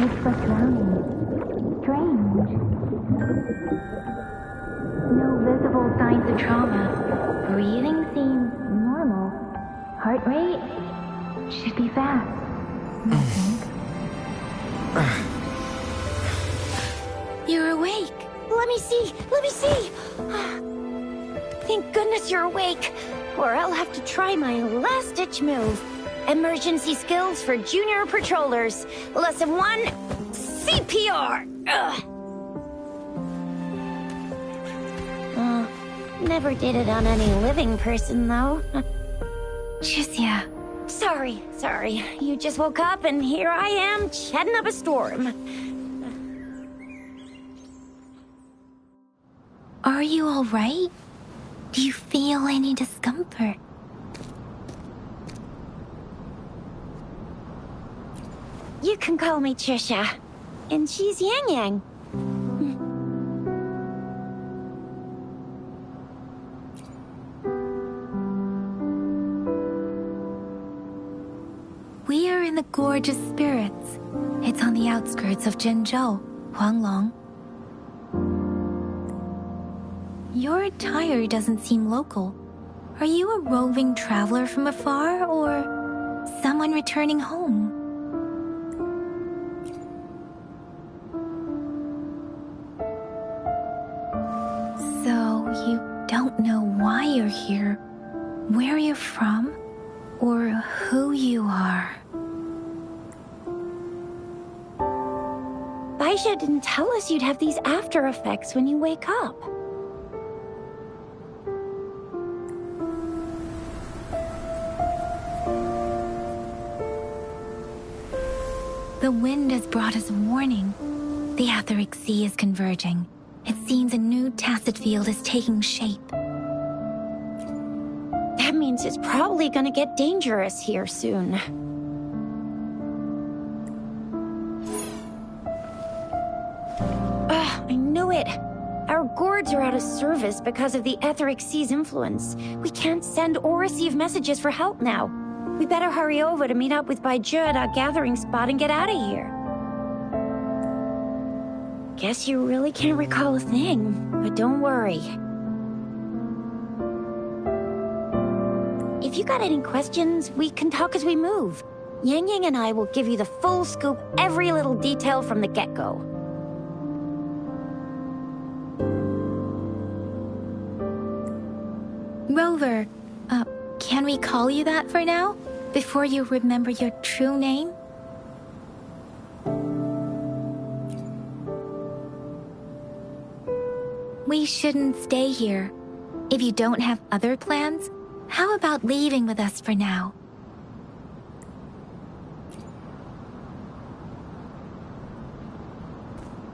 It's like drowning. Strange. No visible signs of trauma. Breathing seems normal. Heart rate should be fast, I think. You're awake. Let me see! Let me see! Thank goodness you're awake, or I'll have to try my last-ditch move. Emergency skills for junior patrollers. Lesson 1, CPR! Never did it on any living person, though. Chisia. Sorry. You just woke up, and here I am, chatting up a storm. Are you all right? Do you feel any discomfort? You can call me Trisha. And she's Yang Yang. We are in the Gorgeous Spirits. It's on the outskirts of Zhenzhou, Huanglong. Your attire doesn't seem local. Are you a roving traveler from afar, or someone returning home? So, you don't know why you're here, where you're from, or who you are. Baisha didn't tell us you'd have these after effects when you wake up. The wind has brought us a warning. The Etheric Sea is converging. It seems a new tacit field is taking shape. That means it's probably gonna get dangerous here soon. I knew it! Our gourds are out of service because of the Etheric Sea's influence. We can't send or receive messages for help now. We better hurry over to meet up with Baizhi at our gathering spot and get out of here. Guess you really can't recall a thing, but don't worry. If you got any questions, we can talk as we move. Yang Yang and I will give you the full scoop, every little detail from the get-go. Rover, can we call you that for now? Before you remember your true name? We shouldn't stay here. If you don't have other plans, how about leaving with us for now?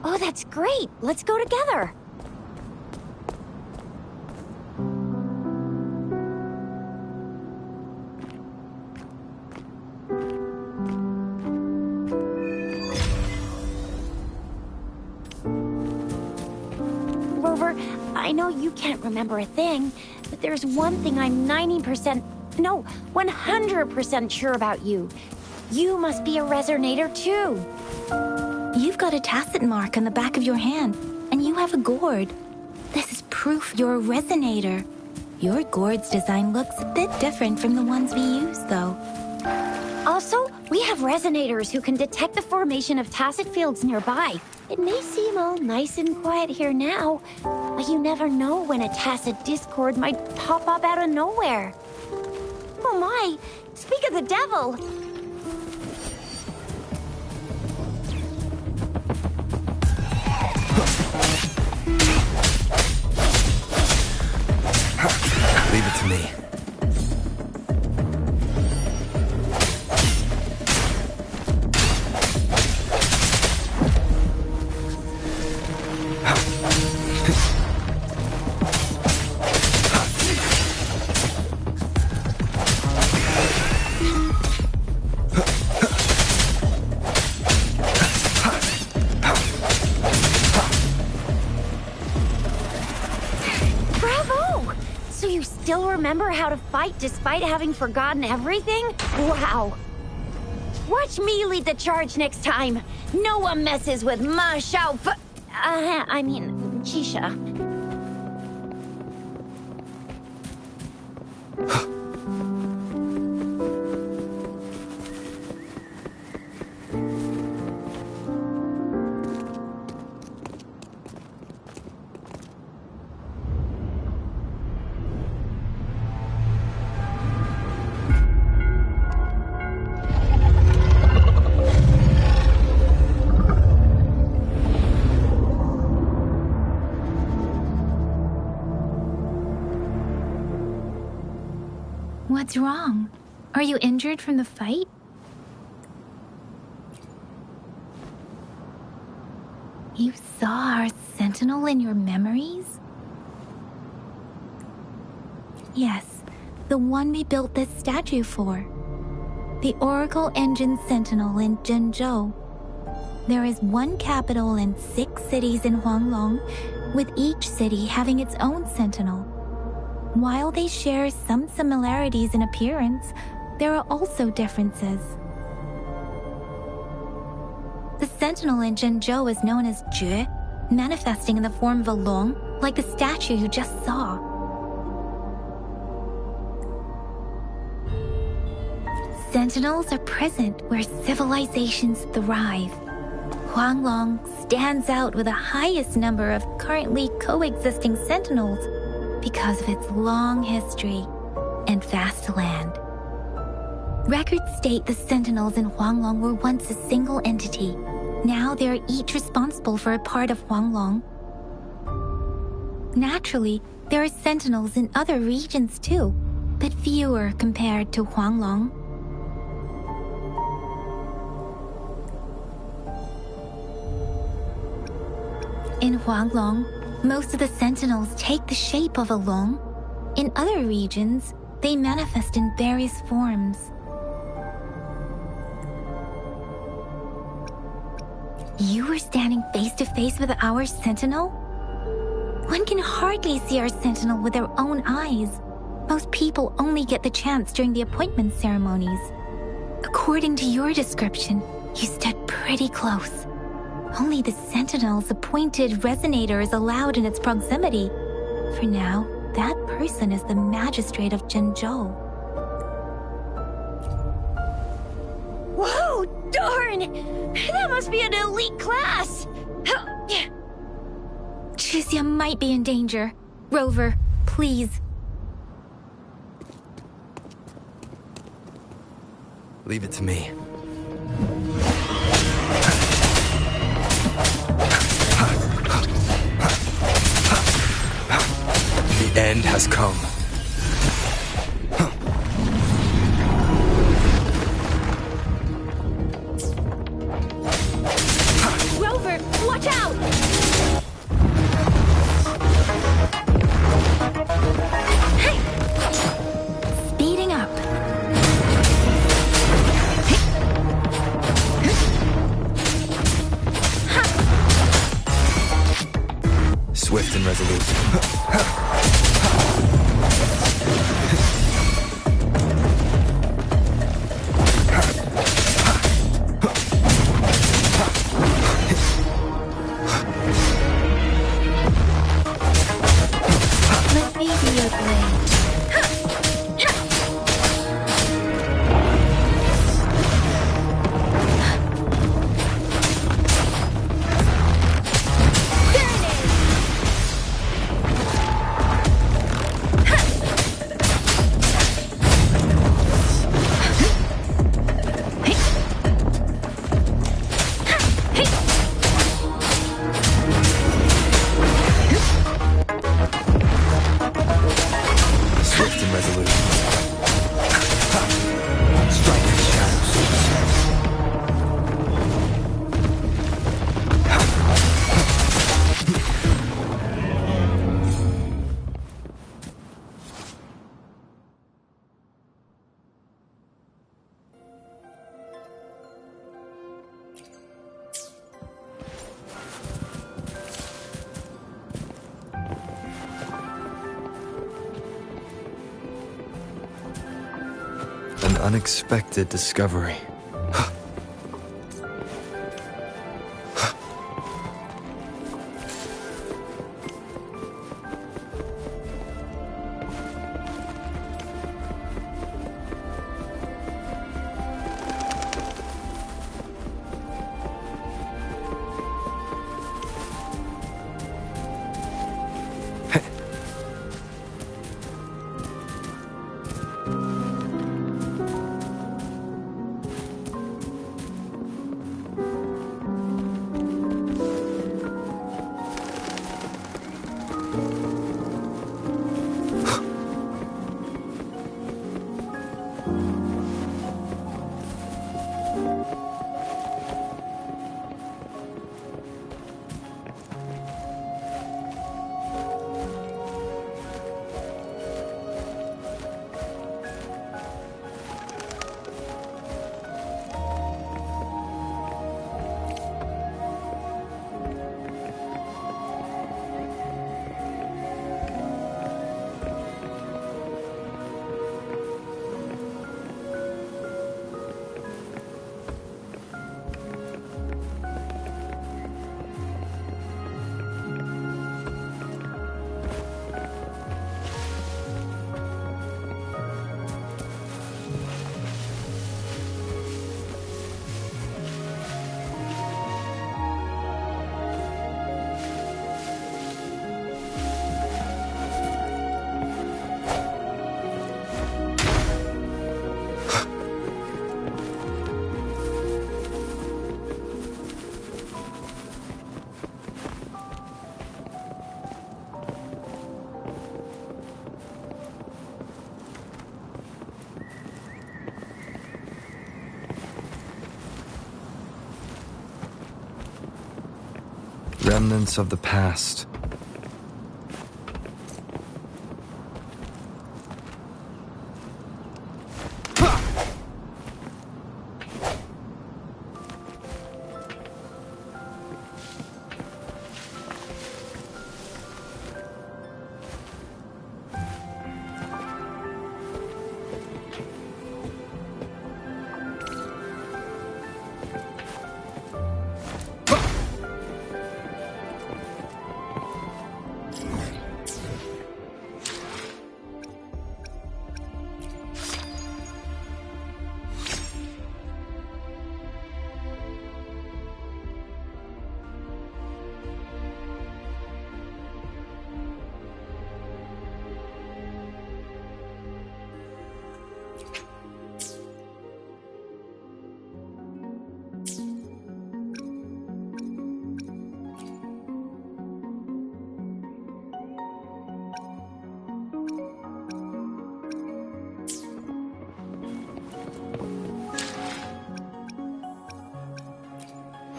Oh, that's great! Let's go together! Rover, I know you can't remember a thing, but there's one thing I'm 100% sure about you. You must be a resonator too. You've got a tacit mark on the back of your hand, and you have a gourd. This is proof you're a resonator. Your gourd's design looks a bit different from the ones we use, though. Also, we have resonators who can detect the formation of tacit fields nearby. It may seem all nice and quiet here now, but you never know when a tacit discord might pop up out of nowhere. Oh my! Speak of the devil! Leave it to me. Remember how to fight despite having forgotten everything? Wow. Watch me lead the charge next time. No one messes with my chauffeur. I mean, Chisha. What's wrong? Are you injured from the fight? You saw our sentinel in your memories? Yes, the one we built this statue for. The Oracle Engine Sentinel in Zhenzhou. There is one capital and 6 cities in Huanglong, with each city having its own sentinel. While they share some similarities in appearance, there are also differences. The sentinel in Zhenzhou is known as Jue, manifesting in the form of a long, like the statue you just saw. Sentinels are present where civilizations thrive. Huanglong stands out with the highest number of currently coexisting sentinels because of its long history and vast land. Records state the sentinels in Huanglong were once a single entity. Now they are each responsible for a part of Huanglong. Naturally, there are sentinels in other regions too, but fewer compared to Huanglong. In Huanglong, most of the sentinels take the shape of a long. In other regions, they manifest in various forms. You were standing face to face with our sentinel? One can hardly see our sentinel with their own eyes. Most people only get the chance during the appointment ceremonies. According to your description, you stood pretty close. Only the sentinel's appointed resonator is allowed in its proximity. For now, that person is the magistrate of Zhenzhou. Whoa, darn! That must be an elite class! Chixia might be in danger. Rover, please. Leave it to me. The end has come. Rover, watch out! Speeding up. Swift and resolute. Let me be your blade. Swift and resolute. Strike the shadows. An unexpected discovery. Remnants of the past.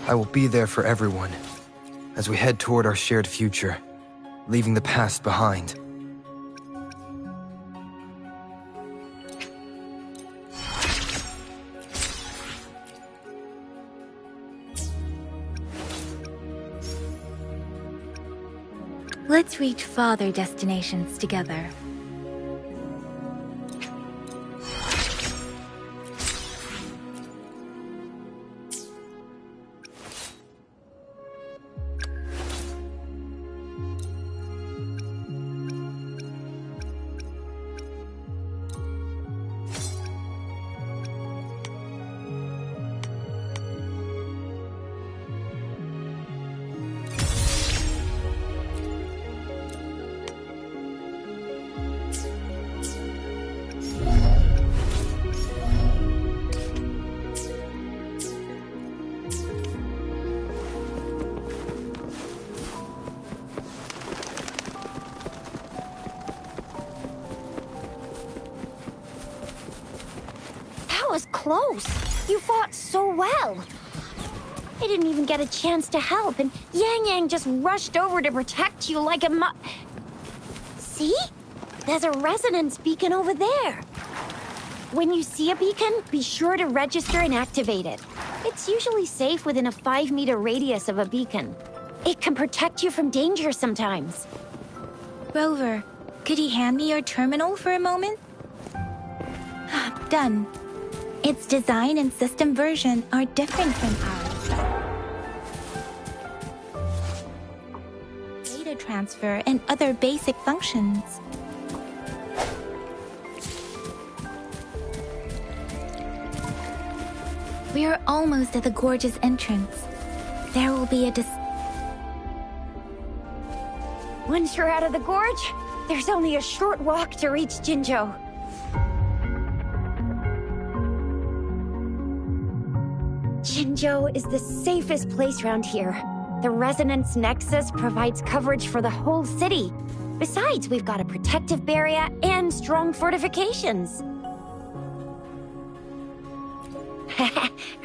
I will be there for everyone, as we head toward our shared future, leaving the past behind. Let's reach farther destinations together. Was close. You fought so well. I didn't even get a chance to help, and Yang Yang just rushed over to protect you like a See? There's a resonance beacon over there. When you see a beacon, be sure to register and activate it. It's usually safe within a 5-meter radius of a beacon. It can protect you from danger sometimes. Rover, could you hand me your terminal for a moment? Done. Its design and system version are different from ours. Data transfer and other basic functions. We are almost at the gorge's entrance. There will be a Once you're out of the gorge, there's only a short walk to reach Jinzhou. Jinzhou is the safest place around here. The Resonance Nexus provides coverage for the whole city. Besides, we've got a protective barrier and strong fortifications.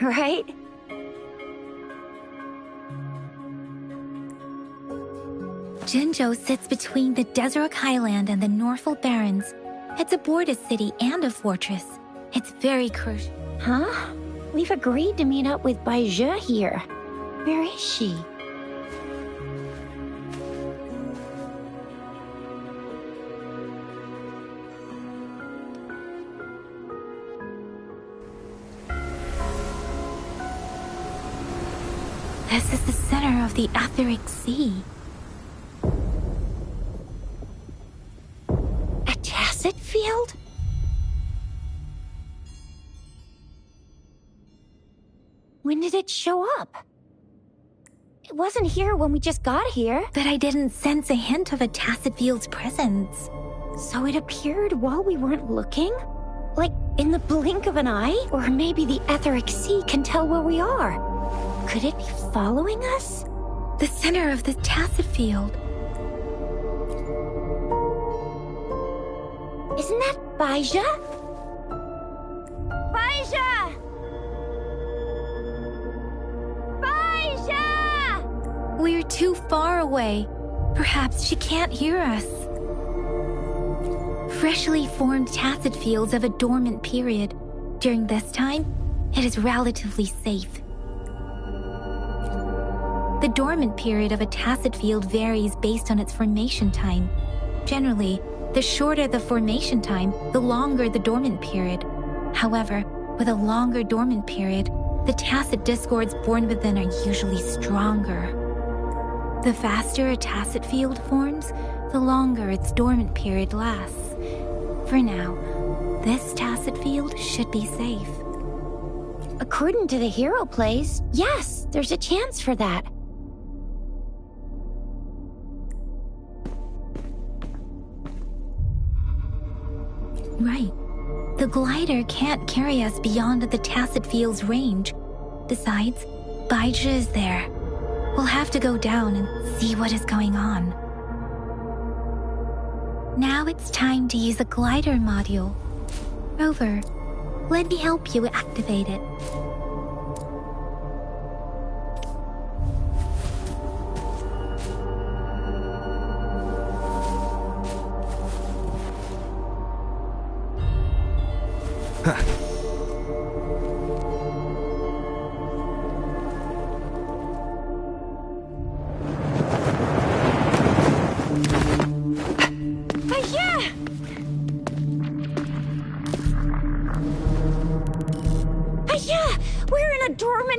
Right? Jinzhou sits between the Desrook Highland and the Norfolk Barrens. It's a border city and a fortress. It's very crucial. Huh? We've agreed to meet up with Baizhe here. Where is she? This is the center of the Etheric Sea. A tacit field? When did it show up? It wasn't here when we just got here. But I didn't sense a hint of a tacit field's presence. So it appeared while we weren't looking? Like in the blink of an eye? Or maybe the Etheric Sea can tell where we are. Could it be following us? The center of the tacit field. Isn't that Baizhe? Baizhe! Baizhe! We're too far away. Perhaps she can't hear us. Freshly formed tacit fields have a dormant period. During this time, it is relatively safe. The dormant period of a tacit field varies based on its formation time. Generally, the shorter the formation time, the longer the dormant period. However, with a longer dormant period, the tacit discords born within are usually stronger. The faster a tacit field forms, the longer its dormant period lasts. For now, this tacit field should be safe. According to the hero plays, yes, there's a chance for that. Right. The glider can't carry us beyond the tacit field's range. Besides, Baizhe is there. We'll have to go down and see what is going on. Now it's time to use a glider module. Rover, let me help you activate it.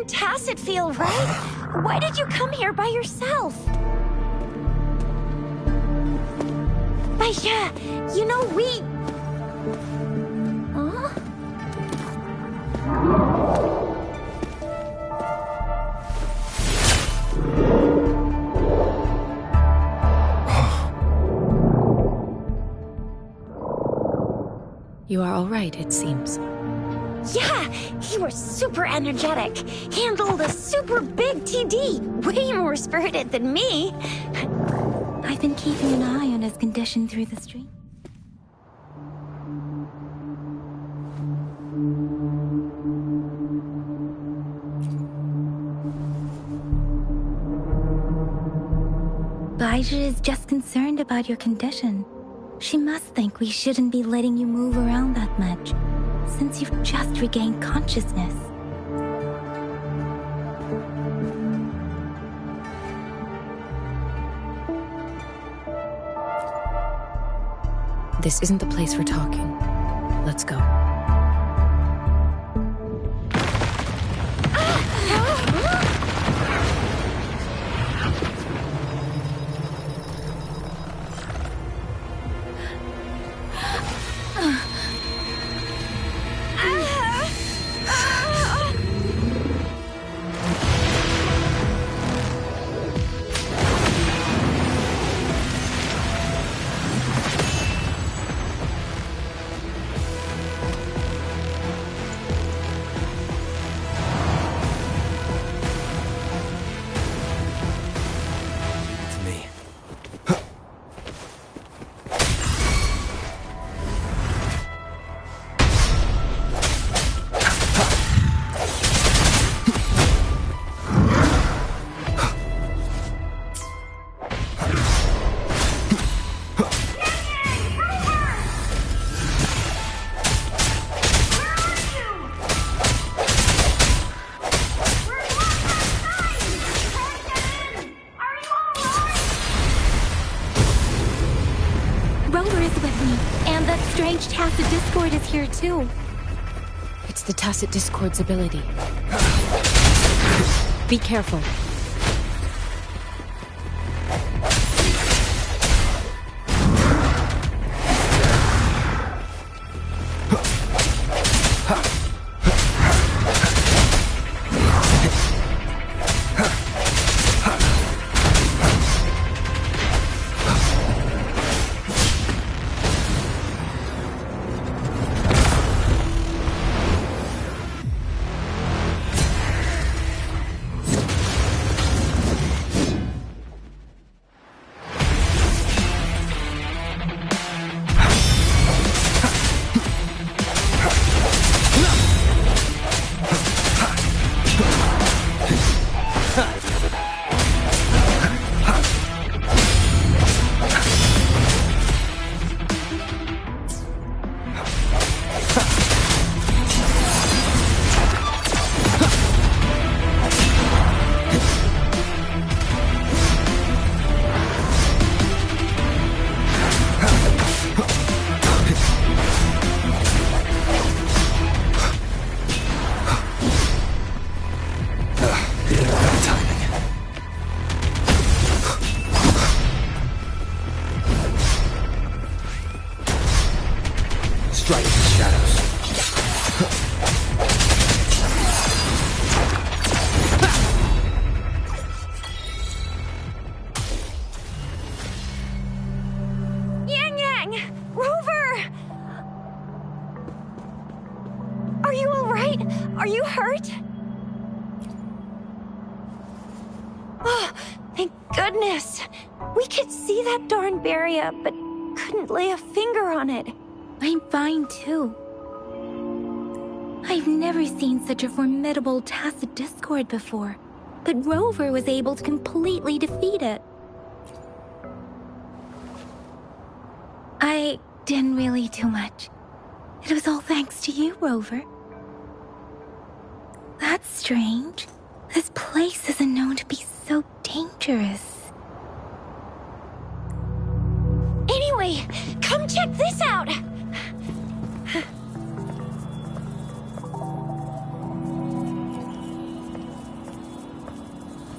Tacit field, right? Why did you come here by yourself? Baizhe, you know we... Huh? You are all right, it seems. Yeah, he was super energetic. Handled a super big TD. Way more spirited than me. I've been keeping an eye on his condition through the stream. Baizhe is just concerned about your condition. She must think we shouldn't be letting you move around that much, since you've just regained consciousness. This isn't the place for talking. Let's go. Tacit Discord is here too. It's the Tacit Discord's ability. Be careful. Strike the shadows. Yang Yang! Rover! Are you alright? Are you hurt? Oh, thank goodness. We could see that darn barrier, but couldn't lay a finger on it. I'm fine too. I've never seen such a formidable Tacit Discord before, but Rover was able to completely defeat it. I didn't really do much. It was all thanks to you, Rover. That's strange. This place isn't known to be so dangerous. Anyway, come check this out!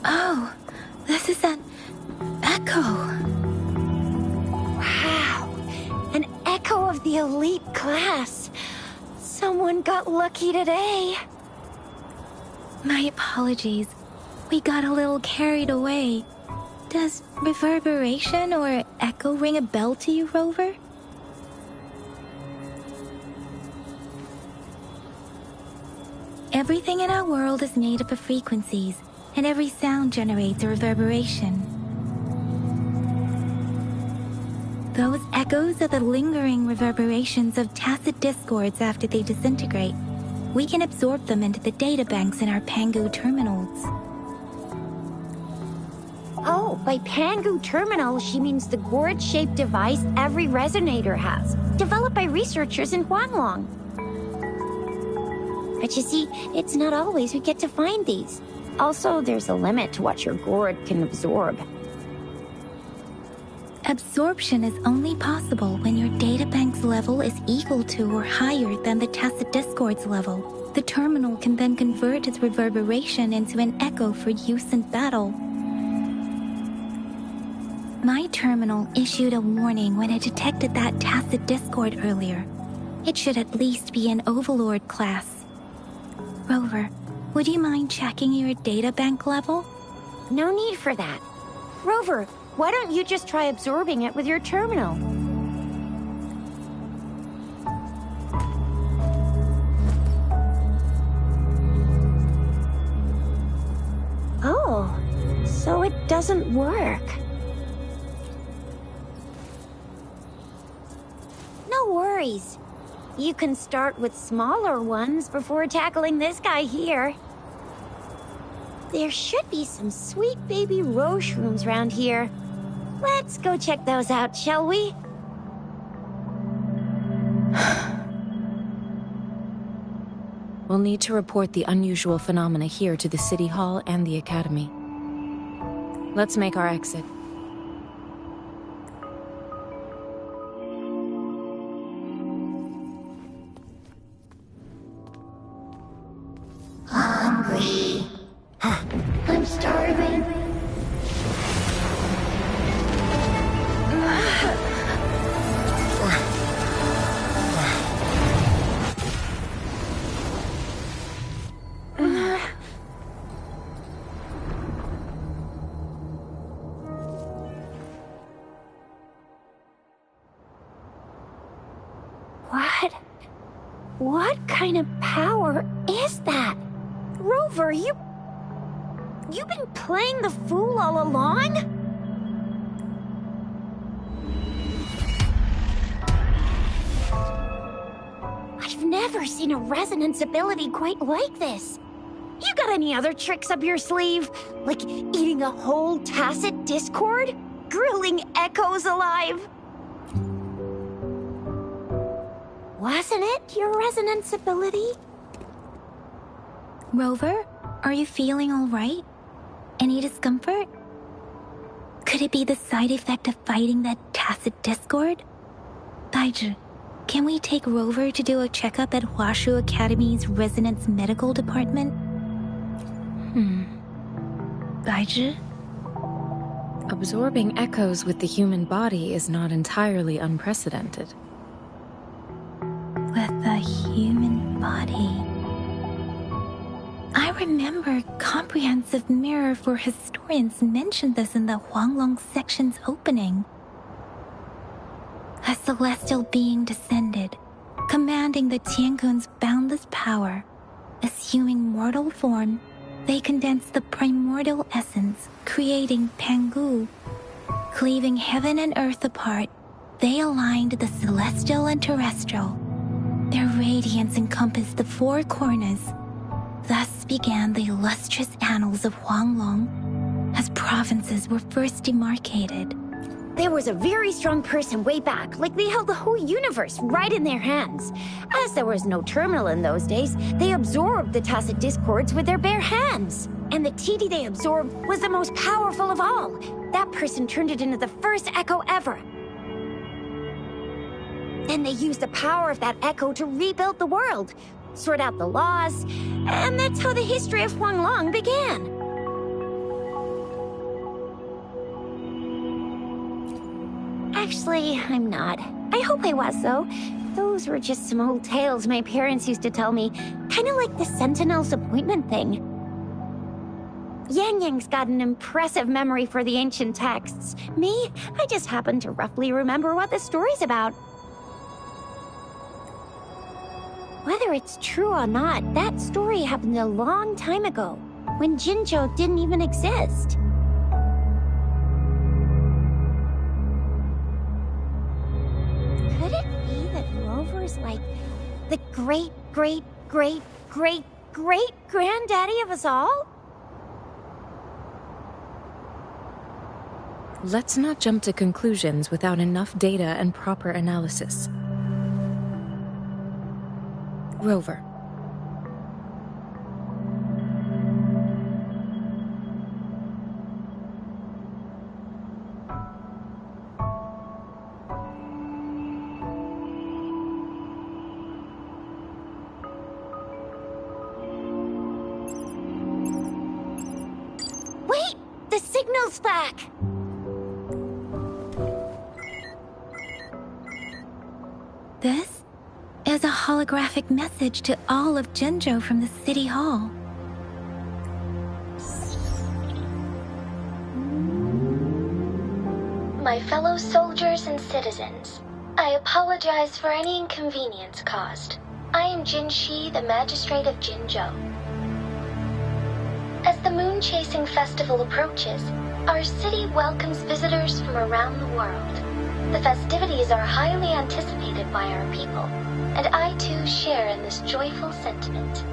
Oh, this is an echo. Wow, an echo of the elite class. Someone got lucky today. My apologies. We got a little carried away. Does reverberation or echo ring a bell to you, Rover? Everything in our world is made up of frequencies, and every sound generates a reverberation. Those echoes are the lingering reverberations of Tacit Discords after they disintegrate. We can absorb them into the databanks in our Pangu terminals. Oh, by Pangu terminal, she means the gourd-shaped device every resonator has, developed by researchers in Huanglong. But you see, it's not always we get to find these. Also, there's a limit to what your gourd can absorb. Absorption is only possible when your databank's level is equal to or higher than the Tacit Discord's level. The terminal can then convert its reverberation into an echo for use in battle. My terminal issued a warning when it detected that Tacit Discord earlier. It should at least be an Overlord class. Rover, would you mind checking your databank level? No need for that. Rover, why don't you just try absorbing it with your terminal? Oh, so it doesn't work. No worries. You can start with smaller ones before tackling this guy here. There should be some sweet baby Roche rooms around here. Let's go check those out, shall we? We'll need to report the unusual phenomena here to the City Hall and the Academy. Let's make our exit. What kind of power is that? Rover, you've been playing the fool all along? I've never seen a resonance ability quite like this. You got any other tricks up your sleeve? Like eating a whole tacit discord? Grilling echoes alive? Wasn't it your resonance ability? Rover, are you feeling all right? Any discomfort? Could it be the side effect of fighting that tacit discord? Daiju, can we take Rover to do a checkup at Hwashu Academy's Resonance Medical Department? Daiju? Absorbing echoes with the human body is not entirely unprecedented. With the human body. I remember Comprehensive Mirror for Historians mentioned this in the Huanglong section's opening. A celestial being descended, commanding the Tiankun's boundless power. Assuming mortal form, they condensed the primordial essence, creating Pangu. Cleaving heaven and earth apart, they aligned the celestial and terrestrial. Their radiance encompassed the four corners. Thus began the illustrious annals of Huanglong, as provinces were first demarcated. There was a very strong person way back, like they held the whole universe right in their hands. As there was no terminal in those days, they absorbed the tacit discords with their bare hands. And the TD they absorbed was the most powerful of all. That person turned it into the first echo ever. Then they used the power of that echo to rebuild the world, sort out the laws, and that's how the history of Huanglong began. Actually, I'm not. I hope I was, though. Those were just some old tales my parents used to tell me, kind of like the Sentinel's appointment thing. Yang Yang's got an impressive memory for the ancient texts. Me, I just happen to roughly remember what the story's about. Whether it's true or not, that story happened a long time ago, when Jinzhou didn't even exist. Could it be that Rover's like the great-great-great-great-great-granddaddy of us all? Let's not jump to conclusions without enough data and proper analysis. Rover. Wait! The signal's back! This is a holographic message to all of Jinzhou from the City Hall. My fellow soldiers and citizens, I apologize for any inconvenience caused. I am Jin Shi, the Magistrate of Jinzhou. As the Moon-Chasing Festival approaches, our city welcomes visitors from around the world. The festivities are highly anticipated by our people, and I too share in this joyful sentiment.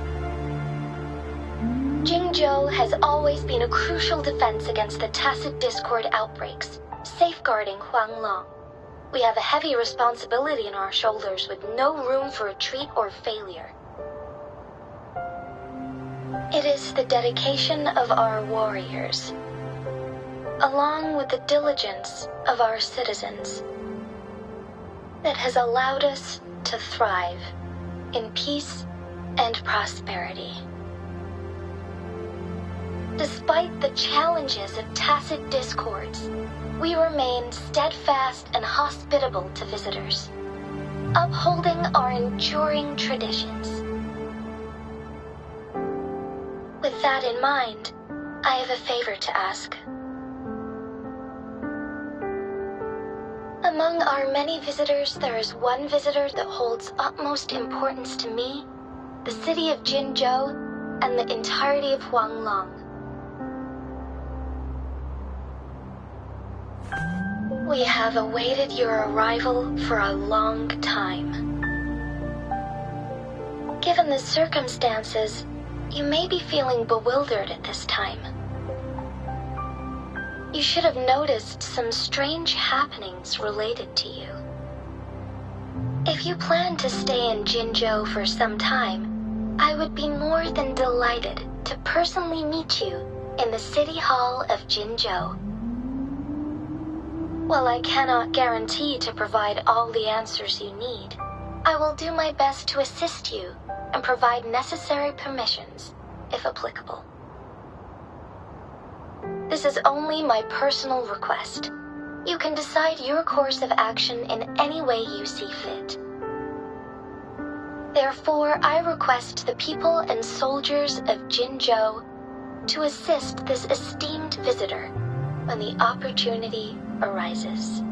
Jinzhou has always been a crucial defense against the tacit discord outbreaks, safeguarding Huanglong. We have a heavy responsibility on our shoulders with no room for retreat or failure. It is the dedication of our warriors, along with the diligence of our citizens, that has allowed us to thrive in peace and prosperity. Despite the challenges of tacit discords, we remain steadfast and hospitable to visitors, upholding our enduring traditions. With that in mind, I have a favor to ask. A Among our many visitors, there is one visitor that holds utmost importance to me, the city of Jinzhou, and the entirety of Huanglong. We have awaited your arrival for a long time. Given the circumstances, you may be feeling bewildered at this time. You should have noticed some strange happenings related to you. If you plan to stay in Jinzhou for some time, I would be more than delighted to personally meet you in the City Hall of Jinzhou. While I cannot guarantee to provide all the answers you need, I will do my best to assist you and provide necessary permissions, if applicable. This is only my personal request. You can decide your course of action in any way you see fit. Therefore, I request the people and soldiers of Jinzhou to assist this esteemed visitor when the opportunity arises.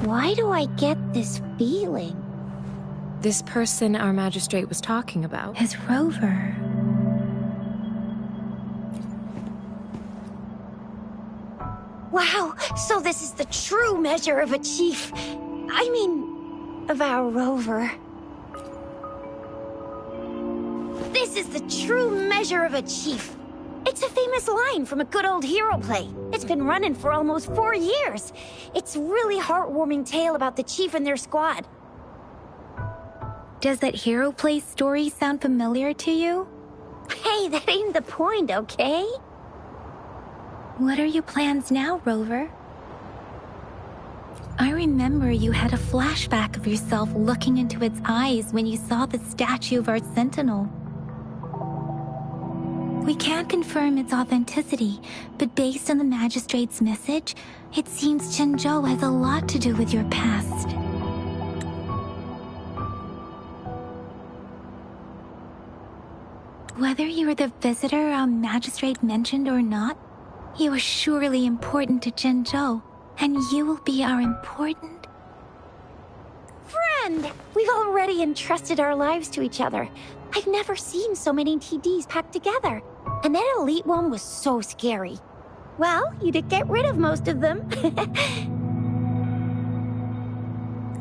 Why do I get this feeling? This person our magistrate was talking about. His rover. Wow, so this is the true measure of a chief. I mean, of our rover. This is the true measure of a chief. It's a famous line from a good old hero play. It's been running for almost 4 years. It's a really heartwarming tale about the chief and their squad. Does that hero play story sound familiar to you? Hey, that ain't the point, okay? What are your plans now, Rover? I remember you had a flashback of yourself looking into its eyes when you saw the statue of our sentinel. We can't confirm its authenticity, but based on the magistrate's message, it seems Jinzhou has a lot to do with your past. Whether you were the visitor our magistrate mentioned or not, you are surely important to Jinzhou, and you will be our important... Friend! We've already entrusted our lives to each other. I've never seen so many TDs packed together. And that elite one was so scary. Well, you did get rid of most of them.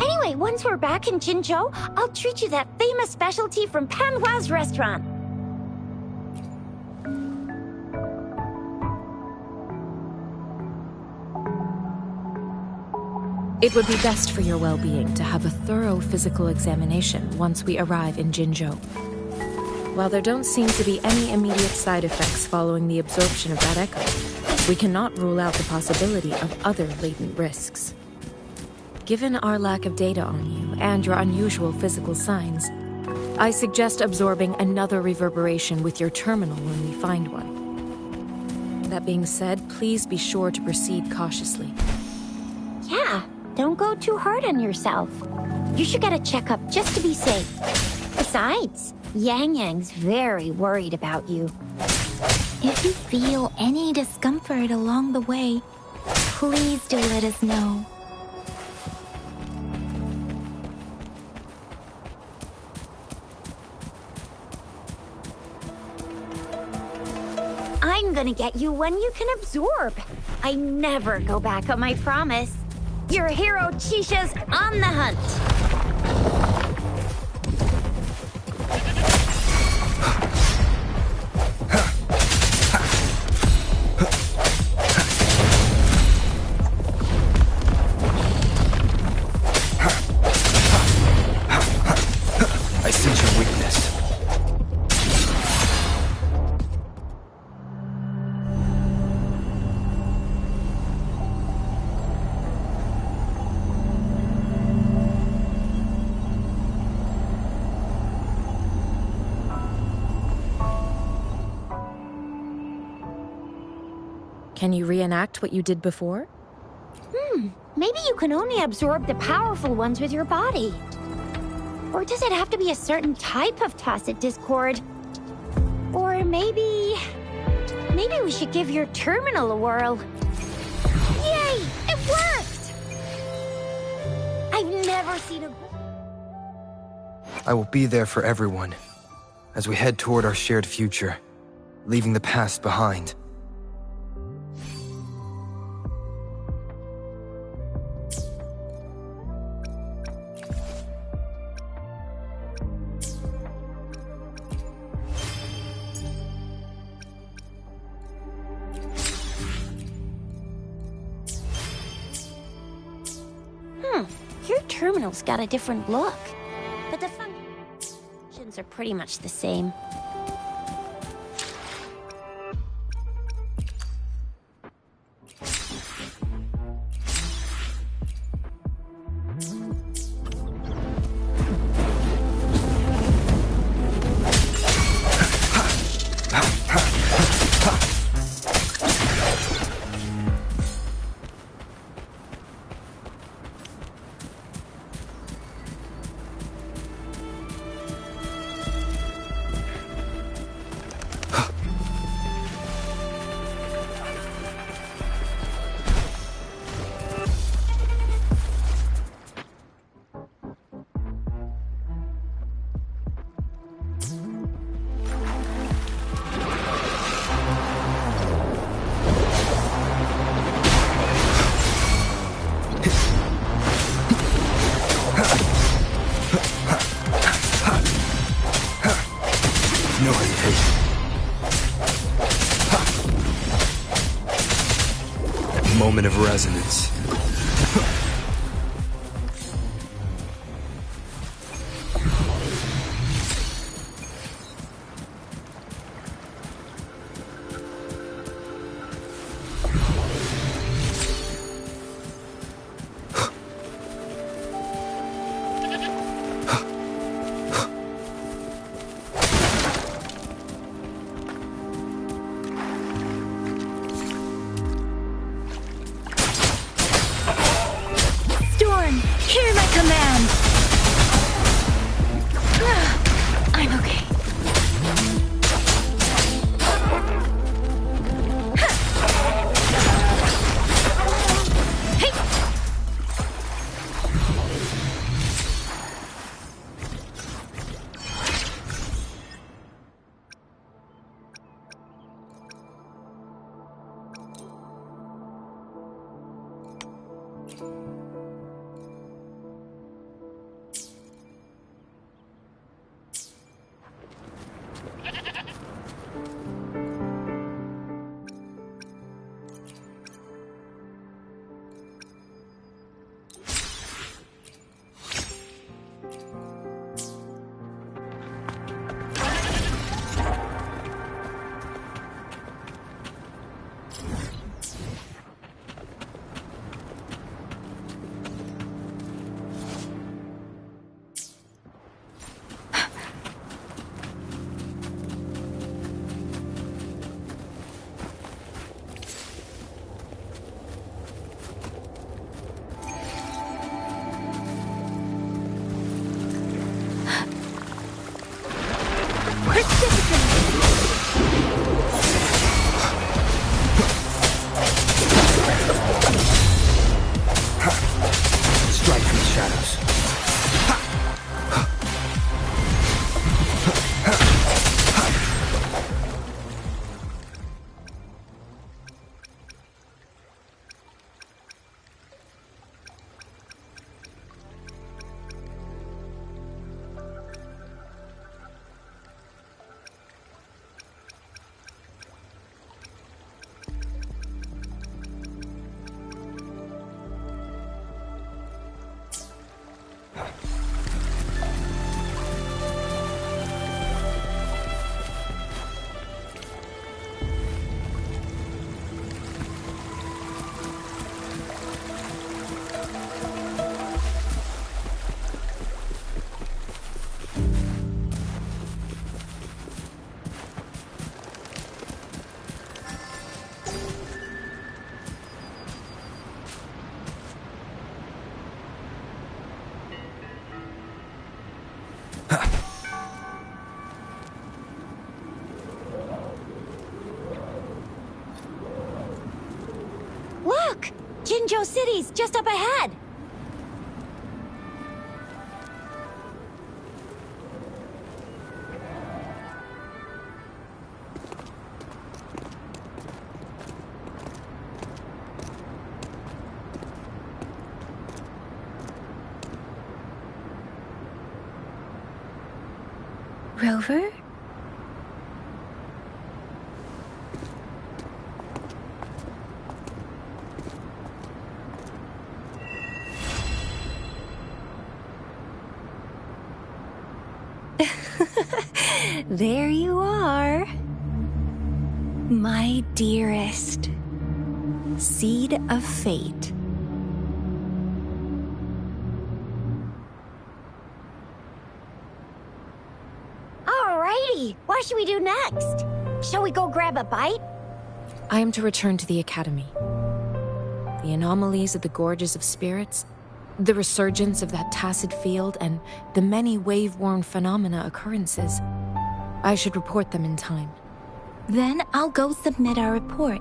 Anyway, once we're back in Jinzhou, I'll treat you that famous specialty from Panhua's restaurant. It would be best for your well-being to have a thorough physical examination once we arrive in Jinzhou. While there don't seem to be any immediate side effects following the absorption of that echo, we cannot rule out the possibility of other latent risks. Given our lack of data on you and your unusual physical signs, I suggest absorbing another reverberation with your terminal when we find one. That being said, please be sure to proceed cautiously. Yeah, don't go too hard on yourself. You should get a checkup just to be safe. Besides, Yang Yang's very worried about you. If you feel any discomfort along the way, please do let us know. I'm gonna get you one you can absorb. I never go back on my promise. Your hero Chisha's on the hunt. I sense your weakness. Can you reenact what you did before? Maybe you can only absorb the powerful ones with your body. Or does it have to be a certain type of tacit discord? Or maybe we should give your terminal a whirl. Yay! It worked! I've never seen a... I will be there for everyone as we head toward our shared future, leaving the past behind. Your terminal's got a different look, but the functions are pretty much the same. No hesitation. Moment of resonance. Hear my command! I'm okay. Hey! Strike from the shadows. Jinzhou City's just up ahead! Rover? There you are. My dearest. Seed of fate. Alrighty, what should we do next? Shall we go grab a bite? I am to return to the Academy. The anomalies of the Gorges of Spirits, the resurgence of that tacit field, and the many wave-worn phenomena occurrences. I should report them in time. Then I'll go submit our report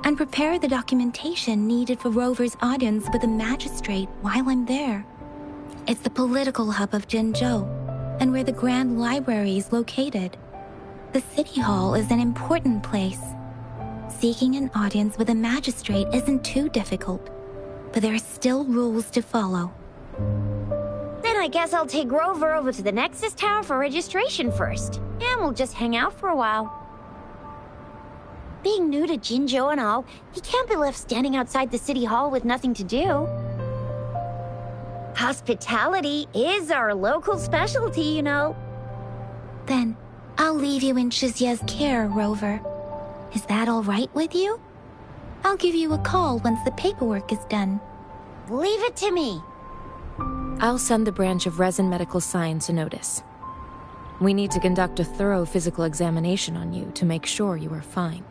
and prepare the documentation needed for Rover's audience with the magistrate while I'm there. It's the political hub of Jinzhou, and where the Grand Library is located. The City Hall is an important place. Seeking an audience with a magistrate isn't too difficult, but there are still rules to follow. Then I guess I'll take Rover over to the Nexus Tower for registration first, and we'll just hang out for a while. Being new to Jinzhou and all, he can't be left standing outside the City Hall with nothing to do. Hospitality is our local specialty, you know. Then I'll leave you in Shizia's care, Rover. Is that all right with you? I'll give you a call once the paperwork is done. Leave it to me. I'll send the branch of Resin Medical Science a notice. We need to conduct a thorough physical examination on you to make sure you are fine.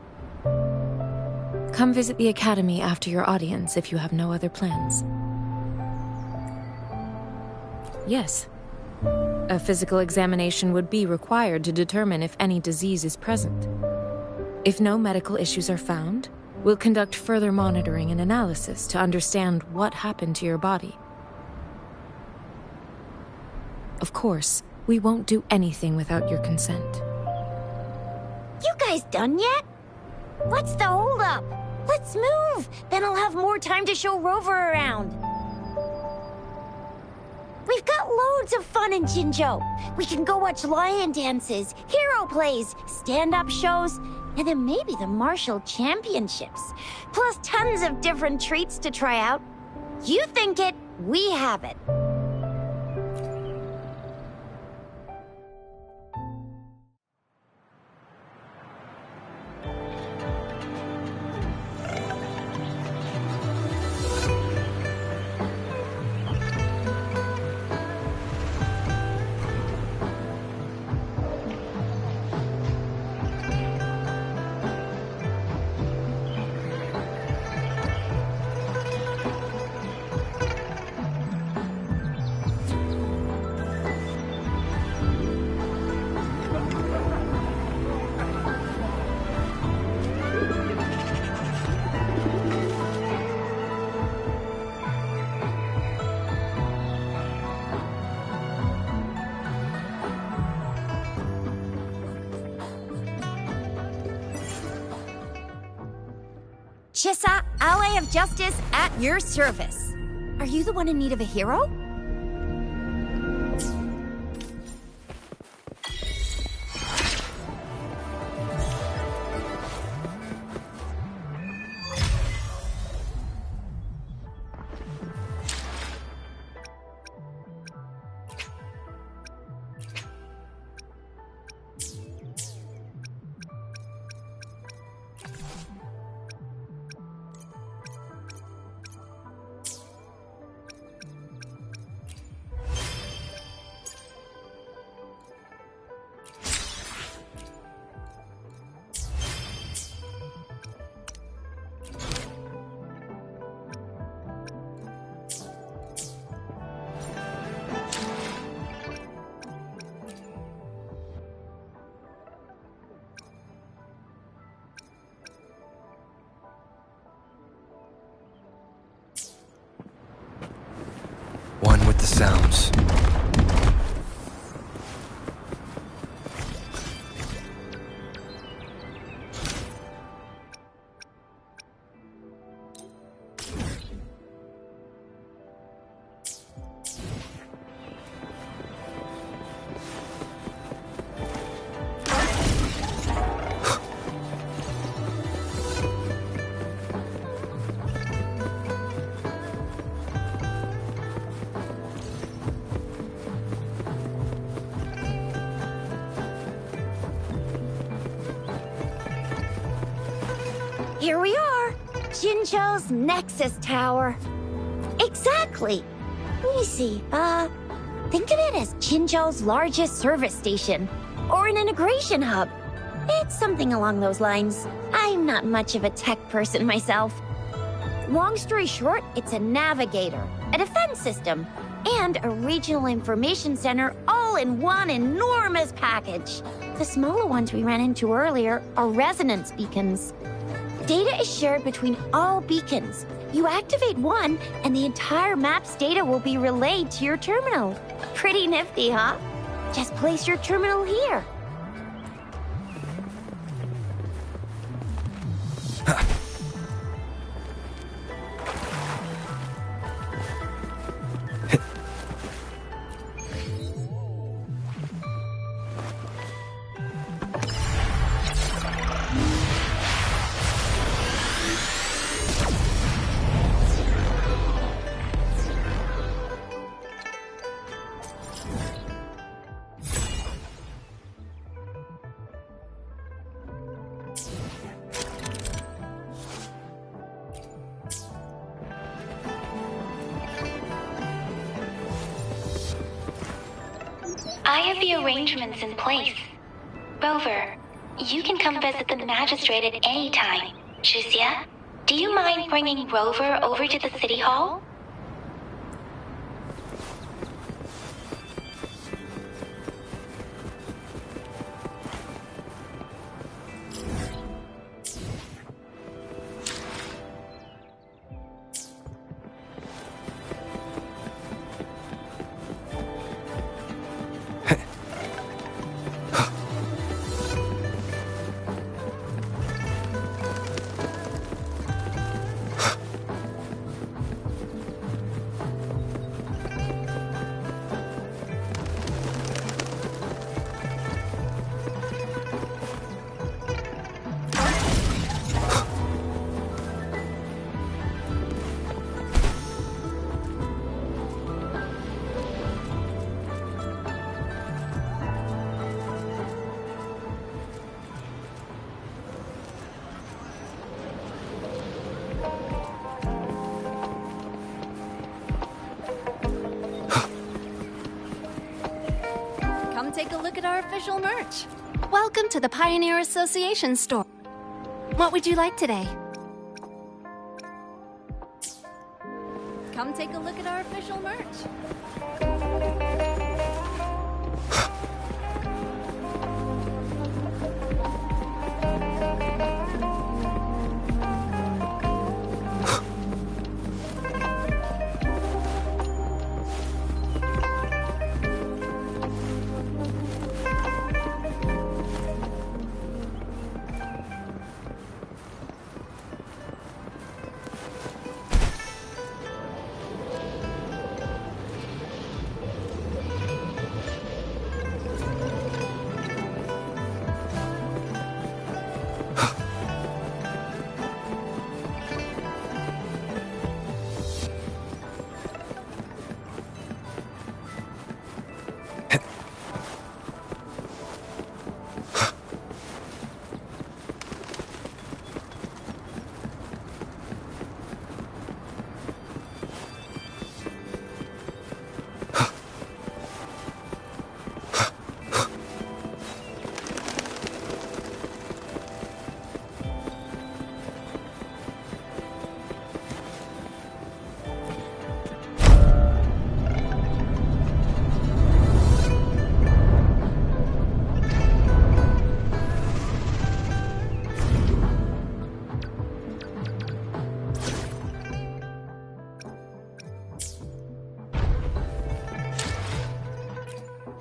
Come visit the Academy after your audience if you have no other plans. Yes. A physical examination would be required to determine if any disease is present. If no medical issues are found, we'll conduct further monitoring and analysis to understand what happened to your body. Of course, we won't do anything without your consent. You guys done yet? What's the holdup? Let's move! Then I'll have more time to show Rover around. We've got loads of fun in Jinzhou. We can go watch lion dances, hero plays, stand-up shows, and then maybe the martial championships. Plus tons of different treats to try out. You think it, we have it. Chissa, ally of justice at your service. Are you the one in need of a hero? the sounds. Here we are, Jinzhou's Nexus Tower. Exactly. Let me see, think of it as Jinzhou's largest service station, or an integration hub. It's something along those lines. I'm not much of a tech person myself. Long story short, it's a navigator, a defense system, and a regional information center all in one enormous package. The smaller ones we ran into earlier are resonance beacons. Data is shared between all beacons. You activate one, and the entire map's data will be relayed to your terminal. Pretty nifty, huh? Just place your terminal here. I have the arrangements in place. Rover, you can come visit the magistrate at any time. Shuzia, do you mind bringing Rover over to the city hall? Take a look at our official merch. Welcome to the Pioneer Association store. What would you like today? Come take a look at our official merch.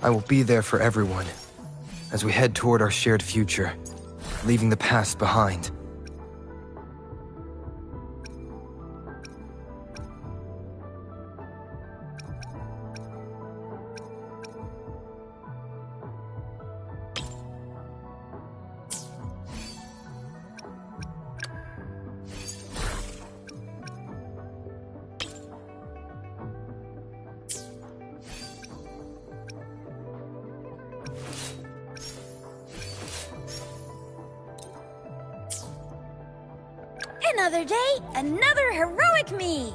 I will be there for everyone as we head toward our shared future, leaving the past behind. Another day, another heroic me!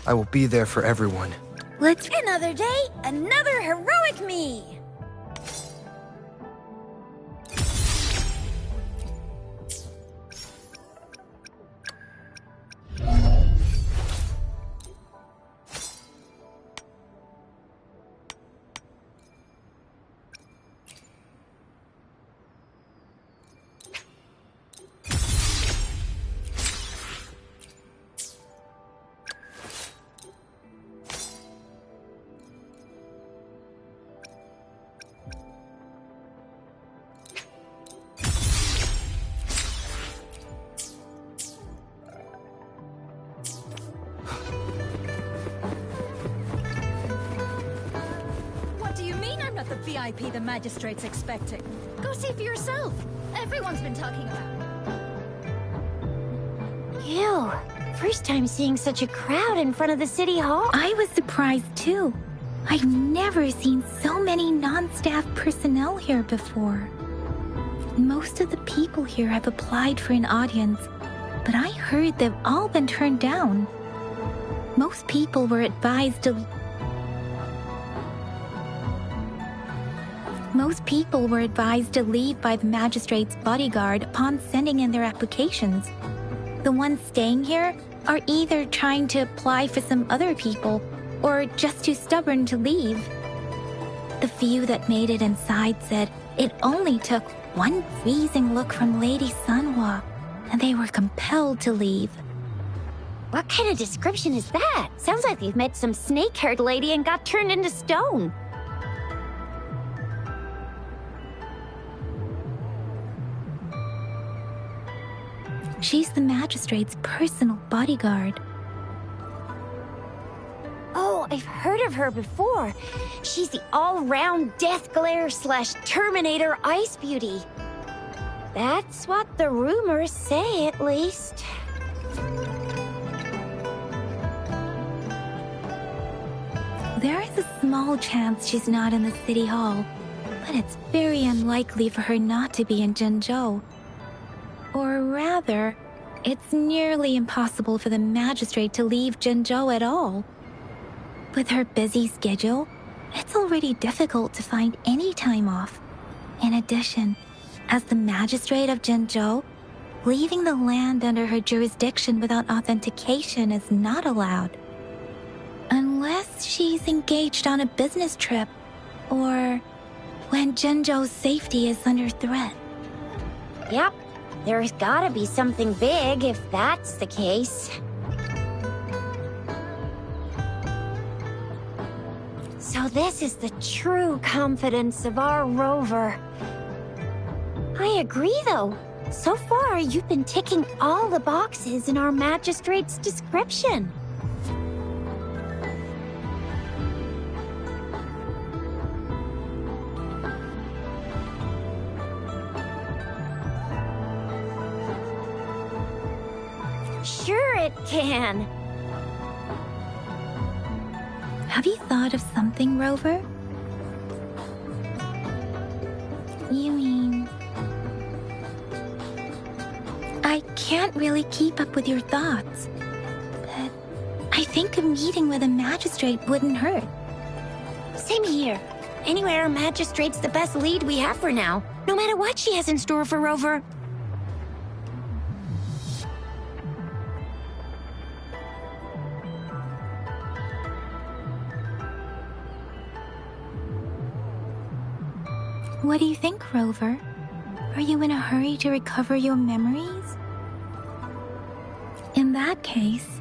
I will be there for everyone. Let's another day, another heroic me! The VIP the magistrate's expecting. Go see for yourself. Everyone's been talking about it. Ew. First time seeing such a crowd in front of the city hall. I was surprised too. I've never seen so many non-staff personnel here before. Most of the people here have applied for an audience, but I heard they've all been turned down. Most people were advised to leave by the magistrate's bodyguard upon sending in their applications. The ones staying here are either trying to apply for some other people or just too stubborn to leave. The few that made it inside said it only took one freezing look from Lady Sanhua, and they were compelled to leave. What kind of description is that? Sounds like you've met some snake-haired lady and got turned into stone. She's the magistrate's personal bodyguard. Oh, I've heard of her before. She's the all-round Death Glare / Terminator Ice Beauty. That's what the rumors say, at least. There is a small chance she's not in the city hall, but it's very unlikely for her not to be in Jinzhou. Or rather, it's nearly impossible for the magistrate to leave Jinzhou at all. With her busy schedule, it's already difficult to find any time off. In addition, as the magistrate of Jinzhou, leaving the land under her jurisdiction without authentication is not allowed. Unless she's engaged on a business trip, or when Jinzhou's safety is under threat. Yep. There's gotta be something big if that's the case. So this is the true confidence of our rover. I agree, though. So far, you've been ticking all the boxes in our magistrate's description. Sure it can. Have you thought of something, Rover? You mean... I can't really keep up with your thoughts, but I think a meeting with a magistrate wouldn't hurt. Same here. Anyway, our magistrate's the best lead we have for now, no matter what she has in store for Rover. What do you think, Rover? Are you in a hurry to recover your memories? In that case,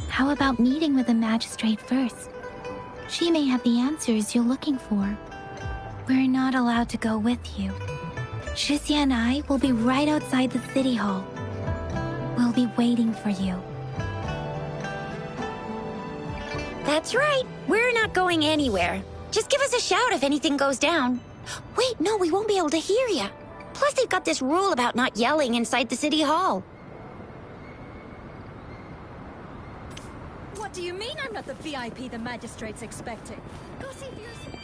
how about meeting with the magistrate first? She may have the answers you're looking for. We're not allowed to go with you. Shisia and I will be right outside the city hall. We'll be waiting for you. That's right. We're not going anywhere. Just give us a shout if anything goes down. Wait, no, we won't be able to hear ya. Plus, they've got this rule about not yelling inside the city hall. What do you mean I'm not the VIP the magistrate's expecting? Go see for yourself.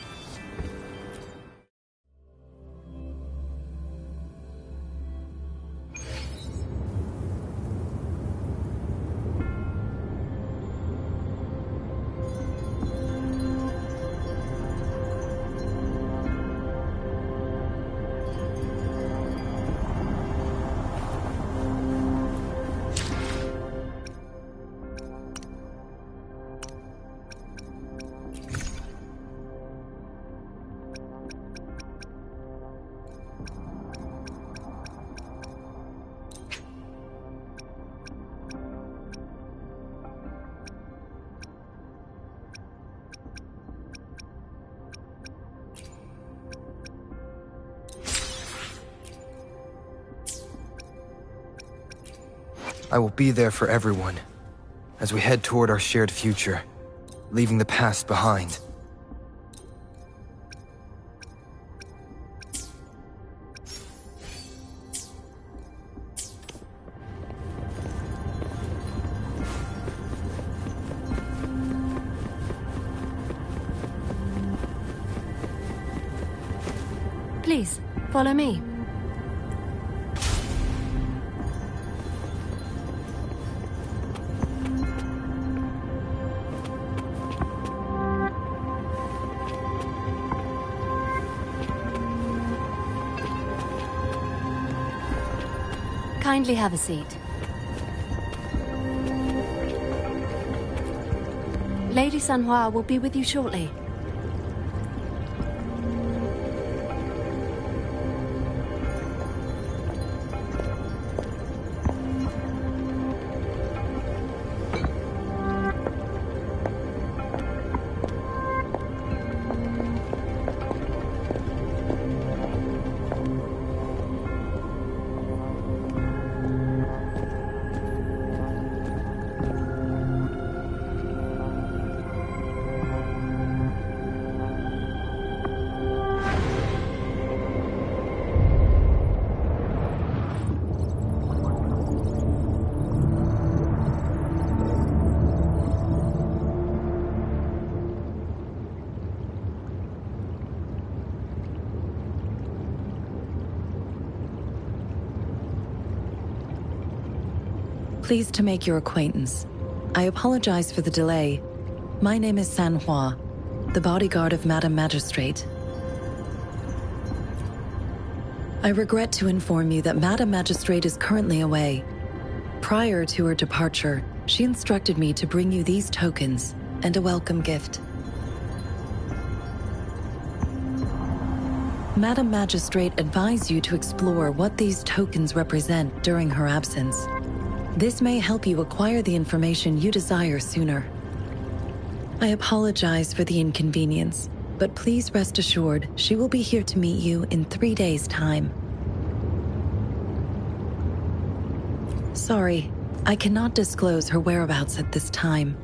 I will be there for everyone, as we head toward our shared future, leaving the past behind. Please, follow me. Kindly have a seat. Lady Sanhua will be with you shortly. Pleased to make your acquaintance. I apologize for the delay. My name is Sanhua, the bodyguard of Madam Magistrate. I regret to inform you that Madam Magistrate is currently away. Prior to her departure, she instructed me to bring you these tokens and a welcome gift. Madam Magistrate advised you to explore what these tokens represent during her absence. This may help you acquire the information you desire sooner. I apologize for the inconvenience, but please rest assured she will be here to meet you in 3 days' time. Sorry, I cannot disclose her whereabouts at this time.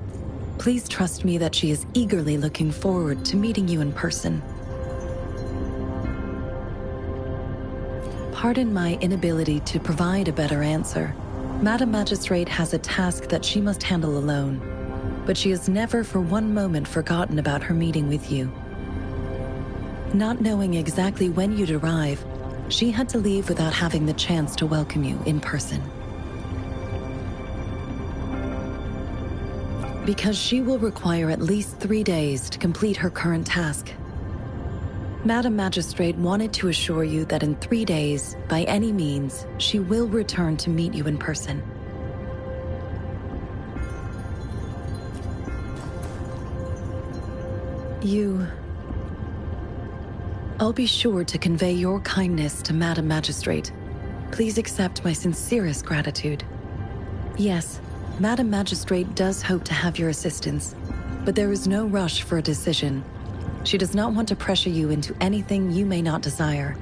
Please trust me that she is eagerly looking forward to meeting you in person. Pardon my inability to provide a better answer. Madam Magistrate has a task that she must handle alone, but she has never for one moment forgotten about her meeting with you. Not knowing exactly when you'd arrive, she had to leave without having the chance to welcome you in person. Because she will require at least 3 days to complete her current task. Madam Magistrate wanted to assure you that in 3 days, by any means, she will return to meet you in person. I'll be sure to convey your kindness to Madam Magistrate. Please accept my sincerest gratitude. Yes, Madam Magistrate does hope to have your assistance, but there is no rush for a decision. She does not want to pressure you into anything you may not desire.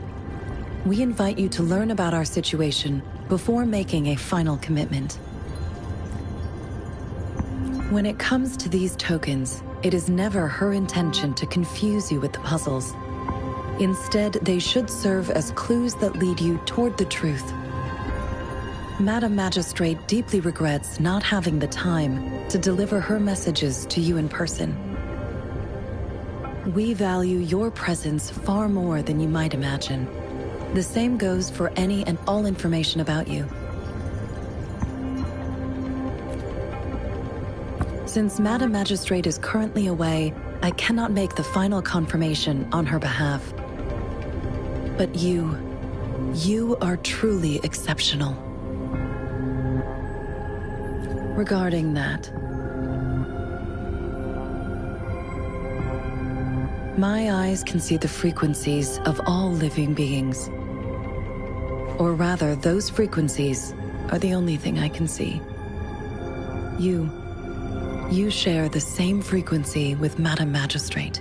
We invite you to learn about our situation before making a final commitment. When it comes to these tokens, it is never her intention to confuse you with the puzzles. Instead, they should serve as clues that lead you toward the truth. Madam Magistrate deeply regrets not having the time to deliver her messages to you in person. We value your presence far more than you might imagine. The same goes for any and all information about you. Since Madam Magistrate is currently away, I cannot make the final confirmation on her behalf. But you are truly exceptional. Regarding that, my eyes can see the frequencies of all living beings. Or rather, those frequencies are the only thing I can see. You share the same frequency with Madam Magistrate.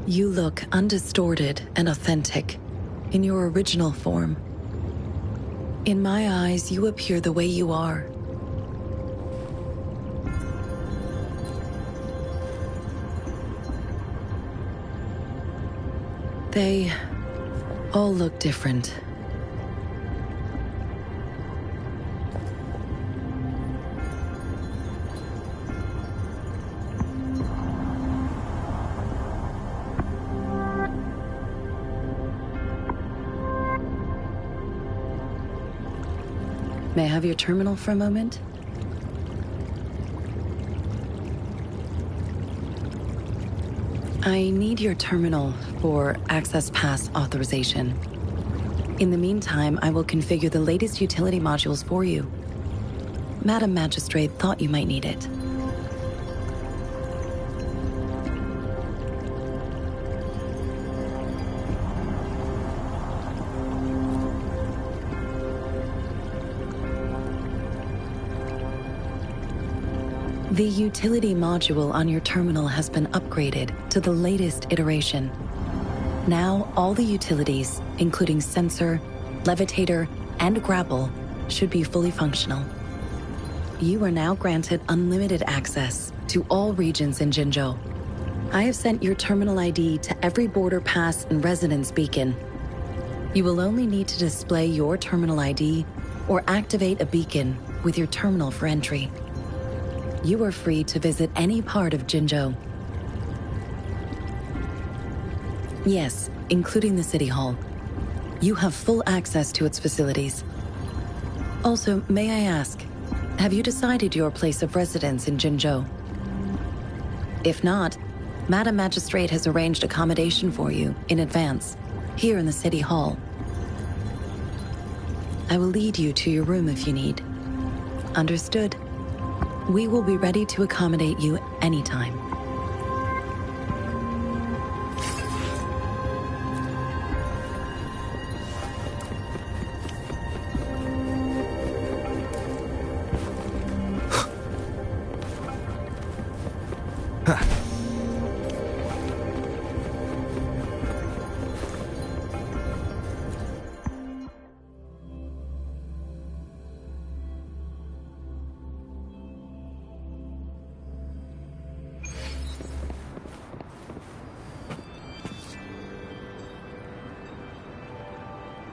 You look undistorted and authentic in your original form. In my eyes, you appear the way you are. They all look different. May I have your terminal for a moment? I need your terminal for Access Pass authorization. In the meantime, I will configure the latest utility modules for you. Madam Magistrate thought you might need it. The utility module on your terminal has been upgraded to the latest iteration. Now, all the utilities, including sensor, levitator, and grapple, should be fully functional. You are now granted unlimited access to all regions in Jinzhou. I have sent your terminal ID to every border pass and residence beacon. You will only need to display your terminal ID or activate a beacon with your terminal for entry. You are free to visit any part of Jinzhou. Yes, including the City Hall. You have full access to its facilities. Also, may I ask, have you decided your place of residence in Jinzhou? If not, Madam Magistrate has arranged accommodation for you in advance, here in the City Hall. I will lead you to your room if you need. Understood. We will be ready to accommodate you anytime.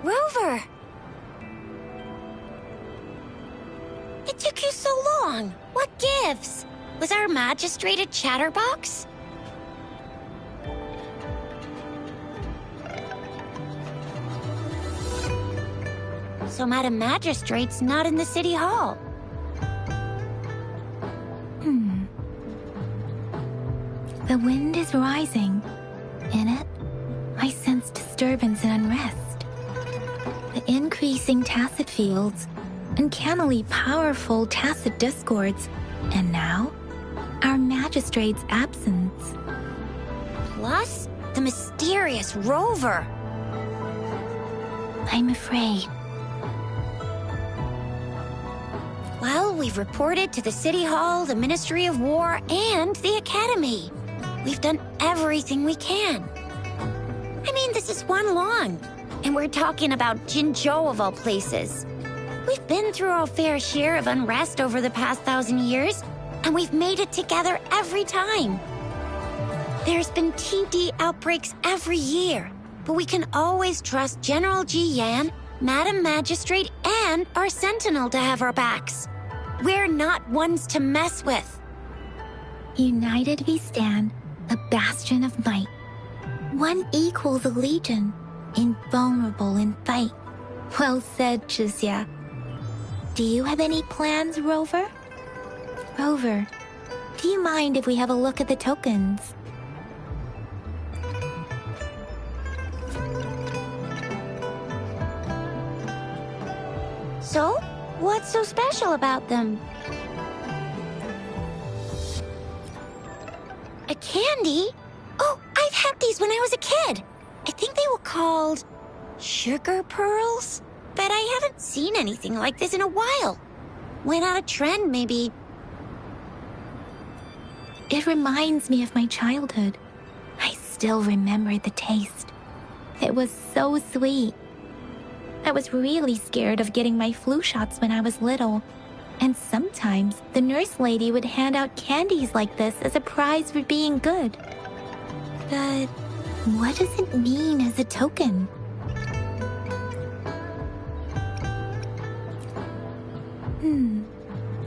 Rover! It took you so long. What gives? Was our magistrate a chatterbox? So Madam Magistrate's not in the city hall. The wind is rising. In it, I sense disturbance and unrest. The increasing tacit fields, uncannily powerful tacit discords, and now, our magistrate's absence. Plus, the mysterious rover. I'm afraid. Well, we've reported to the City Hall, the Ministry of War, and the Academy. We've done everything we can. I mean, this is one long, and we're talking about Jinzhou of all places. We've been through our fair share of unrest over the past 1,000 years, and we've made it together every time. There's been TD outbreaks every year, but we can always trust General Ji Yan, Madam Magistrate, and our Sentinel to have our backs. We're not ones to mess with. United we stand, a bastion of might. One equals a legion, invulnerable in fight. Well said, Chixia. Do you have any plans, Rover? Rover, do you mind if we have a look at the tokens? So, what's so special about them? A candy? Oh, I've had these when I was a kid. I think they were called sugar pearls, but I haven't seen anything like this in a while. Went out of trend, maybe. It reminds me of my childhood. I still remember the taste. It was so sweet. I was really scared of getting my flu shots when I was little. And sometimes the nurse lady would hand out candies like this as a prize for being good. But what does it mean as a token?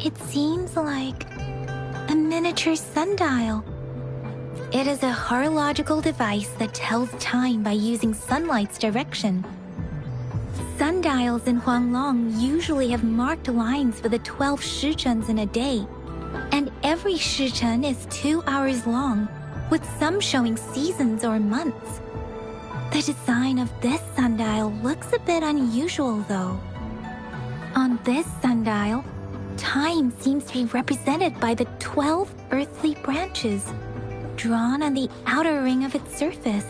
It seems like a miniature sundial. It is a horological device that tells time by using sunlight's direction. Sundials in Huanglong usually have marked lines for the 12 shichuns in a day, and every shichun is 2 hours long, with some showing seasons or months. The design of this sundial looks a bit unusual, though. On this sundial, time seems to be represented by the 12 earthly branches, drawn on the outer ring of its surface.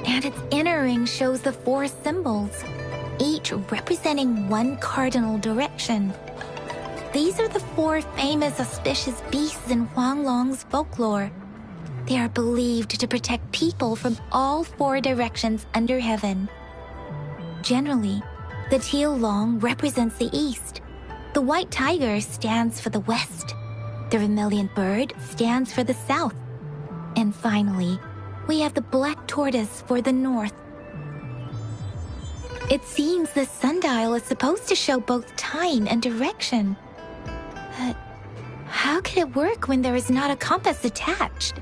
And its inner ring shows the 4 symbols, each representing one cardinal direction. These are the 4 famous auspicious beasts in Huanglong's folklore. They are believed to protect people from all 4 directions under heaven. Generally, the teal long represents the east. The white tiger stands for the west. The vermilion bird stands for the south. And finally, we have the black tortoise for the north. It seems the sundial is supposed to show both time and direction. But how can it work when there is not a compass attached?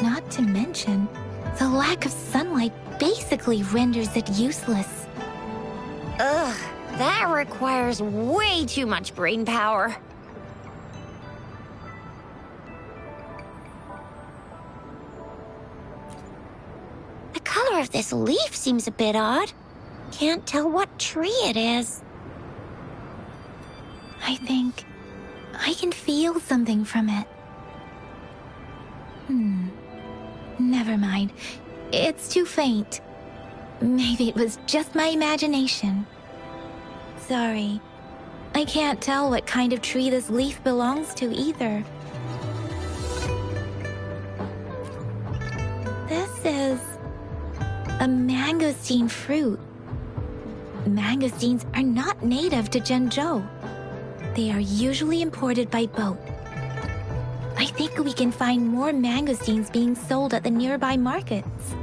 Not to mention, the lack of sunlight basically renders it useless. Ugh, that requires way too much brain power. The color of this leaf seems a bit odd. Can't tell what tree it is. I think I can feel something from it. Never mind. It's too faint. Maybe it was just my imagination. Sorry. I can't tell what kind of tree this leaf belongs to either. This is a mangosteen fruit. Mangosteens are not native to Zhenzhou. They are usually imported by boat. I think we can find more mangosteens being sold at the nearby markets.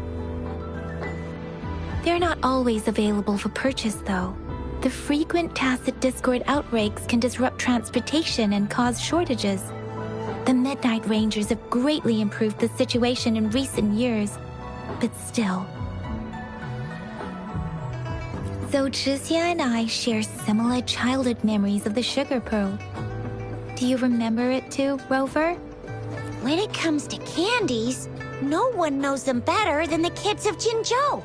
They're not always available for purchase, though. The frequent tacit discord outbreaks can disrupt transportation and cause shortages. The Midnight Rangers have greatly improved the situation in recent years, but still. So Chixia and I share similar childhood memories of the sugar pearl. Do you remember it too, Rover? When it comes to candies, no one knows them better than the kids of Jinzhou.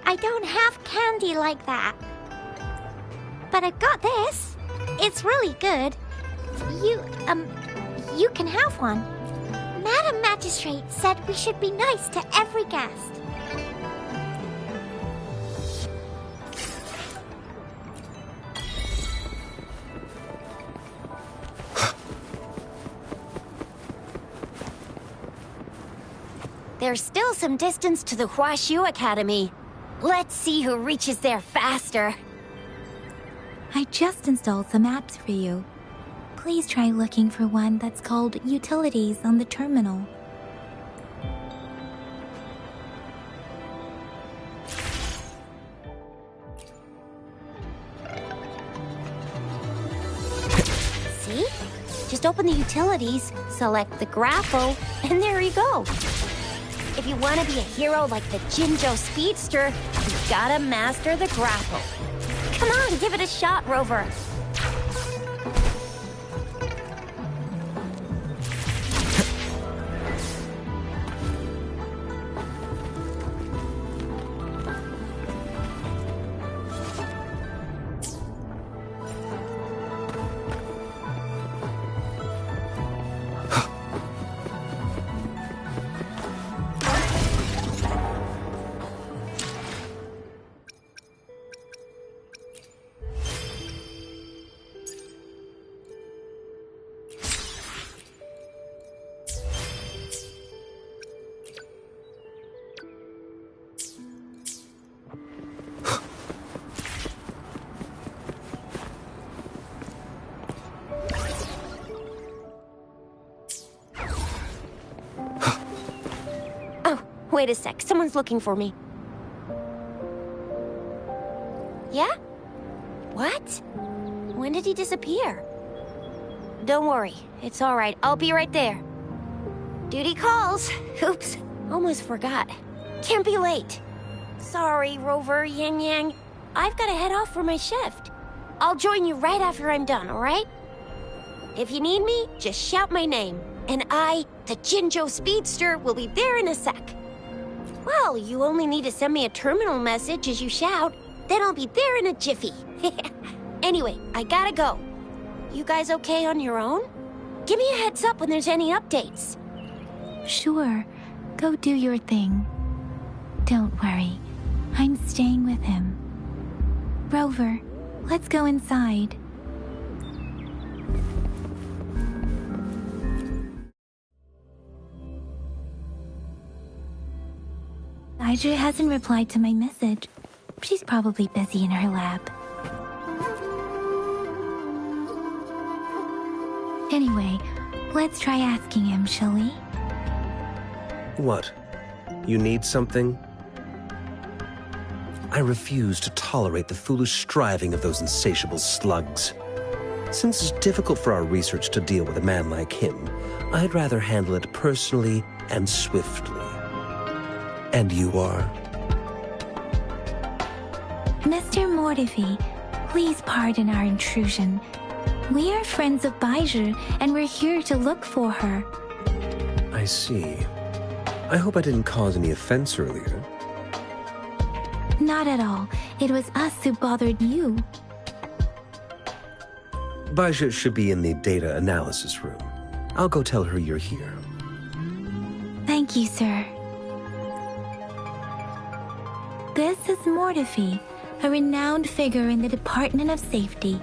I don't have candy like that. But I've got this. It's really good. You can have one. Madam Magistrate said we should be nice to every guest. There's still some distance to the Huashu Academy. Let's see who reaches there faster. I just installed some apps for you. Please try looking for one that's called Utilities on the terminal. See? Just open the Utilities, select the grapple, and there you go. If you want to be a hero like the Jinzhou Speedster, you gotta master the grapple. Come on, give it a shot, Rover. Wait a sec, someone's looking for me. Yeah? What? When did he disappear? Don't worry, it's all right. I'll be right there. Duty calls. Oops, almost forgot. Can't be late. Sorry, Rover, Yang Yang. I've got to head off for my shift. I'll join you right after I'm done, all right? If you need me, just shout my name. And I, the Jinzhou Speedster, will be there in a sec. Well, you only need to send me a terminal message as you shout, then I'll be there in a jiffy. Anyway, I gotta go. You guys okay on your own? Give me a heads up when there's any updates. Sure. Go do your thing. Don't worry. I'm staying with him. Rover, let's go inside. Audrey hasn't replied to my message. She's probably busy in her lab. Anyway, let's try asking him, shall we? What? You need something? I refuse to tolerate the foolish striving of those insatiable slugs. Since it's difficult for our research to deal with a man like him, I'd rather handle it personally and swiftly. And you are? Mr. Mortifi, please pardon our intrusion. We are friends of Baizhi, and we're here to look for her. I see. I hope I didn't cause any offense earlier. Not at all. It was us who bothered you. Baizhi should be in the data analysis room. I'll go tell her you're here. Thank you, sir. This is Mortifi, a renowned figure in the Department of Safety.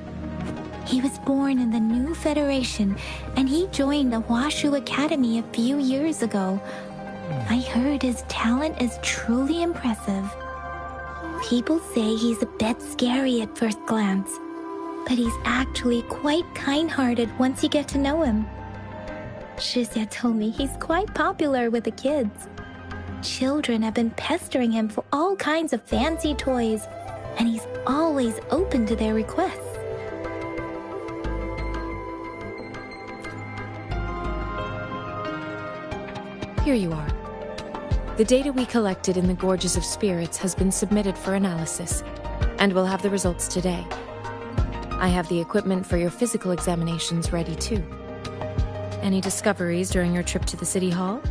He was born in the new Federation, and he joined the Huashu Academy a few years ago. I heard his talent is truly impressive. People say he's a bit scary at first glance, but he's actually quite kind-hearted once you get to know him. Shizia told me he's quite popular with the kids. Children have been pestering him for all kinds of fancy toys, and he's always open to their requests. Here you are. The data we collected in the Gorges of Spirits has been submitted for analysis, and we'll have the results today. I have the equipment for your physical examinations ready too. Any discoveries during your trip to the City Hall?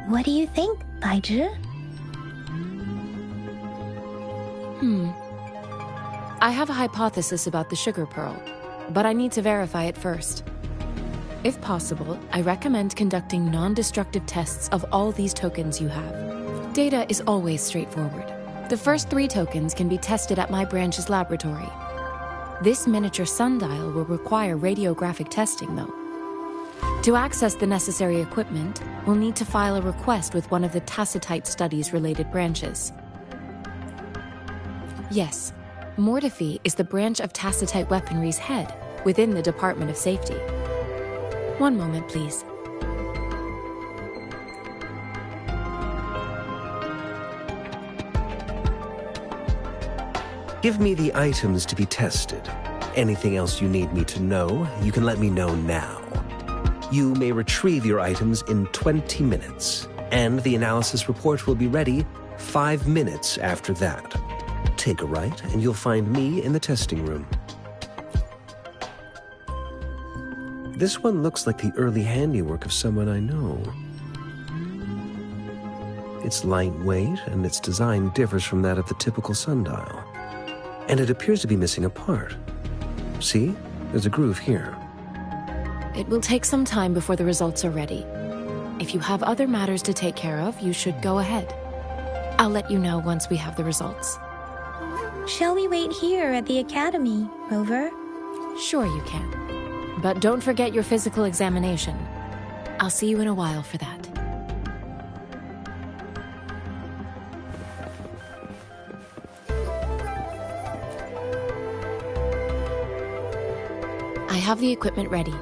What do you think, Baizhi? I have a hypothesis about the sugar pearl, but I need to verify it first. If possible, I recommend conducting non-destructive tests of all these tokens you have. Data is always straightforward. The first 3 tokens can be tested at my branch's laboratory. This miniature sundial will require radiographic testing, though. To access the necessary equipment, we'll need to file a request with one of the Tacitite Studies-related branches. Yes, Mortefi is the branch of Tacitite Weaponry's head within the Department of Safety. One moment, please. Give me the items to be tested. Anything else you need me to know, you can let me know now. You may retrieve your items in 20 minutes, and the analysis report will be ready 5 minutes after that. Take a right, and you'll find me in the testing room. This one looks like the early handiwork of someone I know. It's lightweight, and its design differs from that of the typical sundial. And it appears to be missing a part. See? There's a groove here. It will take some time before the results are ready. If you have other matters to take care of, you should go ahead. I'll let you know once we have the results. Shall we wait here at the academy, Rover? Sure you can. But don't forget your physical examination. I'll see you in a while for that. I have the equipment ready.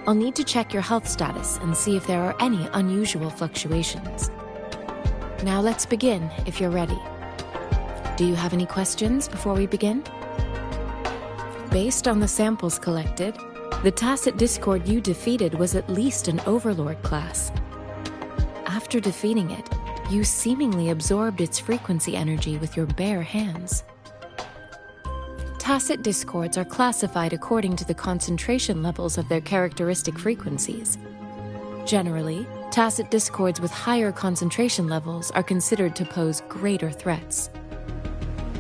I'll need to check your health status and see if there are any unusual fluctuations. Now let's begin, if you're ready. Do you have any questions before we begin? Based on the samples collected, the Tacit Discord you defeated was at least an Overlord class. After defeating it, you seemingly absorbed its frequency energy with your bare hands. Tacit Discords are classified according to the concentration levels of their characteristic frequencies. Generally, Tacit Discords with higher concentration levels are considered to pose greater threats.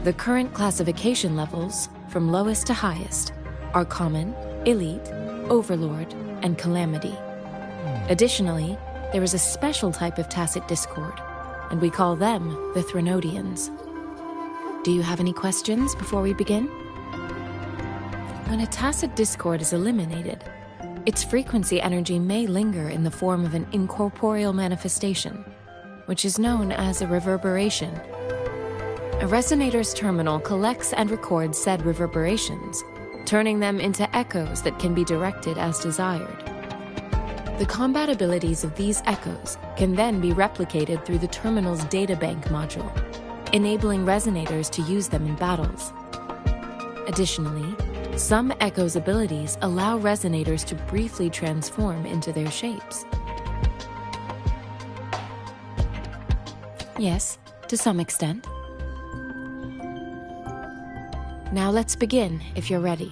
The current classification levels, from lowest to highest, are Common, Elite, Overlord, and Calamity. Additionally, there is a special type of Tacit Discord, and we call them the Threnodians. Do you have any questions before we begin? When a Tacit Discord is eliminated, its frequency energy may linger in the form of an incorporeal manifestation, which is known as a reverberation. A resonator's terminal collects and records said reverberations, turning them into echoes that can be directed as desired. The compatibilities of these echoes can then be replicated through the terminal's databank module, enabling resonators to use them in battles. Additionally, some echoes' abilities allow resonators to briefly transform into their shapes. Yes, to some extent. Now let's begin, if you're ready.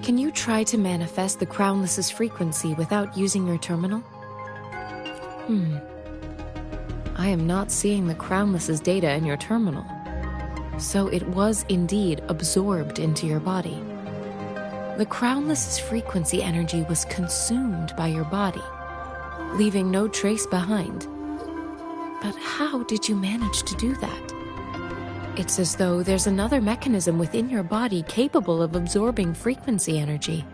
Can you try to manifest the Crownless's frequency without using your terminal? I am not seeing the Crownless's data in your terminal. So it was indeed absorbed into your body. The Crownless's frequency energy was consumed by your body, leaving no trace behind. But how did you manage to do that? It's as though there's another mechanism within your body capable of absorbing frequency energy.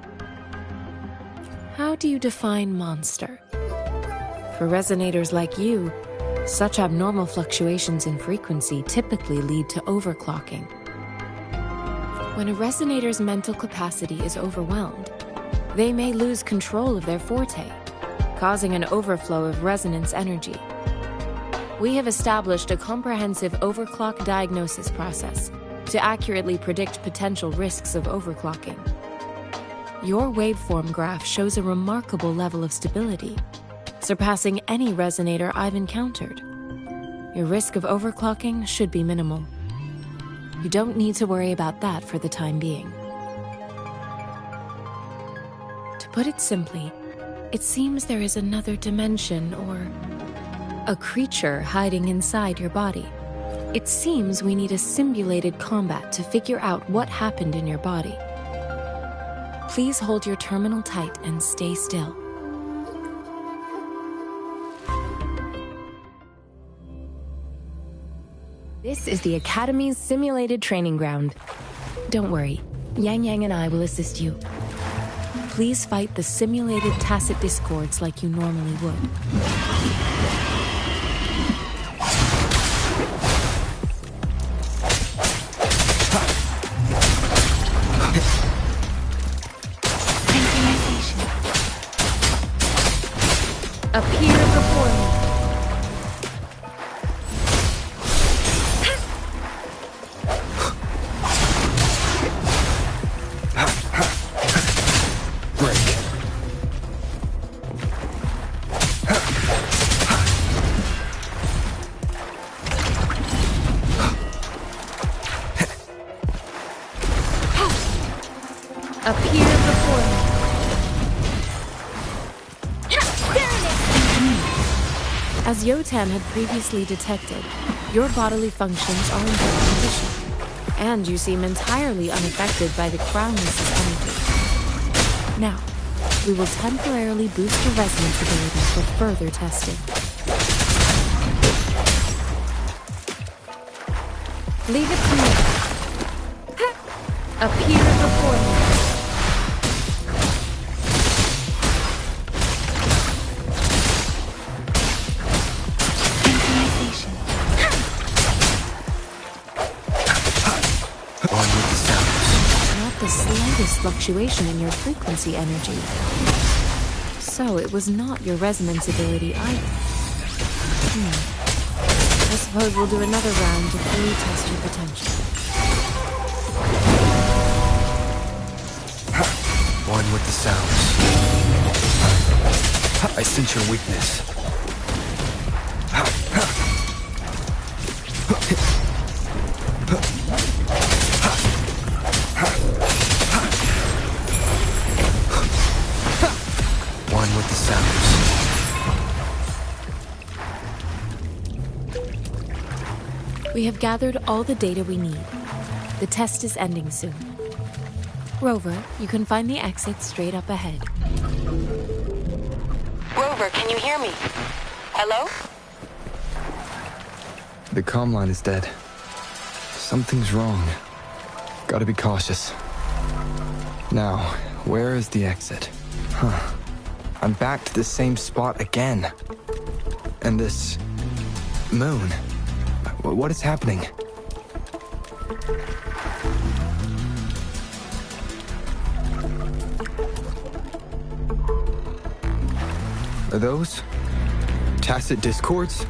how do you define monster? For resonators like you, such abnormal fluctuations in frequency typically lead to overclocking. When a resonator's mental capacity is overwhelmed, they may lose control of their forte, causing an overflow of resonance energy. We have established a comprehensive overclock diagnosis process to accurately predict potential risks of overclocking. Your waveform graph shows a remarkable level of stability, surpassing any resonator I've encountered. Your risk of overclocking should be minimal. You don't need to worry about that for the time being. To put it simply, it seems there is another dimension or a creature hiding inside your body. It seems we need a simulated combat to figure out what happened in your body. Please hold your terminal tight and stay still. This is the Academy's simulated training ground. Don't worry, Yang Yang and I will assist you. Please fight the simulated tacit discords like you normally would. Appear before me. Appear before me. As Yotan had previously detected, your bodily functions are in good condition, and you seem entirely unaffected by the Crownless's energy. Now, we will temporarily boost your resonance ability for further testing. Leave it to me. Appear before me. The slightest fluctuation in your frequency energy. So it was not your resonance ability either. I suppose we'll do another round to fully test your potential. One with the sounds. I sense your weakness. One with the sounds. We have gathered all the data we need. The test is ending soon. Rover, you can find the exit straight up ahead. Rover, can you hear me? Hello? The comm line is dead. Something's wrong. Gotta be cautious. Now, where is the exit? Huh. I'm back to the same spot again. And this moon. What is happening? Are those tacit discords?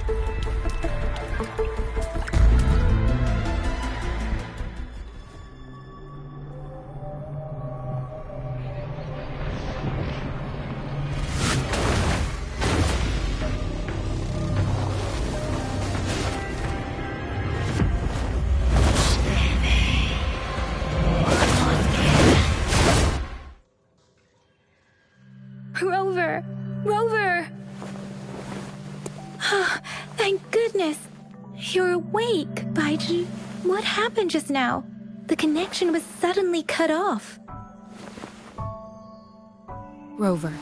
Rover! Rover! Thank goodness! You're awake, Baiji. What happened just now? The connection was suddenly cut off. Rover,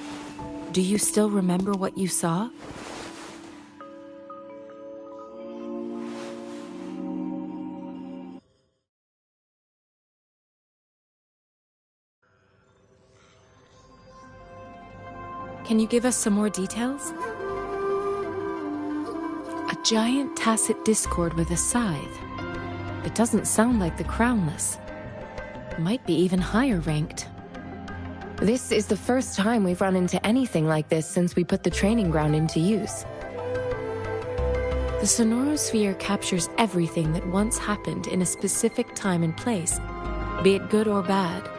do you still remember what you saw? Can you give us some more details? A giant tacit discord with a scythe. It doesn't sound like the Crownless. Might be even higher ranked. This is the first time we've run into anything like this since we put the training ground into use. The Sonorosphere captures everything that once happened in a specific time and place, be it good or bad.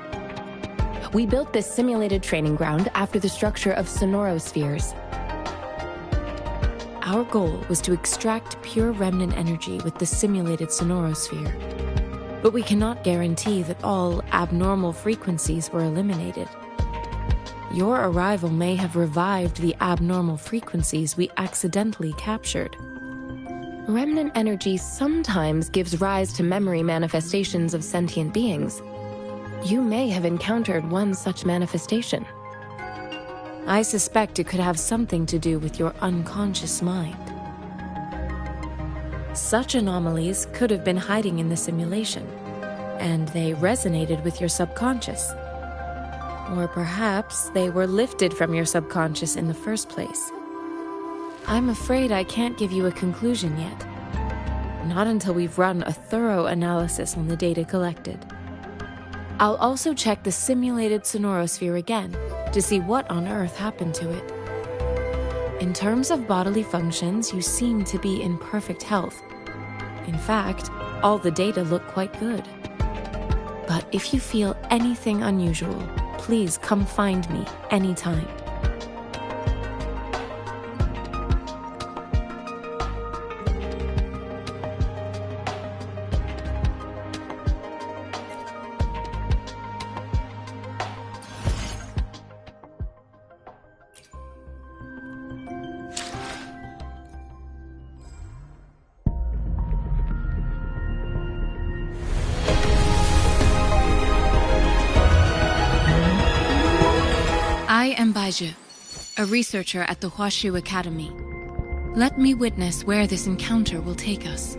We built this simulated training ground after the structure of Sonorospheres. Our goal was to extract pure remnant energy with the simulated Sonorosphere. But we cannot guarantee that all abnormal frequencies were eliminated. Your arrival may have revived the abnormal frequencies we accidentally captured. Remnant energy sometimes gives rise to memory manifestations of sentient beings. You may have encountered one such manifestation. I suspect it could have something to do with your unconscious mind. Such anomalies could have been hiding in the simulation, and they resonated with your subconscious. Or perhaps they were lifted from your subconscious in the first place. I'm afraid I can't give you a conclusion yet. Not until we've run a thorough analysis on the data collected. I'll also check the simulated Sonorosphere again to see what on earth happened to it. In terms of bodily functions, you seem to be in perfect health. In fact, all the data look quite good. But if you feel anything unusual, please come find me anytime. I am Baizhi, a researcher at the Huashu Academy. Let me witness where this encounter will take us.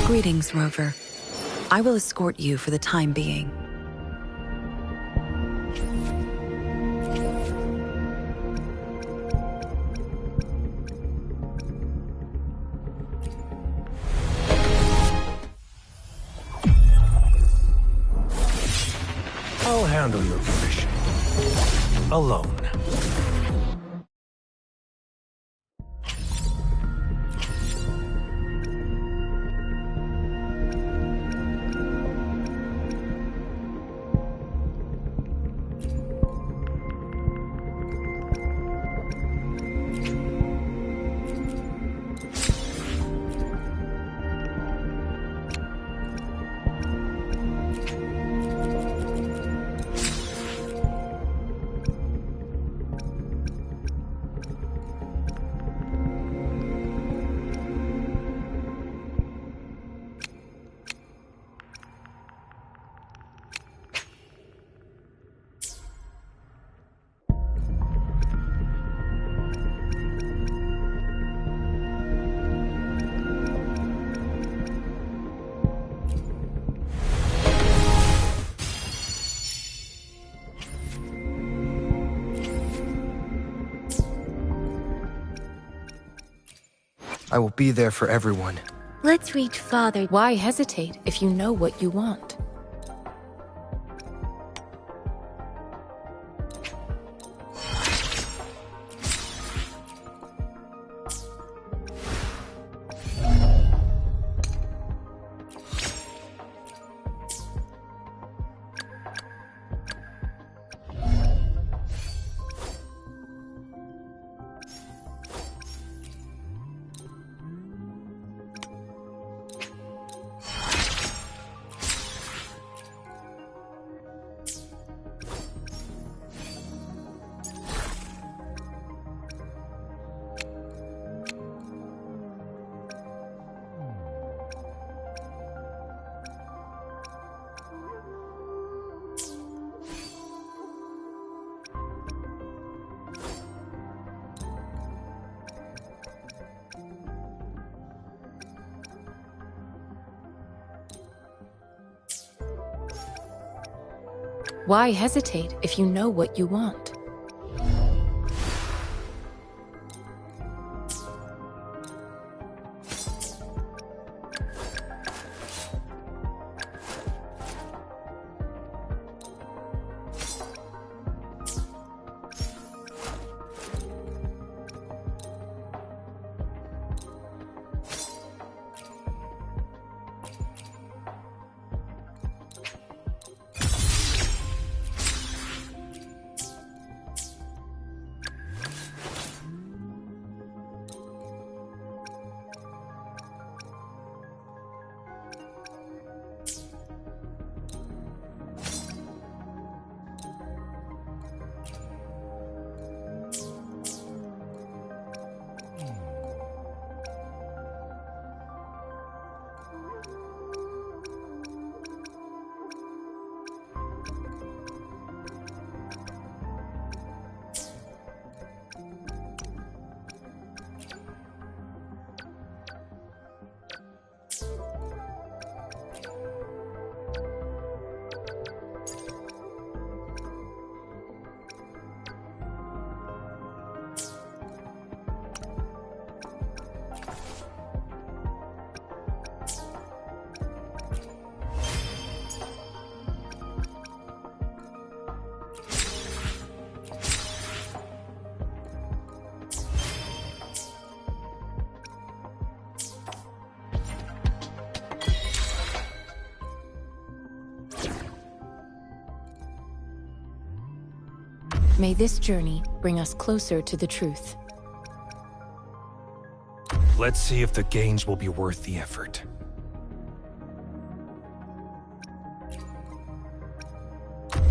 Greetings, Rover. I will escort you for the time being. I'll handle your commission. Alone. I will be there for everyone. Let's reach Father. Why hesitate if you know what you want? Why hesitate if you know what you want? May this journey bring us closer to the truth. Let's see if the gains will be worth the effort.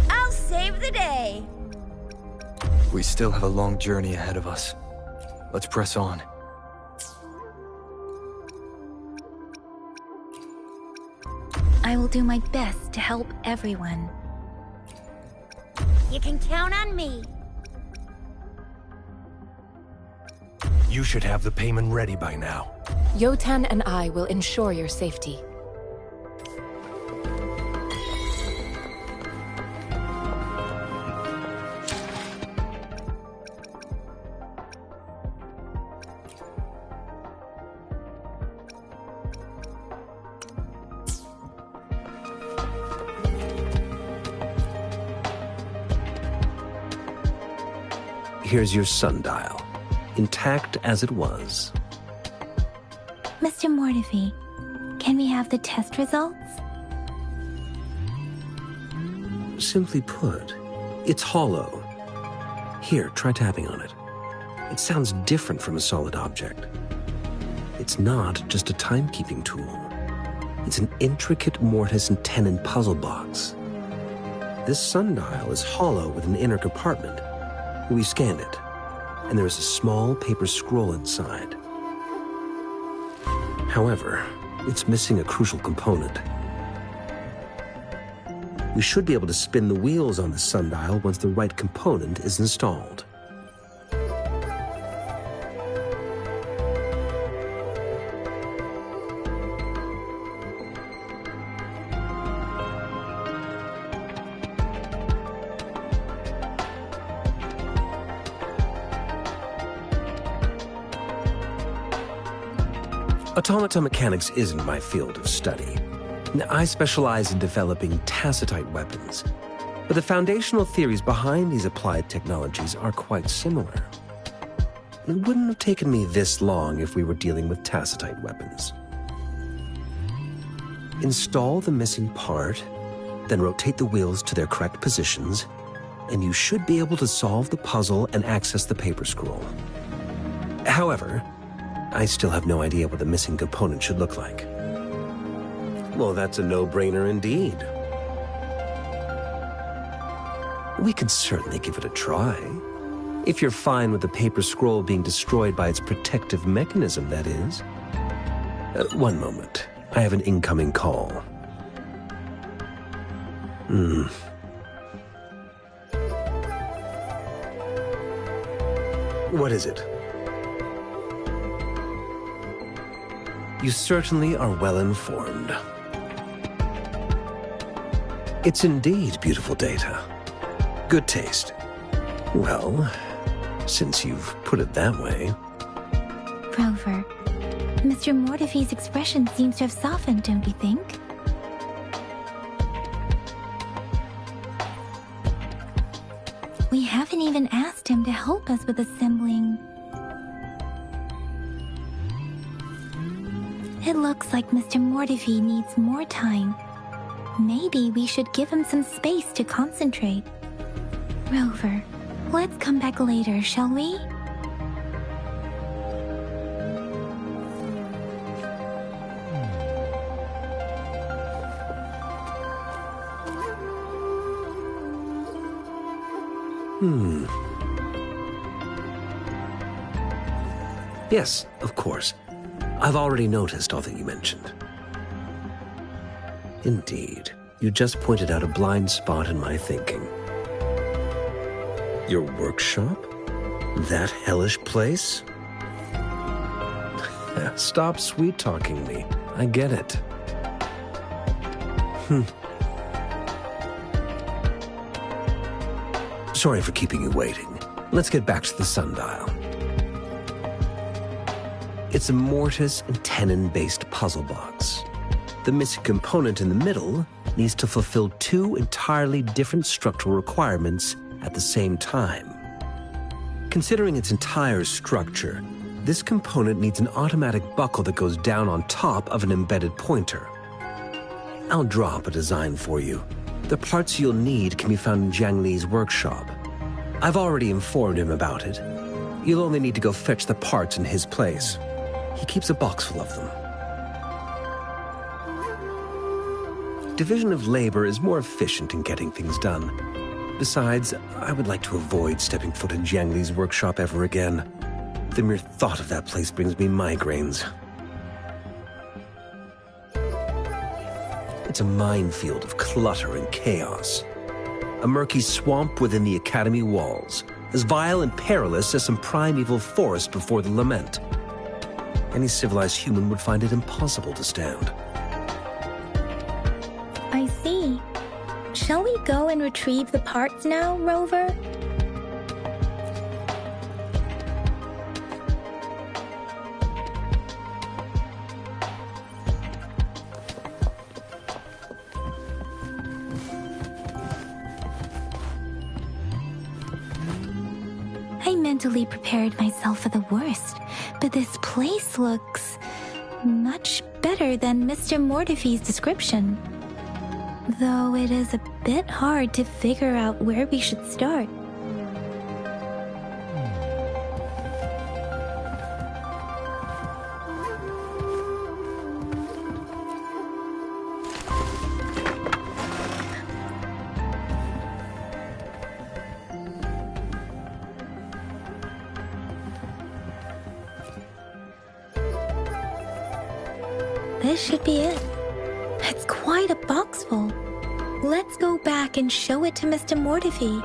I'll save the day! We still have a long journey ahead of us. Let's press on. I will do my best to help everyone. You can count on me. You should have the payment ready by now. Yotan and I will ensure your safety. Here's your sundial, intact as it was. Mr. Mortefi, can we have the test results? Simply put, it's hollow. Here, try tapping on it. It sounds different from a solid object. It's not just a timekeeping tool. It's an intricate mortise and tenon puzzle box. This sundial is hollow with an inner compartment. We scanned it, and there is a small paper scroll inside. However, it's missing a crucial component. We should be able to spin the wheels on the sundial once the right component is installed. Automata mechanics isn't my field of study. I specialize in developing tacitite weapons, but the foundational theories behind these applied technologies are quite similar. It wouldn't have taken me this long if we were dealing with tacitite weapons. Install the missing part, then rotate the wheels to their correct positions, and you should be able to solve the puzzle and access the paper scroll. However, I still have no idea what the missing component should look like. Well, that's a no-brainer indeed. We could certainly give it a try. If you're fine with the paper scroll being destroyed by its protective mechanism, that is. One moment. I have an incoming call. What is it? You certainly are well informed. It's indeed beautiful data. Good taste. Well, since you've put it that way. Rover, Mr. Mortefi's expression seems to have softened, don't you think? We haven't even asked him to help us with assembling. It looks like Mr. Mortefi needs more time. Maybe we should give him some space to concentrate. Rover, let's come back later, shall we? Yes, of course. I've already noticed all that you mentioned. Indeed, you just pointed out a blind spot in my thinking. Your workshop? That hellish place? Stop sweet-talking me. I get it. Sorry for keeping you waiting. Let's get back to the sundial. It's a mortise and tenon-based puzzle box. The missing component in the middle needs to fulfill two entirely different structural requirements at the same time. Considering its entire structure, this component needs an automatic buckle that goes down on top of an embedded pointer. I'll drop a design for you. The parts you'll need can be found in Jiang Li's workshop. I've already informed him about it. You'll only need to go fetch the parts in his place. He keeps a box full of them. Division of labor is more efficient in getting things done. Besides, I would like to avoid stepping foot in Jiang Li's workshop ever again. The mere thought of that place brings me migraines. It's a minefield of clutter and chaos. A murky swamp within the Academy walls, as vile and perilous as some primeval forest before the lament. Any civilized human would find it impossible to stand. I see. Shall we go and retrieve the parts now, Rover? I mentally prepared myself for the worst, but this place looks much better than Mr. Mortefi's description. Though it is a bit hard to figure out where we should start. This should be it. It's quite a box full. Let's go back and show it to Mr. Mortefi.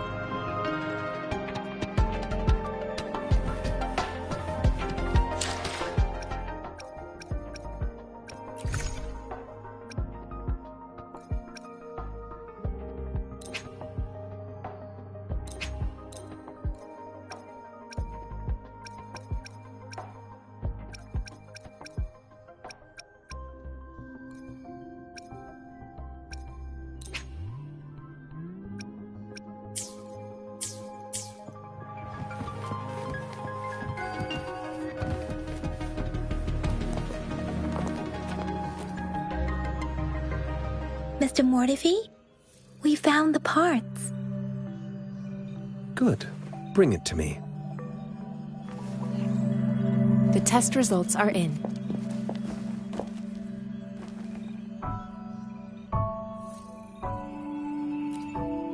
Mr. Mortifi, we found the parts. Good. Bring it to me. The test results are in.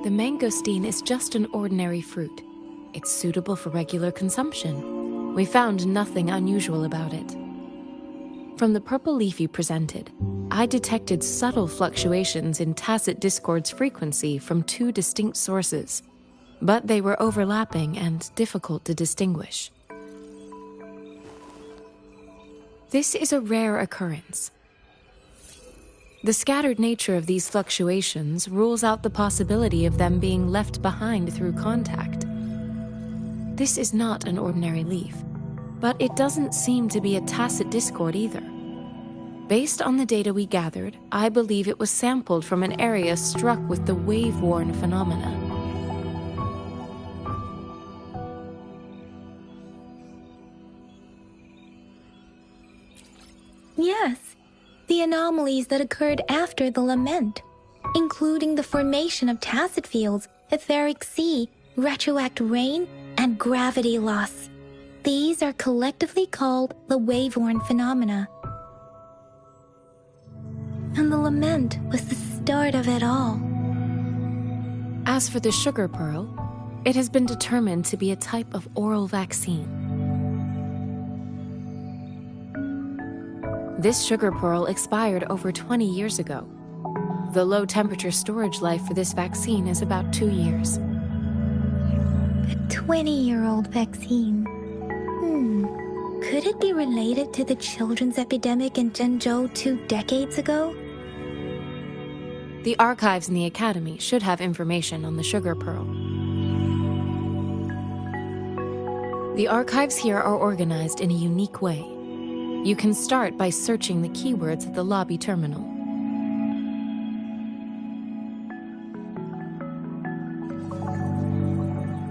The mangosteen is just an ordinary fruit. It's suitable for regular consumption. We found nothing unusual about it. From the purple leaf you presented, I detected subtle fluctuations in tacit discord's frequency from two distinct sources, but they were overlapping and difficult to distinguish. This is a rare occurrence. The scattered nature of these fluctuations rules out the possibility of them being left behind through contact. This is not an ordinary leaf, but it doesn't seem to be a tacit discord either. Based on the data we gathered, I believe it was sampled from an area struck with the wave-worn phenomena. Yes, the anomalies that occurred after the lament, including the formation of tacit fields, etheric sea, retroact rain, and gravity loss. These are collectively called the wave-worn phenomena. And the lament was the start of it all. As for the sugar pearl, it has been determined to be a type of oral vaccine. This sugar pearl expired over 20 years ago. The low-temperature storage life for this vaccine is about 2 years. A 20-year-old vaccine. Could it be related to the children's epidemic in Zhengzhou 2 decades ago? The archives in the Academy should have information on the sugar pearl. The archives here are organized in a unique way. You can start by searching the keywords at the lobby terminal.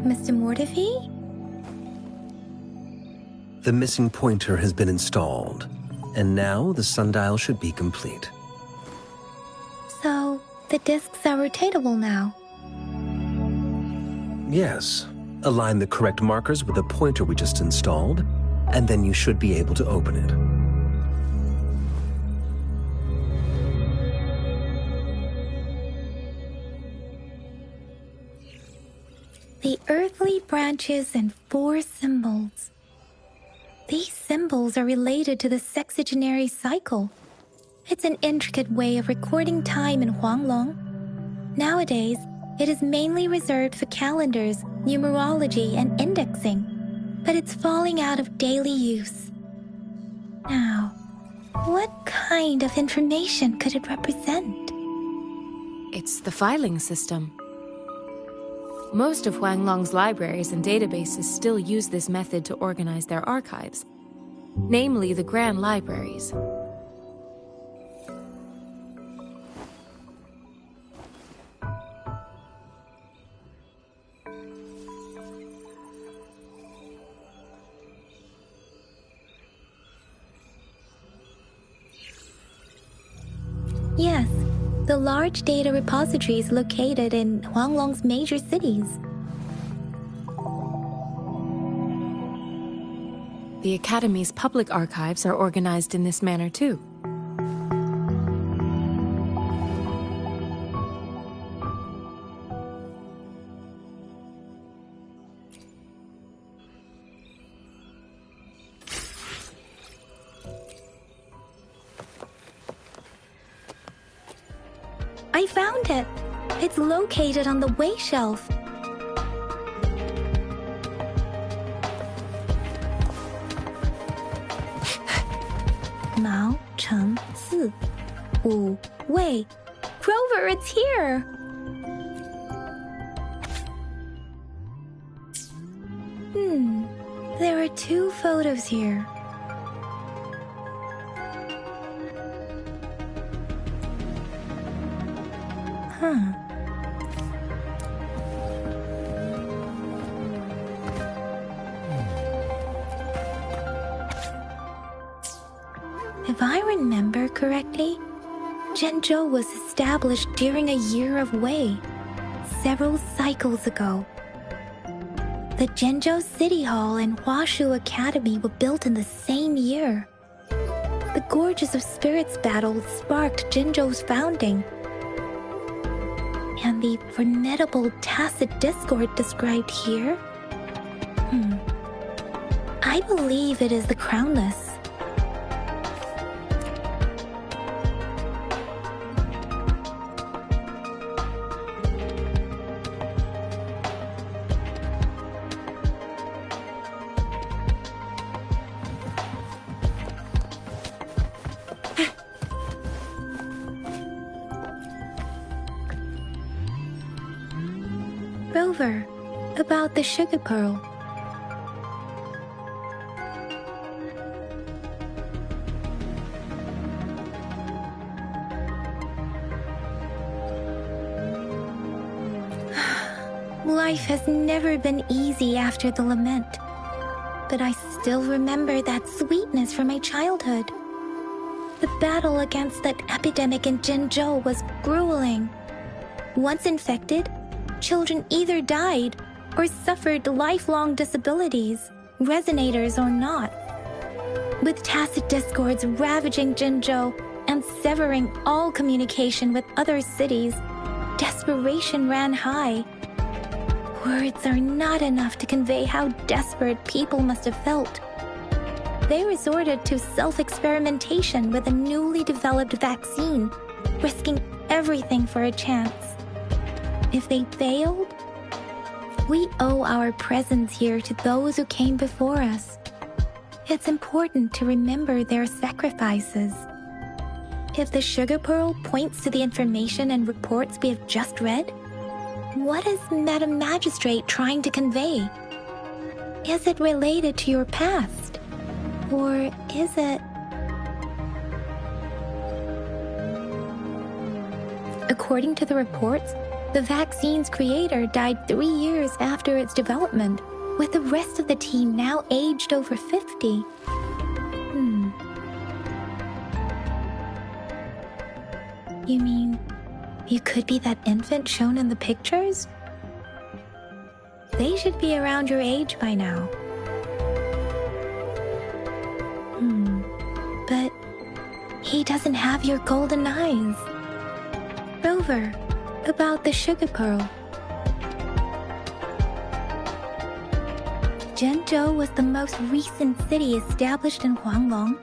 Mr. Mortifi? The missing pointer has been installed, and now the sundial should be complete. So, the discs are rotatable now? Yes. Align the correct markers with the pointer we just installed, and then you should be able to open it. The earthly branches and 4 symbols. These symbols are related to the sexagenary cycle. It's an intricate way of recording time in Huanglong. Nowadays, it is mainly reserved for calendars, numerology, and indexing, but it's falling out of daily use. Now, what kind of information could it represent? It's the filing system. Most of Huanglong's libraries and databases still use this method to organize their archives, namely the Grand Libraries. Yes, the large data repositories located in Huanglong's major cities. The Academy's public archives are organized in this manner too. I found it. It's located on the way shelf. Mao, Cheng, Si, Wu, Wei. Rover, it's here! There are 2 photos here. If I remember correctly, Jinzhou was established during a year of Wei, several cycles ago. The Jinzhou City Hall and Huashu Academy were built in the same year. The Gorges of Spirits battle sparked Jinzhou's founding. And the formidable tacit discord described here? I believe it is the Crownless. Rover, about the sugar pearl. Life has never been easy after the lament, but I still remember that sweetness from my childhood. The battle against that epidemic in Jinzhou was grueling. Once infected, children either died or suffered lifelong disabilities, resonators or not. With tacit discords ravaging Jinzhou and severing all communication with other cities, desperation ran high. Words are not enough to convey how desperate people must have felt. They resorted to self-experimentation with a newly developed vaccine, risking everything for a chance. If they failed, we owe our presence here to those who came before us. It's important to remember their sacrifices. If the sugar pearl points to the information and reports we have just read, what is Madam Magistrate trying to convey? Is it related to your past? Or is it... According to the reports, the vaccine's creator died 3 years after its development, with the rest of the team now aged over 50. You mean, you could be that infant shown in the pictures? They should be around your age by now. But he doesn't have your golden eyes. Rover, about the sugar pearl. Jinzhou was the most recent city established in Huanglong.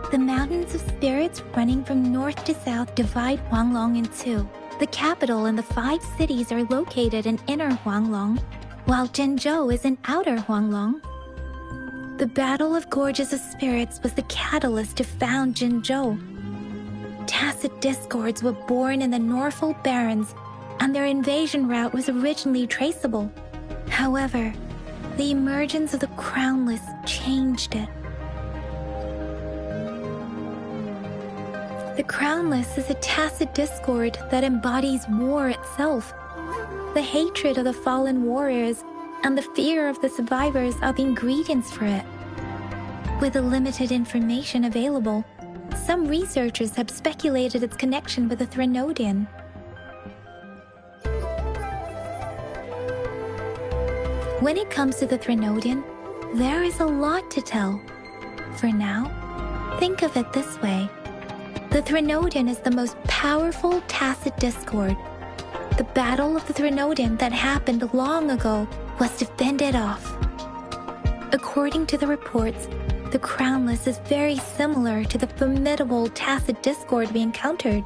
The mountains of spirits running from north to south divide Huanglong in two. The capital and the 5 cities are located in inner Huanglong, while Jinzhou is in outer Huanglong. The Battle of Gorges of Spirits was the catalyst to found Jinzhou. Tacit discords were born in the Norfolk Barrens, and their invasion route was originally traceable. However, the emergence of the Crownless changed it. The Crownless is a tacit discord that embodies war itself. The hatred of the fallen warriors and the fear of the survivors are the ingredients for it. With the limited information available, some researchers have speculated its connection with the Threnodian. When it comes to the Threnodian, there is a lot to tell. For now, think of it this way. The Threnodian is the most powerful tacit discord. The Battle of the Threnodian that happened long ago was to fend it off. According to the reports, the Crownless is very similar to the formidable tacit discord we encountered.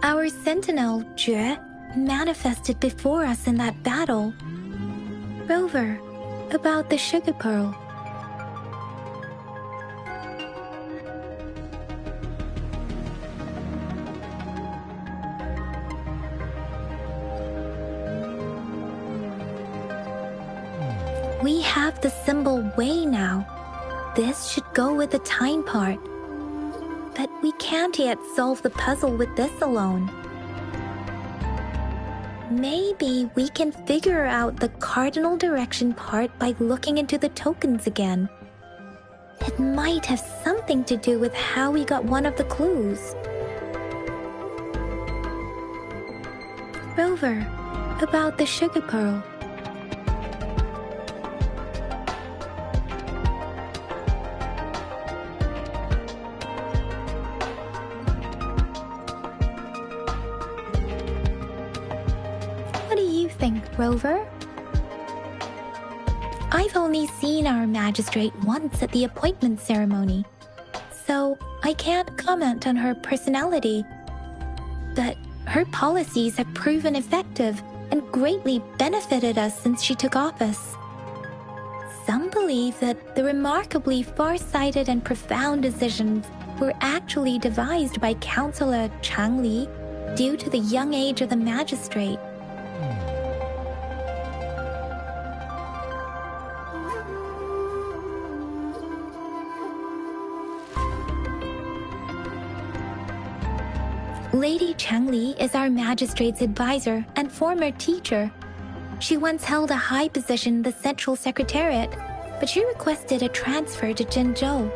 Our sentinel, Jue, manifested before us in that battle. Rover, about the sugar pearl. We have the symbol Wei now. This should go with the time part. But we can't yet solve the puzzle with this alone. Maybe we can figure out the cardinal direction part by looking into the tokens again. It might have something to do with how we got one of the clues. Rover, about the sugar pearl. What do you think, Rover? I've only seen our magistrate once at the appointment ceremony, so I can't comment on her personality. But her policies have proven effective and greatly benefited us since she took office. Some believe that the remarkably far-sighted and profound decisions were actually devised by Councillor Changli due to the young age of the magistrate. Lady Changli is our magistrate's advisor and former teacher. She once held a high position in the Central Secretariat, but she requested a transfer to Jinzhou.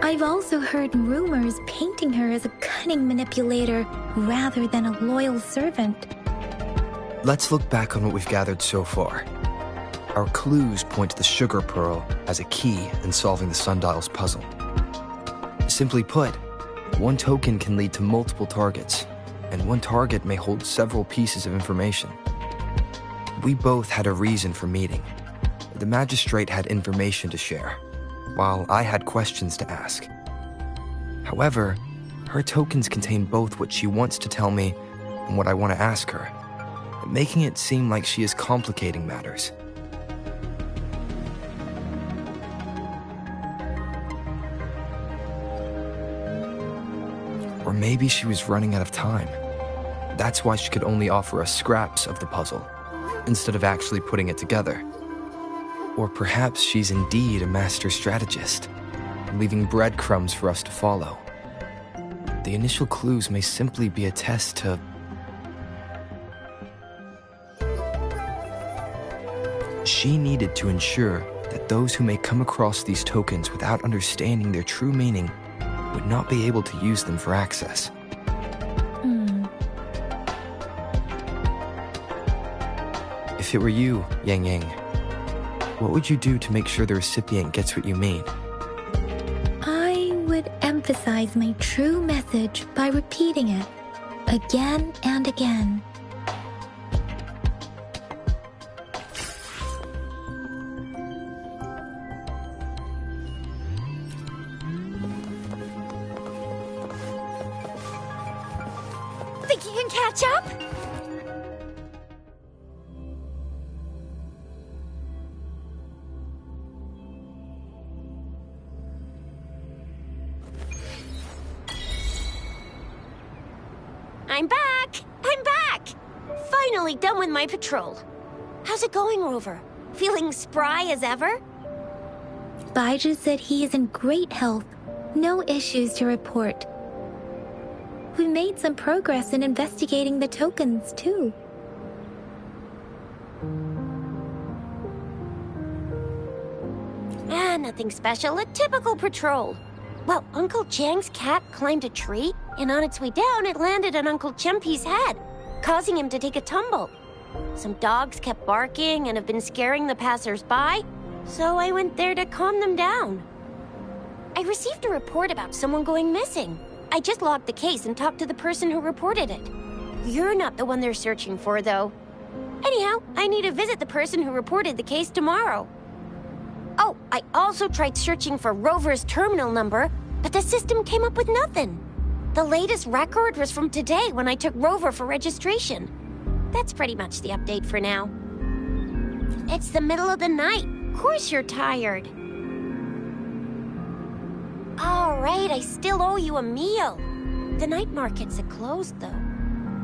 I've also heard rumors painting her as a cunning manipulator rather than a loyal servant. Let's look back on what we've gathered so far. Our clues point to the sugar pearl as a key in solving the sundial's puzzle. Simply put, one token can lead to multiple targets, and one target may hold several pieces of information. We both had a reason for meeting. The magistrate had information to share, while I had questions to ask. However, her tokens contain both what she wants to tell me and what I want to ask her, making it seem like she is complicating matters. Or maybe she was running out of time. That's why she could only offer us scraps of the puzzle, instead of actually putting it together. Or perhaps she's indeed a master strategist, leaving breadcrumbs for us to follow. The initial clues may simply be a test to... She needed to ensure that those who may come across these tokens without understanding their true meaning would not be able to use them for access. If it were you, Yang Yang, what would you do to make sure the recipient gets what you mean? I would emphasize my true message by repeating it again and again. Think you can catch up? I'm back! I'm back! Finally done with my patrol. How's it going, Rover? Feeling spry as ever? Baizhi said he is in great health. No issues to report. We made some progress in investigating the tokens, too. Nothing special. A typical patrol. Well, Uncle Chang's cat climbed a tree, and on its way down, it landed on Uncle Chempi's head, causing him to take a tumble. Some dogs kept barking and have been scaring the passers-by, so I went there to calm them down. I received a report about someone going missing. I just logged the case and talked to the person who reported it. You're not the one they're searching for, though. Anyhow, I need to visit the person who reported the case tomorrow. Oh, I also tried searching for Rover's terminal number, but the system came up with nothing. The latest record was from today when I took Rover for registration. That's pretty much the update for now. It's the middle of the night. Of course you're tired. All right, I still owe you a meal. The night markets are closed, though.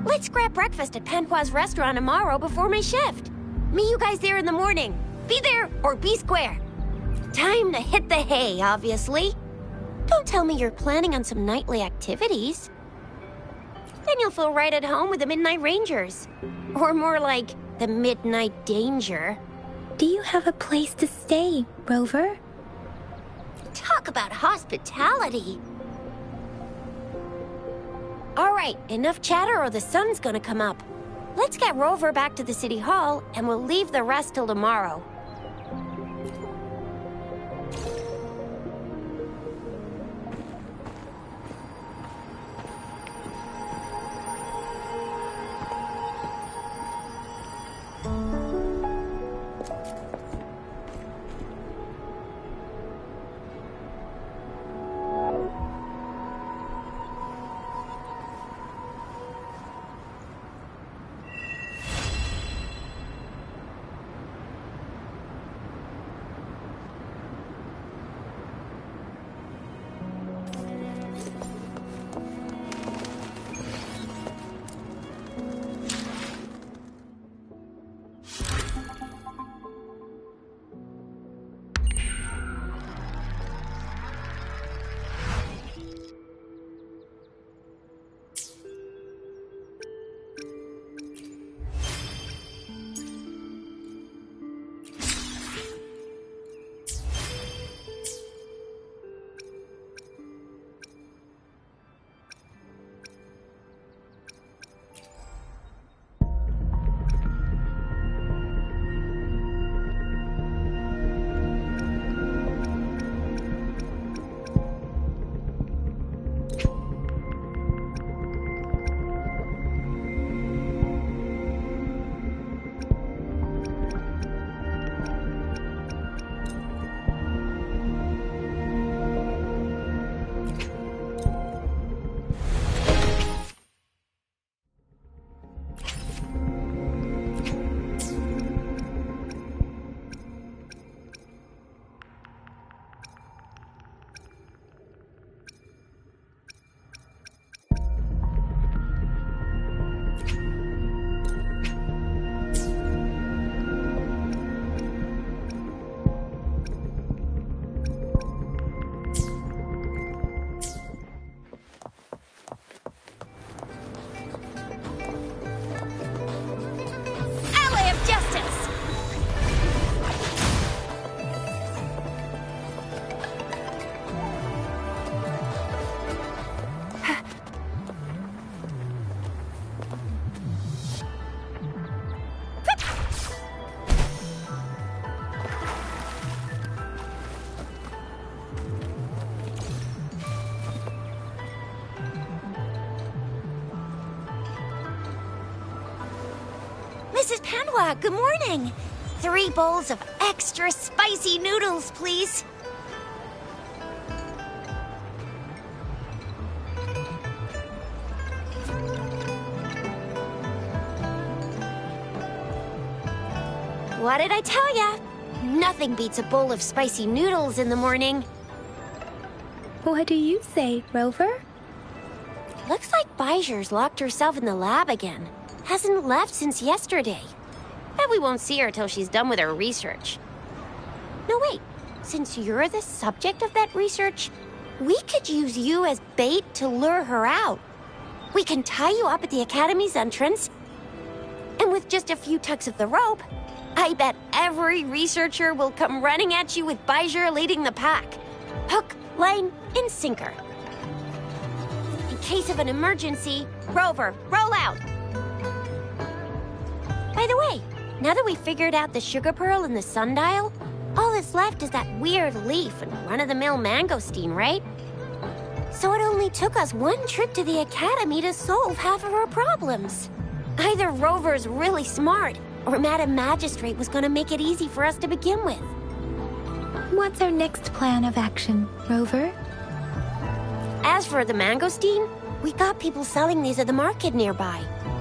Let's grab breakfast at Panhua's restaurant tomorrow before my shift. Meet you guys there in the morning. Be there or be square. Time to hit the hay, obviously. Don't tell me you're planning on some nightly activities. Then you'll feel right at home with the Midnight Rangers. Or more like, the Midnight Danger. Do you have a place to stay, Rover? Talk about hospitality. All right, enough chatter or the sun's gonna come up. Let's get Rover back to the city hall, and we'll leave the rest till tomorrow. Mrs. Panwa, good morning. 3 bowls of extra spicy noodles, please. What did I tell ya? Nothing beats a bowl of spicy noodles in the morning. What do you say, Rover? Looks like Bijou's locked herself in the lab again. Hasn't left since yesterday. Bet we won't see her till she's done with her research. No, wait. Since you're the subject of that research, we could use you as bait to lure her out. We can tie you up at the Academy's entrance, and with just a few tugs of the rope, I bet every researcher will come running at you with Bijou leading the pack. Hook, line, and sinker. In case of an emergency, Rover, roll out! By the way, now that we figured out the sugar pearl and the sundial, all that's left is that weird leaf and run-of-the-mill mangosteen, right? So it only took us 1 trip to the Academy to solve half of our problems. Either Rover's really smart, or Madam Magistrate was gonna make it easy for us to begin with. What's our next plan of action, Rover? As for the mangosteen, we got people selling these at the market nearby.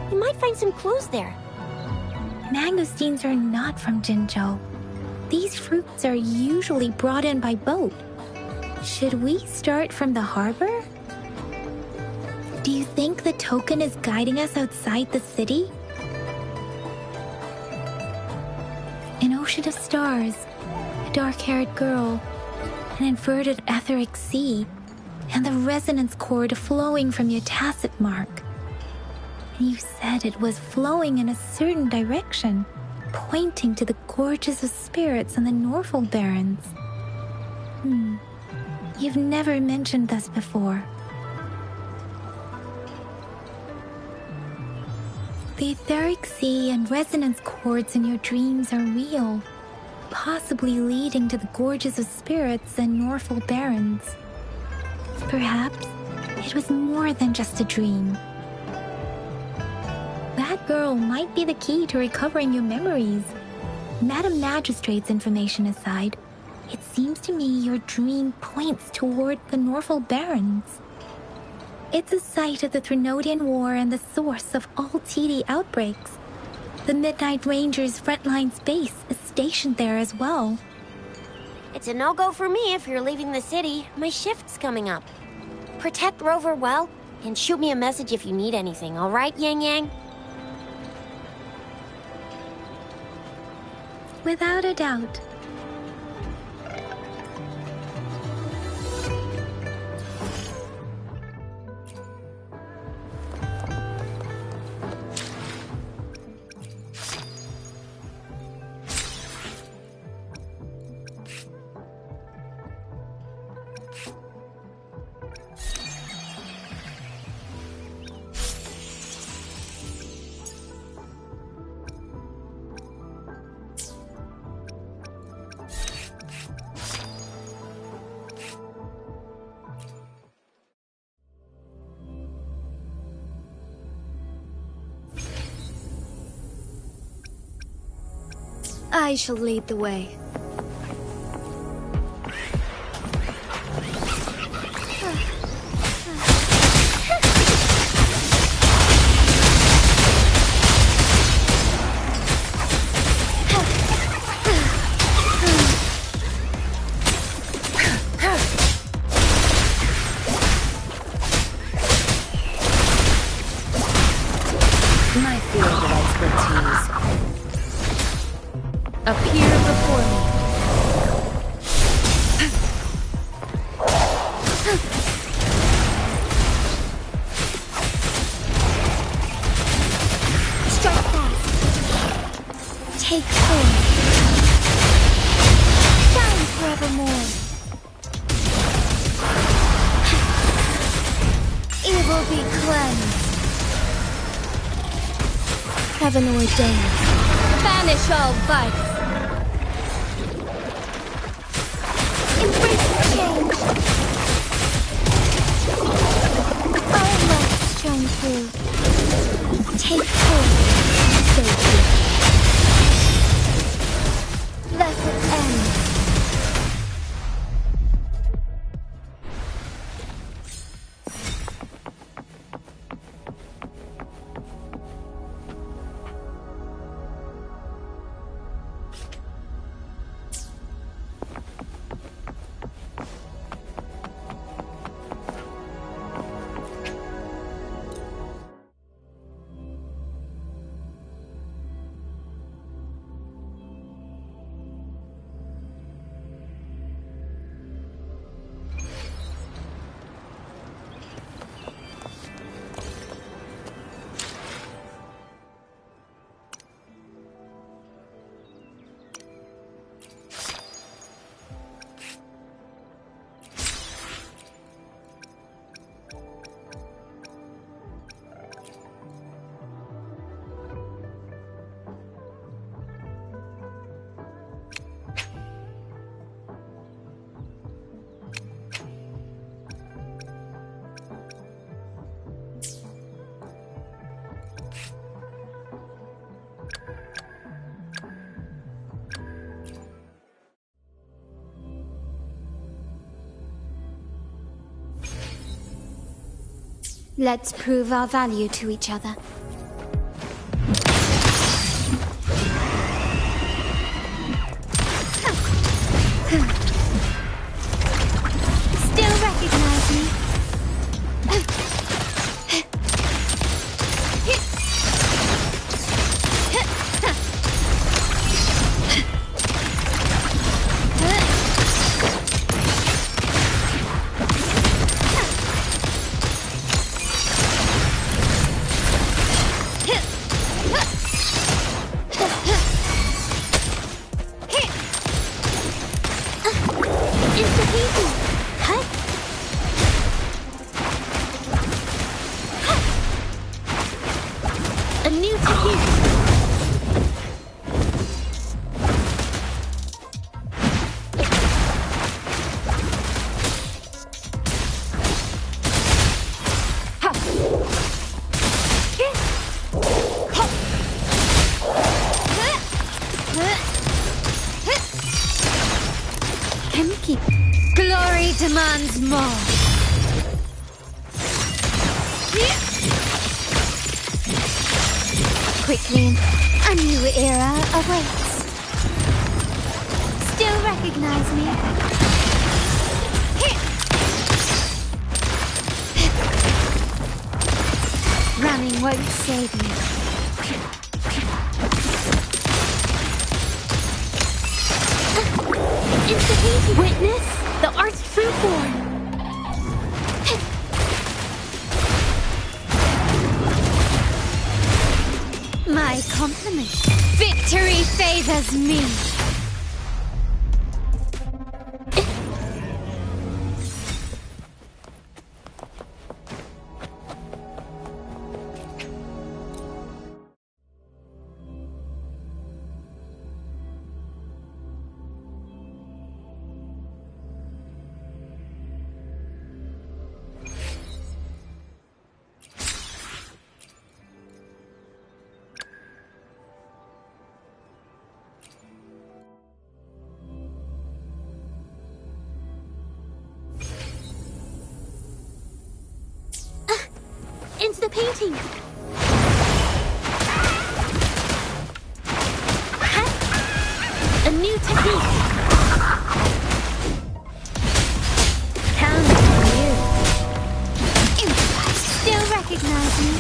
We might find some clues there. Mangosteens are not from Jinzhou. These fruits are usually brought in by boat. Should we start from the harbor? Do you think the token is guiding us outside the city? An ocean of stars, a dark-haired girl, an inverted etheric sea, and the resonance cord flowing from your tacit mark. And you said it was flowing in a certain direction, pointing to the gorges of spirits and the Norfolk Barrens. You've never mentioned this before. The etheric sea and resonance cords in your dreams are real, possibly leading to the gorges of spirits and Norfolk barons. Perhaps it was more than just a dream. That girl might be the key to recovering your memories. Madam Magistrate's information aside, it seems to me your dream points toward the Norfolk barons. It's a site of the Threnodian War and the source of all TD outbreaks. The Midnight Rangers' frontline base is stationed there as well. It's a no-go for me if you're leaving the city. My shift's coming up. Protect Rover well, and shoot me a message if you need anything, all right, Yang Yang? Without a doubt. I shall lead the way. My field of expertise. Appear before me. Strike fast. Take form. Shine forevermore. Evil be cleansed. Heaven ordained. Banish all vice. Embrace the change. Our light shine through. Take hold. Stay true. Let it end. Let's prove our value to each other. Still recognize me? and keep. Glory demands more. Quickly, a new era awaits. Still recognize me? Running won't save you. It's the painting. Witness the art's true form. My compliments. Victory favors me. Into the painting. A new technique. Count on you. Still recognize me?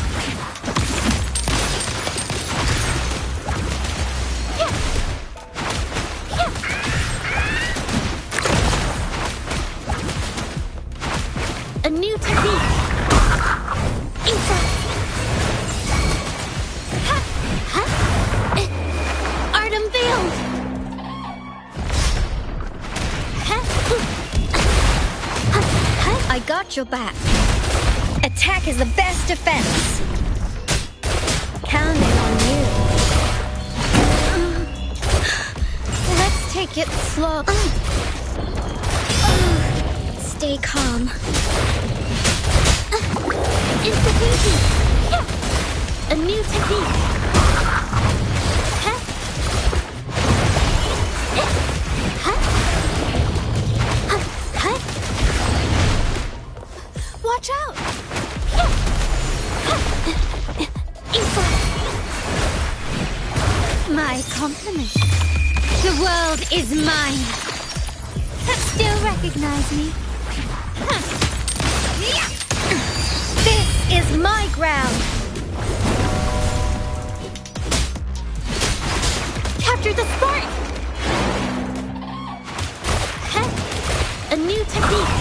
A new technique. Art unveiled! I got your back. Attack is the best defense. Counting on you. Let's take it slow. Stay calm. It's the painting. A new technique. Watch out! My compliment. The world is mine. Still recognize me? This is my ground. Capture the spark. A new technique.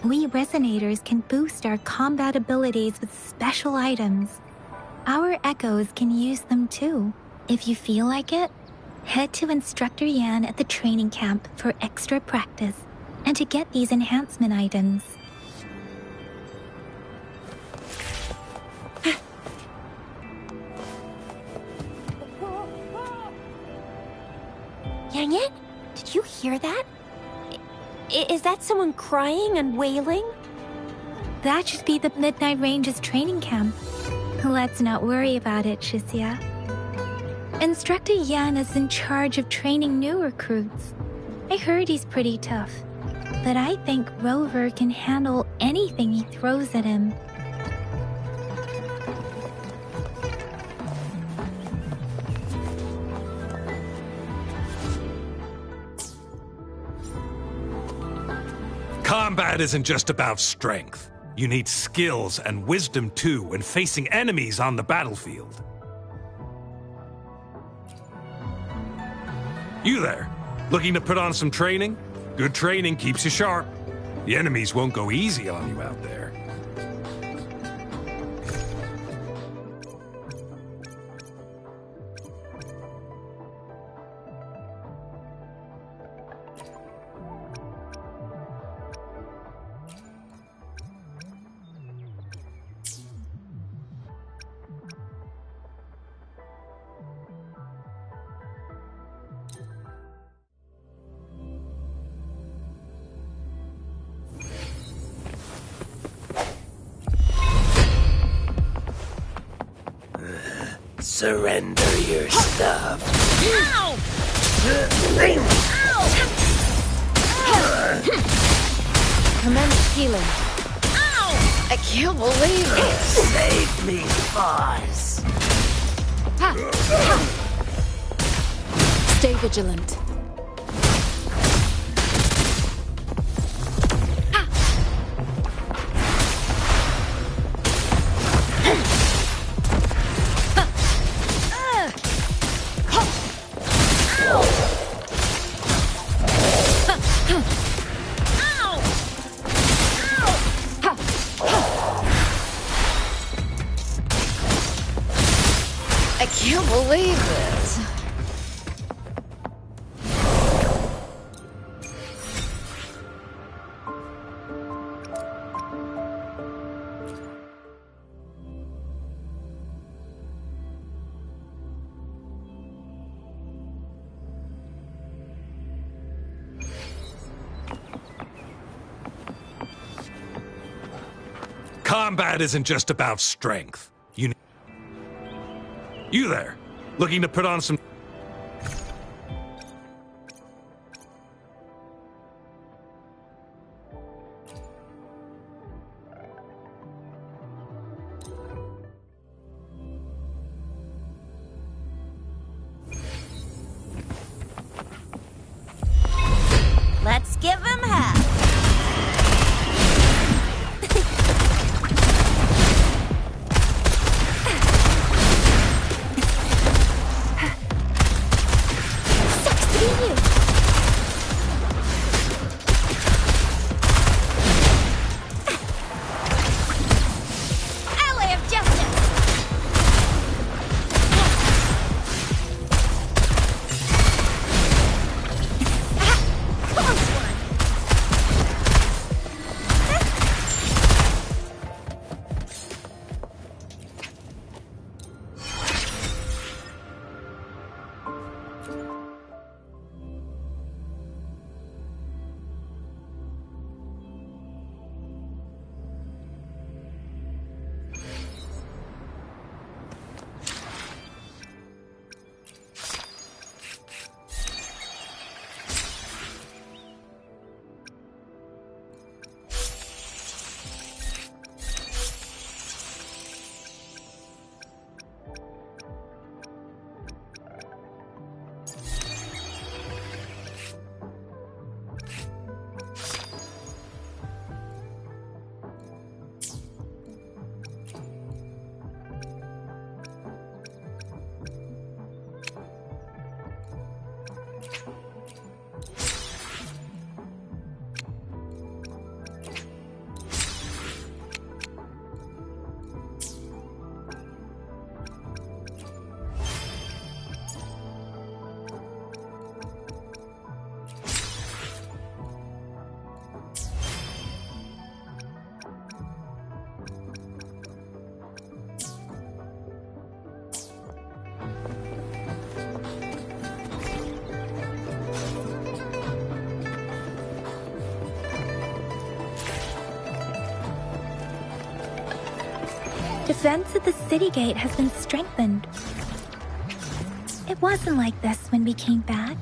We Resonators can boost our combat abilities with special items. Our Echoes can use them too. If you feel like it, head to Instructor Yan at the training camp for extra practice and to get these enhancement items. Yang Yan, did you hear that? Is that someone crying and wailing? That should be the Midnight Range's training camp. Let's not worry about it, Shisia. Instructor Yan is in charge of training new recruits. I heard he's pretty tough, but I think Rover can handle anything he throws at him. Combat isn't just about strength. You need skills and wisdom too when facing enemies on the battlefield. You there, looking to put on some training? Good training keeps you sharp. The enemies won't go easy on you out there. Surrender your stuff. Ow! Commence healing. Ow! I can't believe it. Save me, boss. Stay vigilant. I can't believe it. Combat isn't just about strength. You there, looking to put on some... Let's give him hell. Defense at the city gate has been strengthened. It wasn't like this when we came back.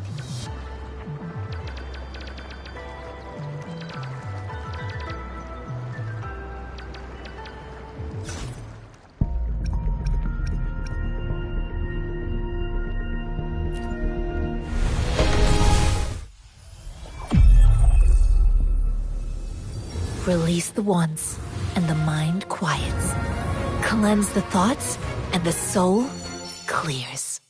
Release the wands, and the mind quiets. Cleanse the thoughts, and the soul clears.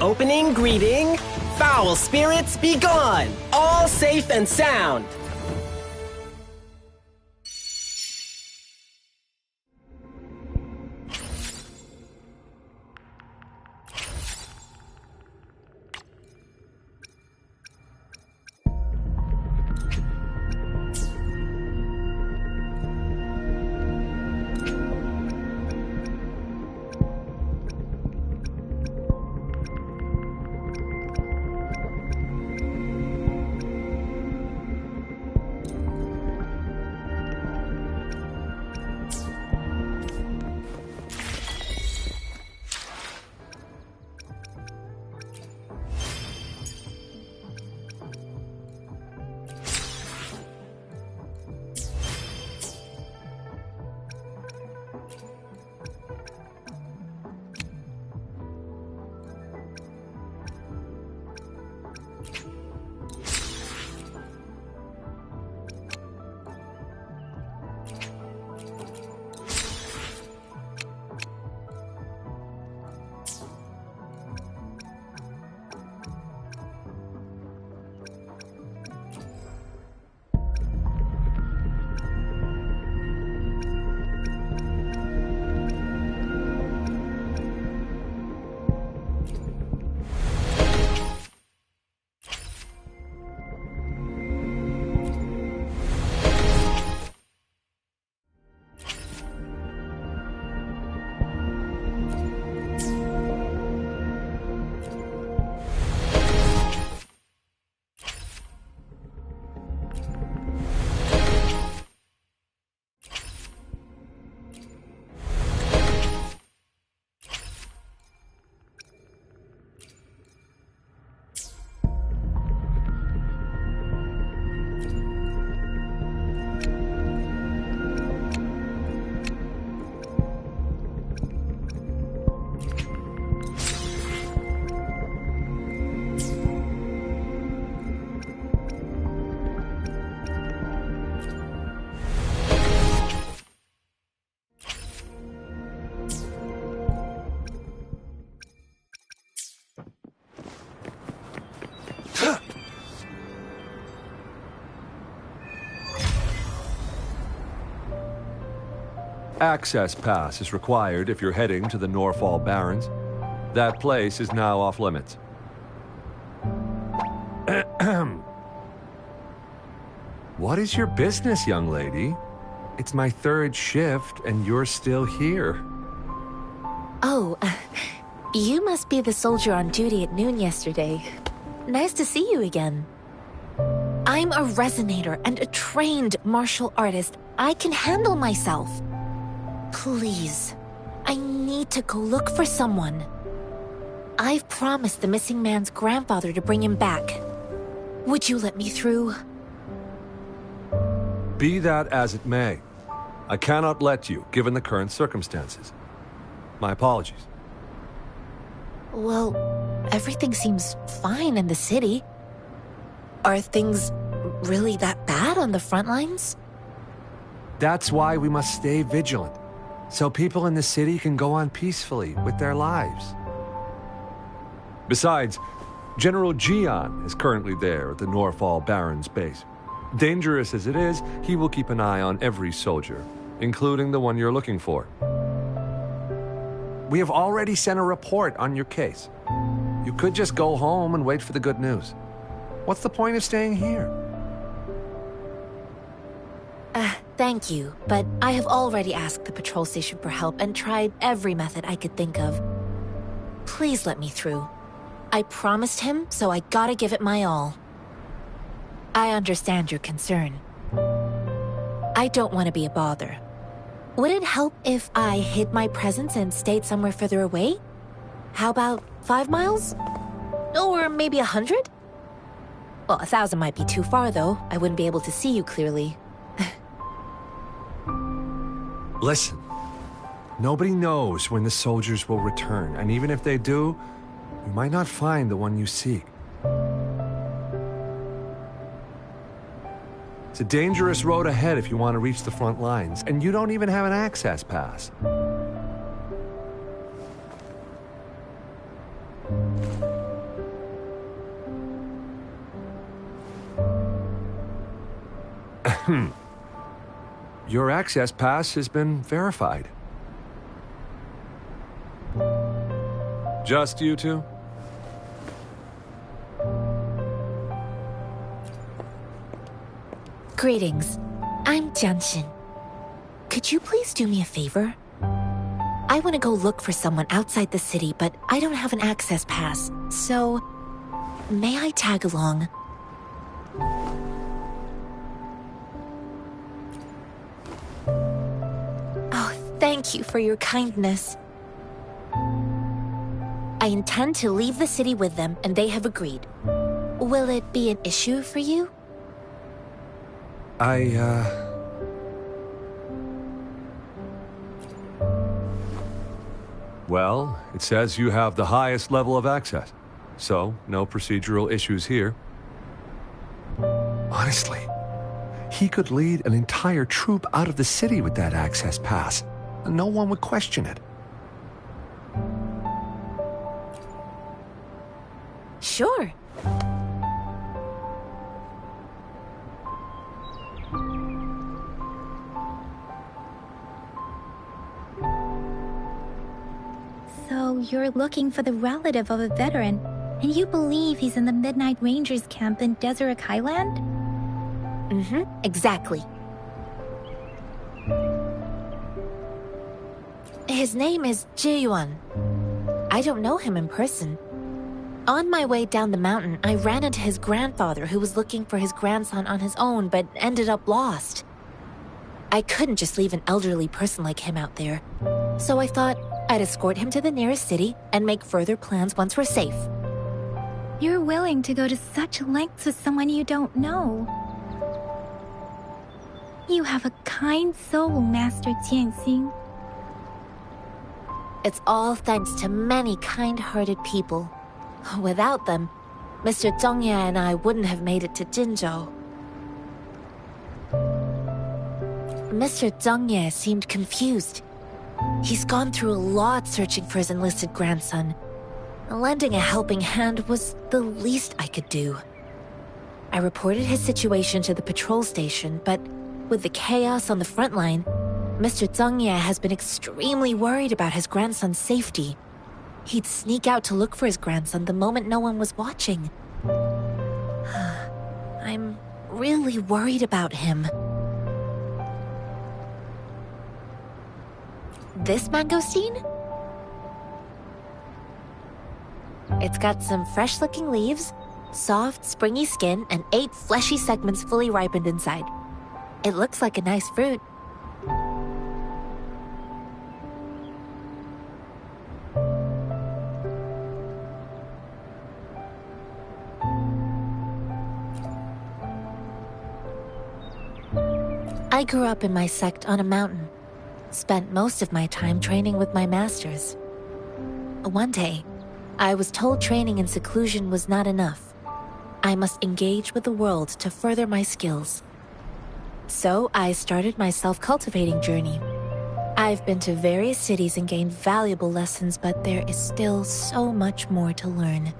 Opening greeting. Foul spirits be gone. All safe and sound. Access pass is required if you're heading to the Norfall Barrens. That place is now off limits. What is your business, young lady? It's my third shift, and you're still here. Oh, you must be the soldier on duty at noon yesterday. Nice to see you again. I'm a resonator and a trained martial artist. I can handle myself. Please, I need to go look for someone. I've promised the missing man's grandfather to bring him back. Would you let me through? Be that as it may, I cannot let you, given the current circumstances. My apologies. Well, everything seems fine in the city. Are things really that bad on the front lines? That's why we must stay vigilant, so people in the city can go on peacefully with their lives. Besides, General Gian is currently there at the Norfall Barrens base. Dangerous as it is, he will keep an eye on every soldier, including the one you're looking for. We have already sent a report on your case. You could just go home and wait for the good news. What's the point of staying here? Thank you, but I have already asked the patrol station for help and tried every method I could think of. Please let me through. I promised him, so I gotta give it my all. I understand your concern. I don't want to be a bother. Would it help if I hid my presence and stayed somewhere further away? How about 5 miles? Or maybe 100? Well, 1,000 might be too far, though. I wouldn't be able to see you clearly. Listen, nobody knows when the soldiers will return, and even if they do, you might not find the one you seek. It's a dangerous road ahead if you want to reach the front lines, and you don't even have an access pass. Your access pass has been verified. Just you two? Greetings. I'm Jianshin. Could you please do me a favor? I want to go look for someone outside the city, but I don't have an access pass, so may I tag along? Oh, thank you for your kindness. I intend to leave the city with them, and they have agreed. Will it be an issue for you? Well, it says you have the highest level of access, so no procedural issues here. Honestly, he could lead an entire troop out of the city with that access pass, and no one would question it. Sure. So you're looking for the relative of a veteran, and you believe he's in the Midnight Rangers camp in Deseret Highland? Mm-hmm, exactly. His name is Ji-yuan. I don't know him in person. On my way down the mountain, I ran into his grandfather who was looking for his grandson on his own but ended up lost. I couldn't just leave an elderly person like him out there, so I thought I'd escort him to the nearest city and make further plans once we're safe. You're willing to go to such lengths with someone you don't know. You have a kind soul, Master Jianxing. It's all thanks to many kind-hearted people. Without them, Mr. Zhongye and I wouldn't have made it to Jinzhou. Mr. Zhongye seemed confused. He's gone through a lot searching for his enlisted grandson. Lending a helping hand was the least I could do. I reported his situation to the patrol station, but with the chaos on the front line, Mr. Zhongye has been extremely worried about his grandson's safety. He'd sneak out to look for his grandson the moment no one was watching. I'm really worried about him. This mangosteen? It's got some fresh-looking leaves, soft, springy skin, and 8 fleshy segments fully ripened inside. It looks like a nice fruit. I grew up in my sect on a mountain. Spent most of my time training with my masters. One day, I was told training in seclusion was not enough. I must engage with the world to further my skills. So I started my self-cultivating journey. I've been to various cities and gained valuable lessons, but there is still so much more to learn.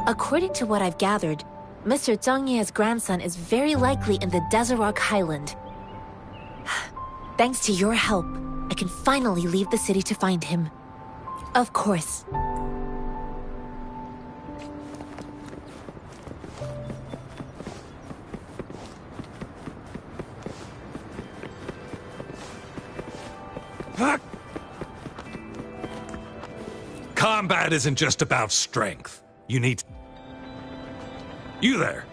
According to what I've gathered, Mr. Zhongye's grandson is very likely in the Deseret Highland. Thanks to your help, I can finally leave the city to find him. Of course. Combat isn't just about strength. You need... You there.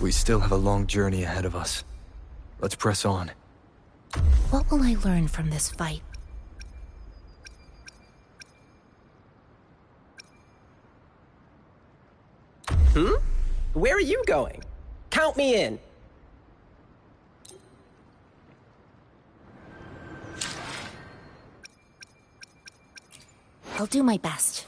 We still have a long journey ahead of us. Let's press on. What will I learn from this fight? Where are you going? Count me in. I'll do my best.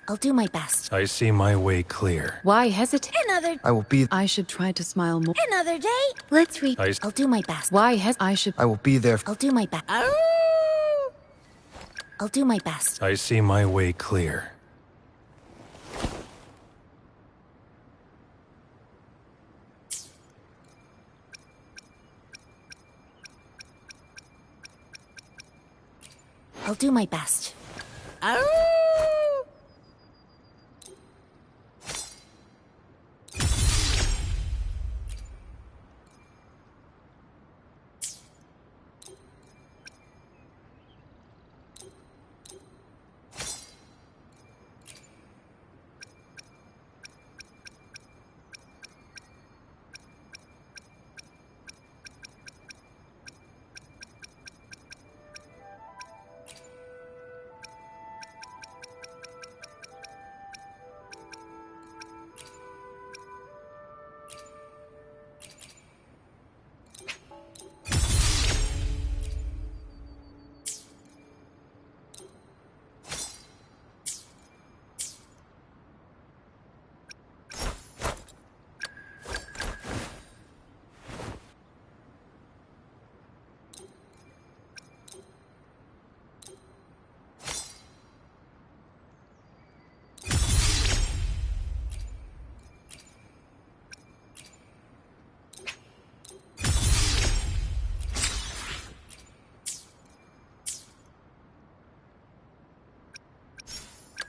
I'll do my best. I see my way clear. Why hesitate? Another I will be... I should try to smile more. another day. Let's read. I'll do my best. Why I should... I will be there... I'll do my best. I'll do my best. I see my way clear. I'll do my best.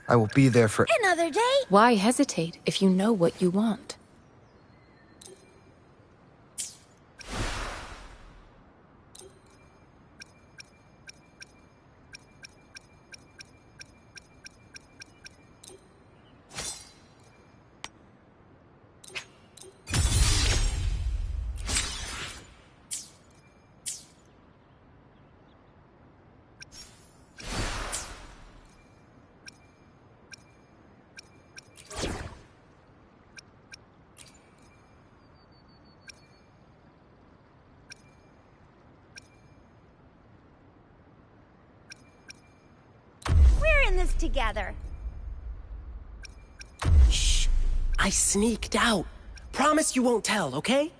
I will be there for... Another day. Why hesitate if you know what you want? We're in this together. Shh. I sneaked out. Promise you won't tell, okay?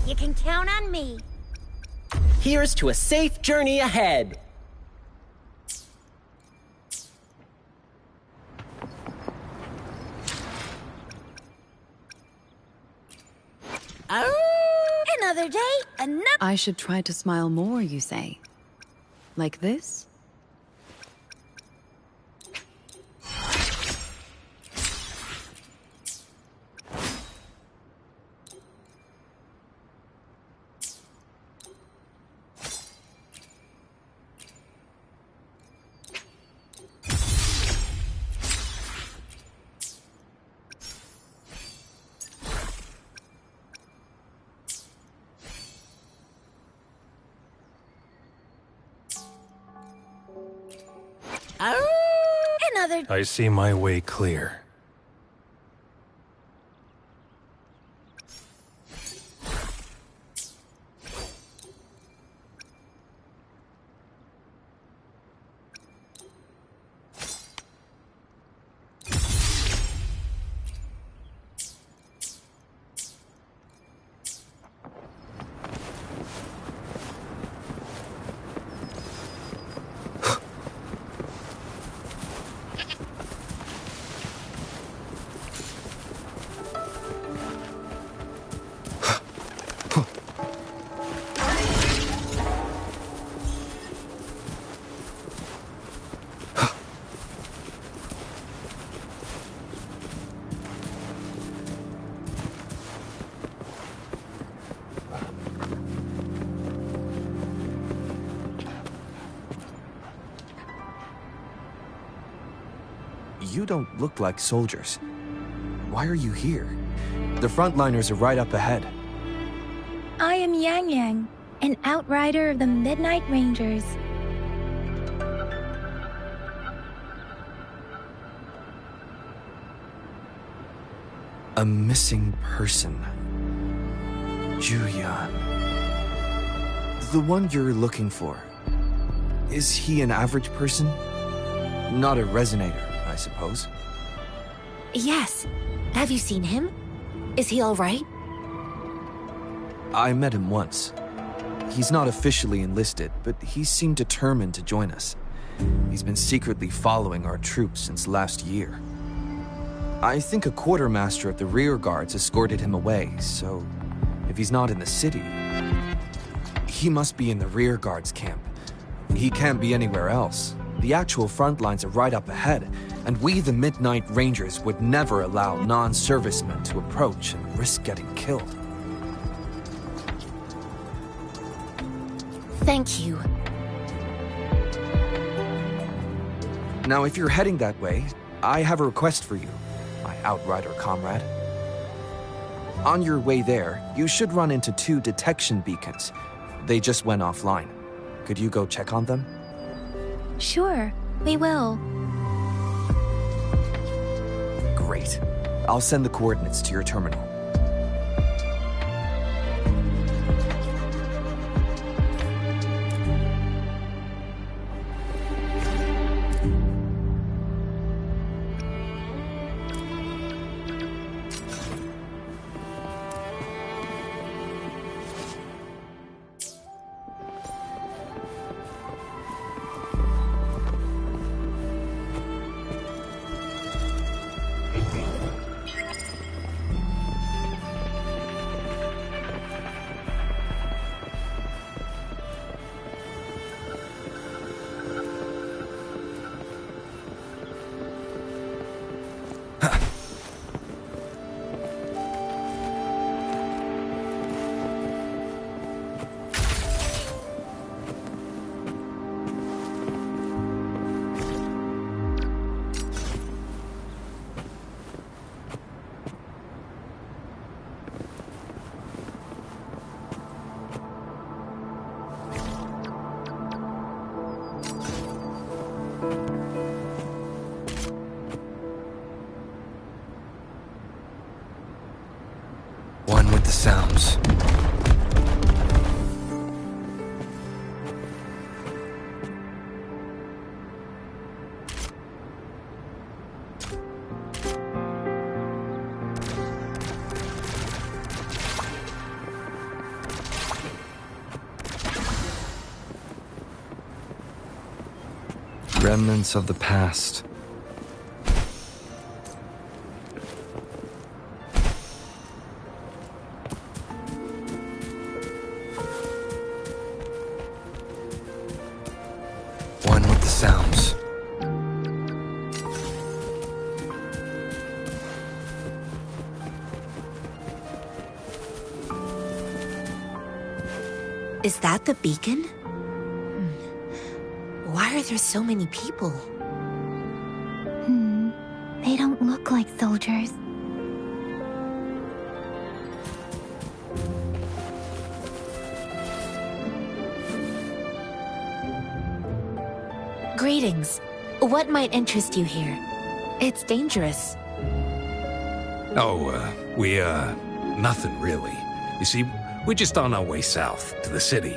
You can count on me. Here's to a safe journey ahead. Another day, another... I should try to smile more, you say? Like this? Another... I see my way clear. you don't look like soldiers. Why are you here? The frontliners are right up ahead. I am Yang Yang, an outrider of the Midnight Rangers. A missing person. Juyan. The one you're looking for. Is he an average person? Not a resonator, I suppose. Yes. Have you seen him? Is he all right? I met him once. He's not officially enlisted, but he seemed determined to join us. He's been secretly following our troops since last year. I think a quartermaster of the rear guards escorted him away, so if he's not in the city, he must be in the rear guards camp. He can't be anywhere else. The actual front lines are right up ahead, and we, the Midnight Rangers, would never allow non-servicemen to approach and risk getting killed. Thank you. Now, if you're heading that way, I have a request for you, my outrider comrade. On your way there, you should run into 2 detection beacons. They just went offline. Could you go check on them? Sure, we will. Great. I'll send the coordinates to your terminal. One with the sounds. Remnants of the past. One with the sounds. Is that the beacon? Why are there so many people? They don't look like soldiers. Greetings. What might interest you here? It's dangerous. Oh, nothing really. You see, we're just on our way south to the city.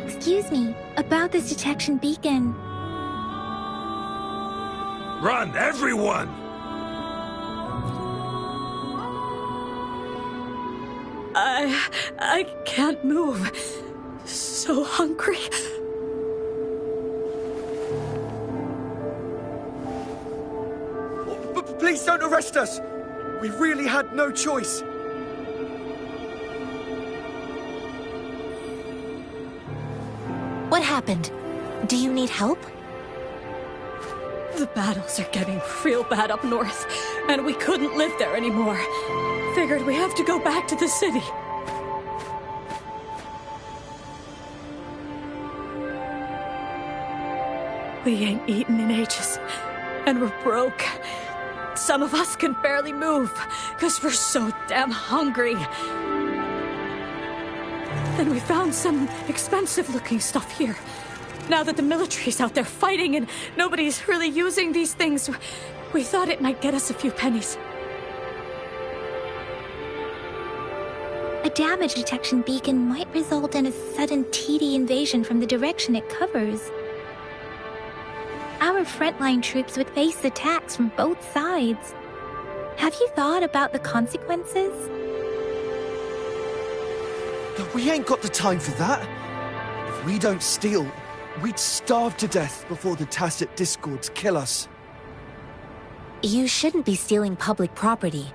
Excuse me, about this detection beacon. Run, everyone! I can't move. So hungry. Please don't arrest us! We really had no choice. What happened? Do you need help? The battles are getting real bad up north, and we couldn't live there anymore. Figured we have to go back to the city. We ain't eaten in ages, and we're broke. Some of us can barely move, because we're so damn hungry. Then we found some expensive-looking stuff here. Now that the military's out there fighting and nobody's really using these things, we thought it might get us a few pennies. A damage detection beacon might result in a sudden TD invasion from the direction it covers. Our frontline troops would face attacks from both sides. Have you thought about the consequences? We ain't got the time for that. If we don't steal, we'd starve to death before the Tacit Discords kill us. You shouldn't be stealing public property.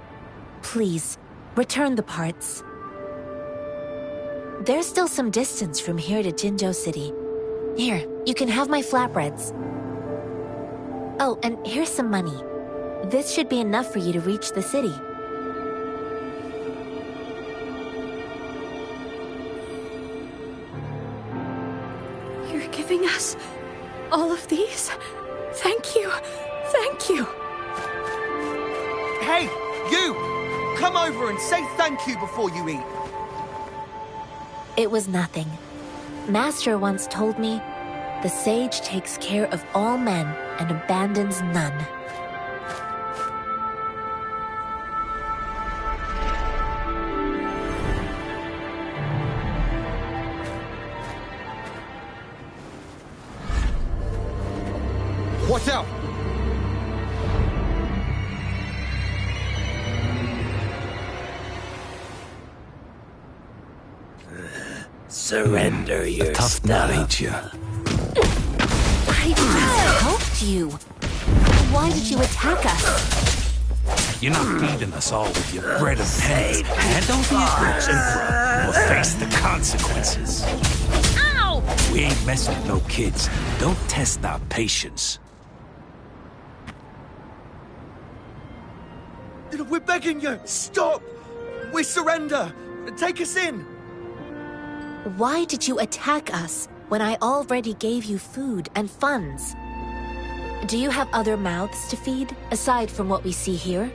Please, return the parts. There's still some distance from here to Jinzhou City. Here, you can have my flatbreads. Oh, and here's some money. This should be enough for you to reach the city. You're giving us all of these? Thank you. Thank you. Hey, you! Come over and say thank you before you eat. It was nothing. Master once told me, the sage takes care of all men and abandons none. Watch out! Surrender your tough nut, ain't you? I just helped you. Why did you attack us? You're not feeding us all with your bread and pennies. Hand over your goods, Emperor, or face the consequences. Ow! We ain't messing with no kids. Don't test our patience. We're begging you, stop! We surrender! Take us in! Why did you attack us when I already gave you food and funds? Do you have other mouths to feed, aside from what we see here?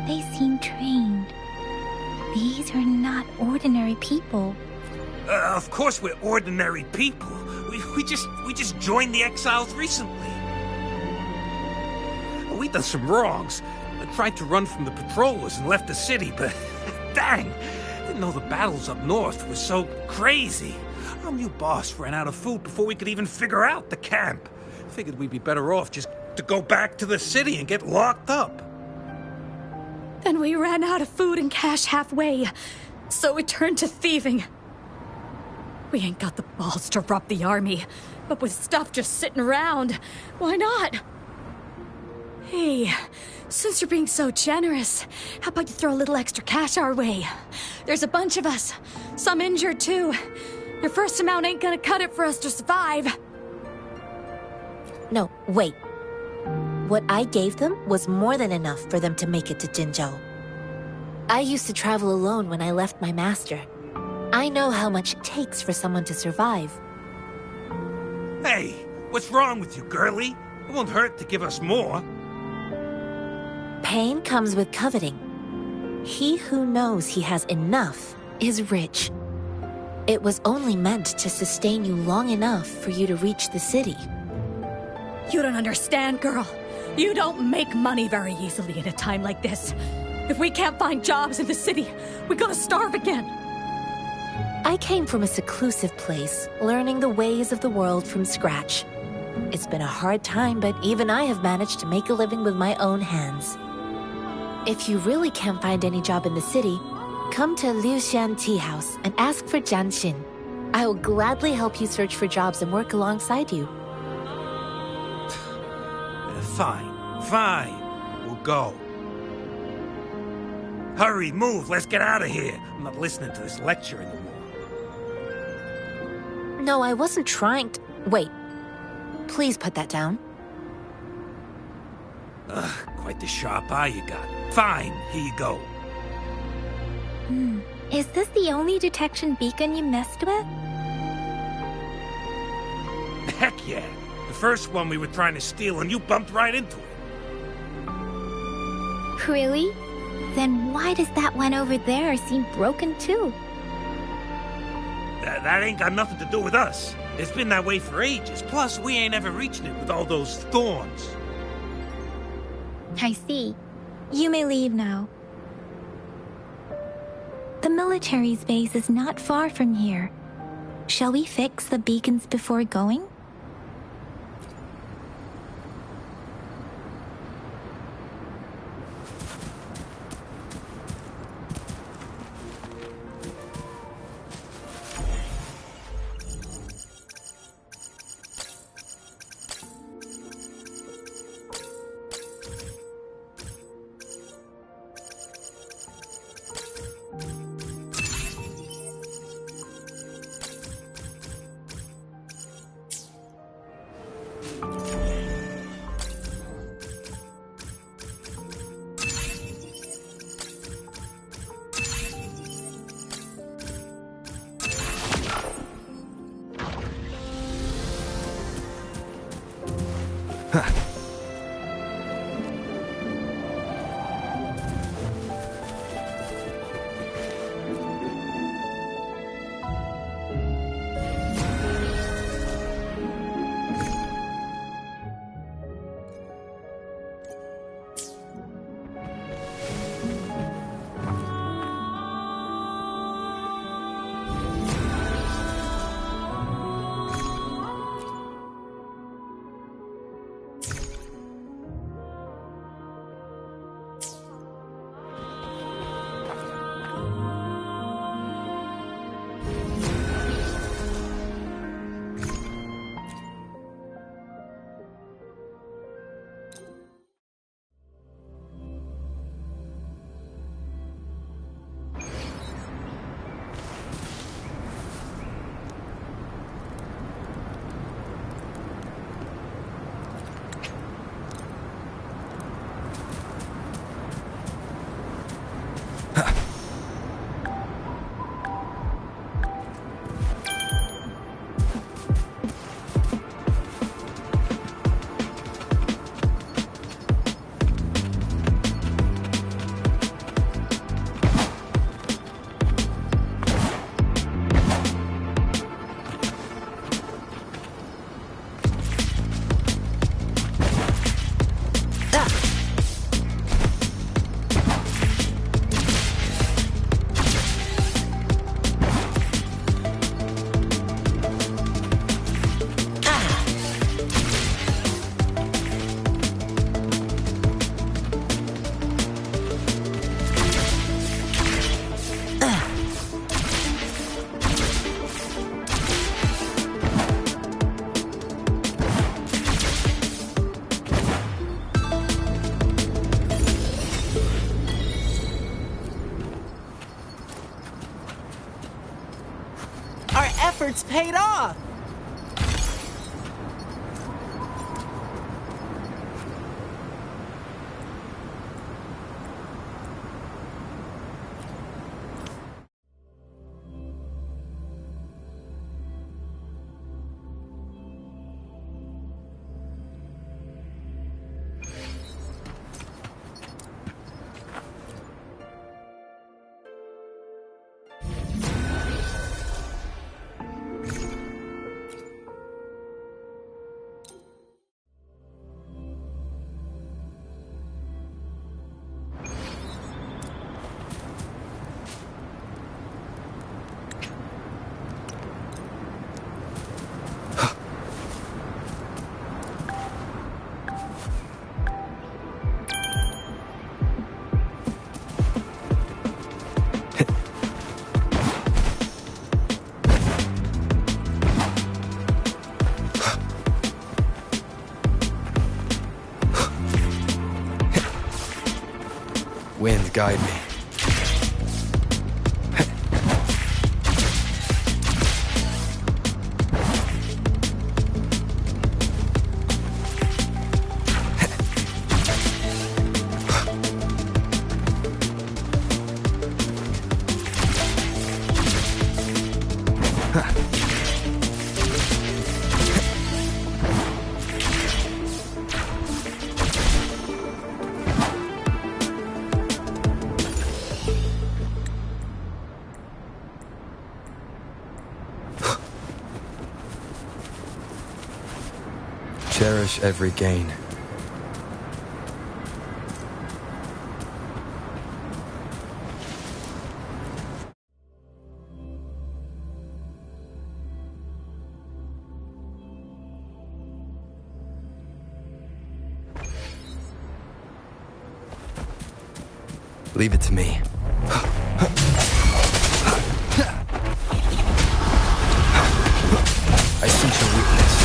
They seem trained. These are not ordinary people. Of course we're ordinary people. We just joined the exiles recently. We done some wrongs. I tried to run from the patrollers and left the city, but dang, didn't know the battles up north were so crazy. Our new boss ran out of food before we could even figure out the camp. Figured we'd be better off just to go back to the city and get locked up. Then we ran out of food and cash halfway, so we turned to thieving. We ain't got the balls to rob the army, but with stuff just sitting around, why not? Hey, since you're being so generous, how about you throw a little extra cash our way? There's a bunch of us, some injured too. Your first amount ain't gonna cut it for us to survive. No, wait. What I gave them was more than enough for them to make it to Jinzhou. I used to travel alone when I left my master. I know how much it takes for someone to survive. Hey, what's wrong with you, girlie? It won't hurt to give us more. Pain comes with coveting. He who knows he has enough is rich. It was only meant to sustain you long enough for you to reach the city. You don't understand, girl. You don't make money very easily in a time like this. If we can't find jobs in the city, we're gonna starve again. I came from a seclusive place, learning the ways of the world from scratch. It's been a hard time, but even I have managed to make a living with my own hands. If you really can't find any job in the city, come to Liu Xian Tea House and ask for Jian Xin. I will gladly help you search for jobs and work alongside you. Fine. We'll go. Hurry, move, let's get out of here. I'm not listening to this lecture anymore. No, I wasn't trying to... Wait. Please put that down. Quite the sharp eye you got. Fine, here you go. Is this the only detection beacon you messed with? Heck yeah. The first one we were trying to steal, and you bumped right into it. Really? Then why does that one over there seem broken too? That ain't got nothing to do with us. It's been that way for ages. Plus, we ain't ever reaching it with all those thorns. I see. You may leave now. The military's base is not far from here. Shall we fix the beacons before going? Efforts paid off! Wind, guide me. Cherish every gain. Leave it to me. I sense your weakness.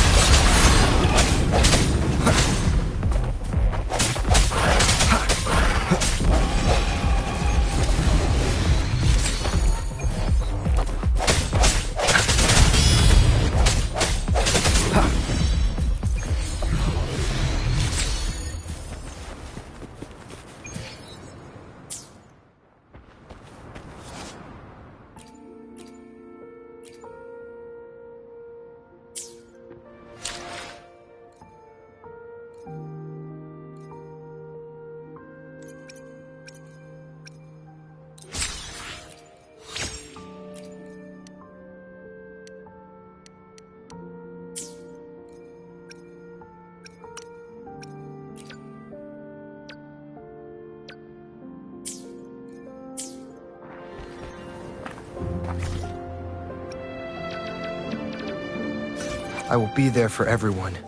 I will be there for everyone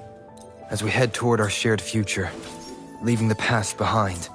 as we head toward our shared future, leaving the past behind.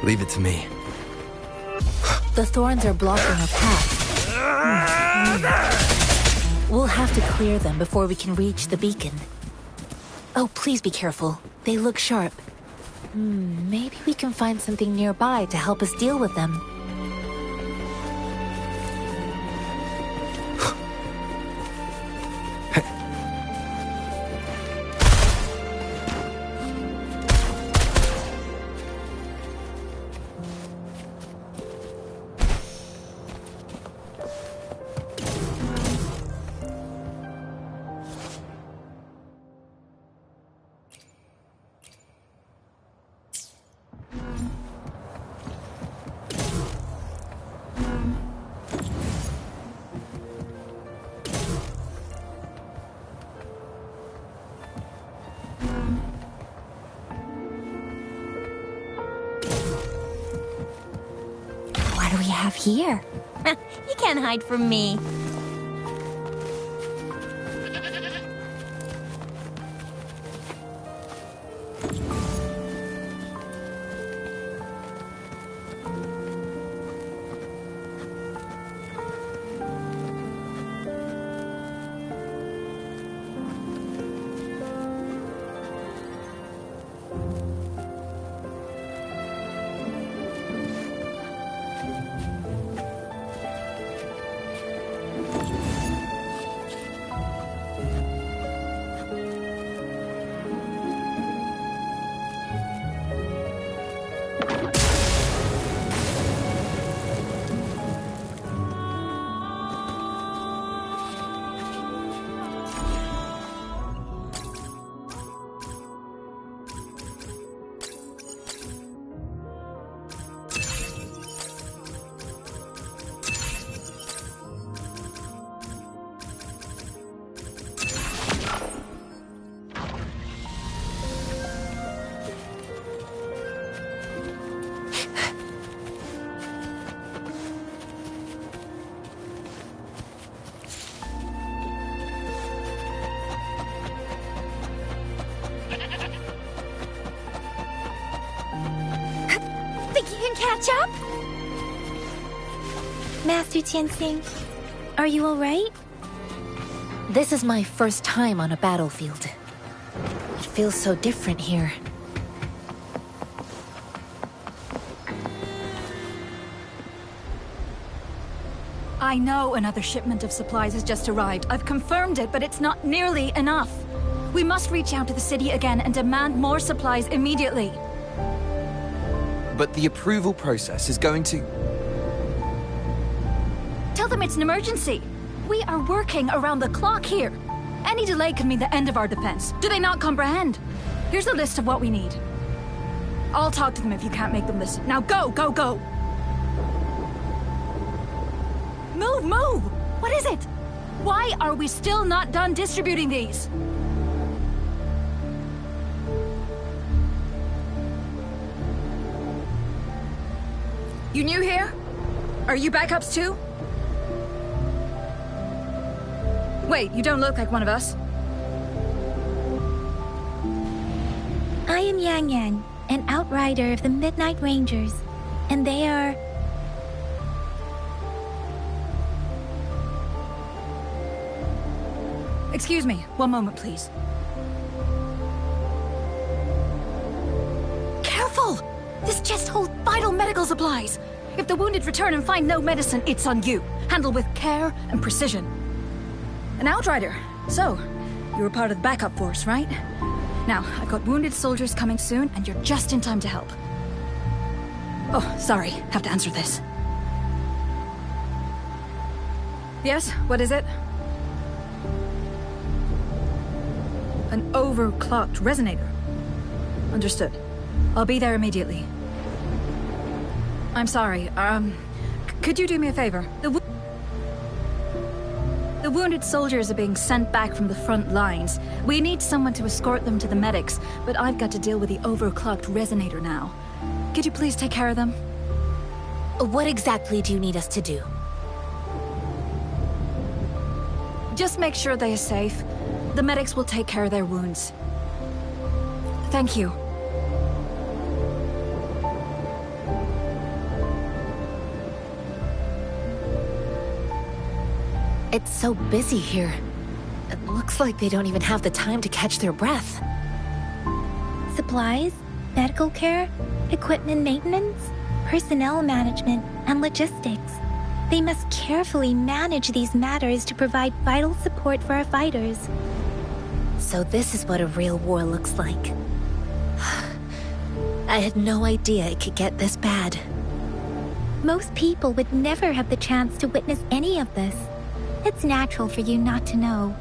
Leave it to me. The thorns are blocking our path. We'll have to clear them before we can reach the beacon. Oh, please be careful. They look sharp. Maybe we can find something nearby to help us deal with them. What do we have here? You can't hide from me. Catch up? Master Tianxing, are you alright? This is my first time on a battlefield. It feels so different here. I know another shipment of supplies has just arrived. I've confirmed it, but it's not nearly enough. We must reach out to the city again and demand more supplies immediately. But the approval process is going to... Tell them it's an emergency. We are working around the clock here. Any delay could mean the end of our defense. Do they not comprehend? Here's a list of what we need. I'll talk to them if you can't make them listen. Now go, go, go! Move, move! What is it? Why are we still not done distributing these? You new here? Are you backups too? Wait, you don't look like one of us. I am Yang Yang, an outrider of the Midnight Rangers, and they are... Excuse me, one moment, please. Careful! This chest holds vital medical supplies. If the wounded return and find no medicine, it's on you. Handle with care and precision. An outrider. So, you were part of the backup force, right? Now, I've got wounded soldiers coming soon, and you're just in time to help. Oh, sorry. Have to answer this. Yes, what is it? An overclocked resonator. Understood. I'll be there immediately. I'm sorry, could you do me a favor? The wounded soldiers are being sent back from the front lines. We need someone to escort them to the medics, but I've got to deal with the overclocked resonator now. Could you please take care of them? What exactly do you need us to do? Just make sure they are safe. The medics will take care of their wounds. Thank you. It's so busy here. It looks like they don't even have the time to catch their breath. supplies, medical care, equipment maintenance, personnel management, and logistics. They must carefully manage these matters to provide vital support for our fighters. So this is what a real war looks like. I had no idea it could get this bad. Most people would never have the chance to witness any of this. It's natural for you not to know.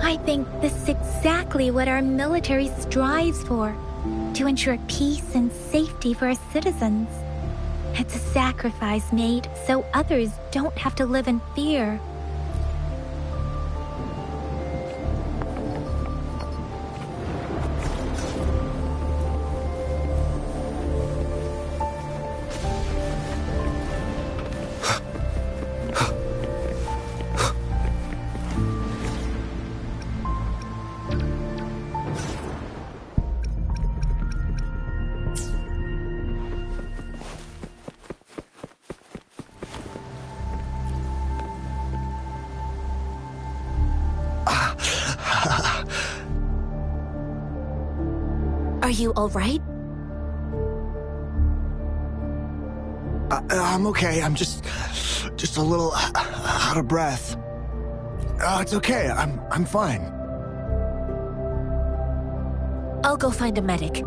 I think this is exactly what our military strives for, to ensure peace and safety for our citizens. It's a sacrifice made so others don't have to live in fear. Are you all right? I'm okay. I'm just a little out of breath. It's okay. I'm fine. I'll go find a medic.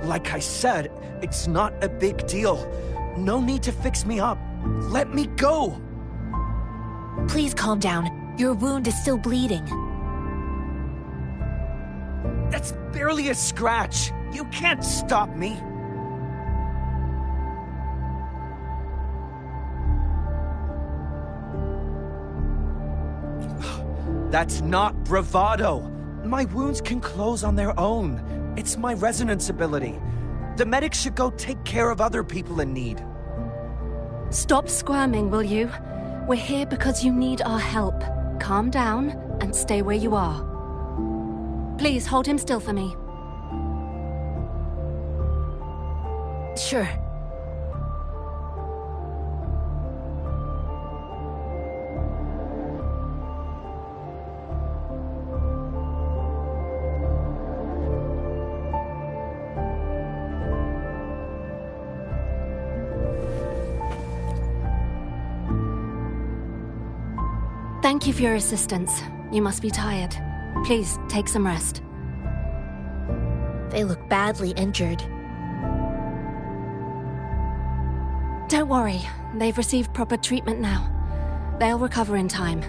Like I said, it's not a big deal. No need to fix me up. Let me go! Please calm down. Your wound is still bleeding. That's barely a scratch. You can't stop me. That's not bravado. My wounds can close on their own. It's my resonance ability. The medics should go take care of other people in need. Stop squirming, will you? We're here because you need our help. Calm down and stay where you are. Please hold him still for me. Sure. Thank you for your assistance. You must be tired. Please, take some rest. They look badly injured. Don't worry. They've received proper treatment now. They'll recover in time.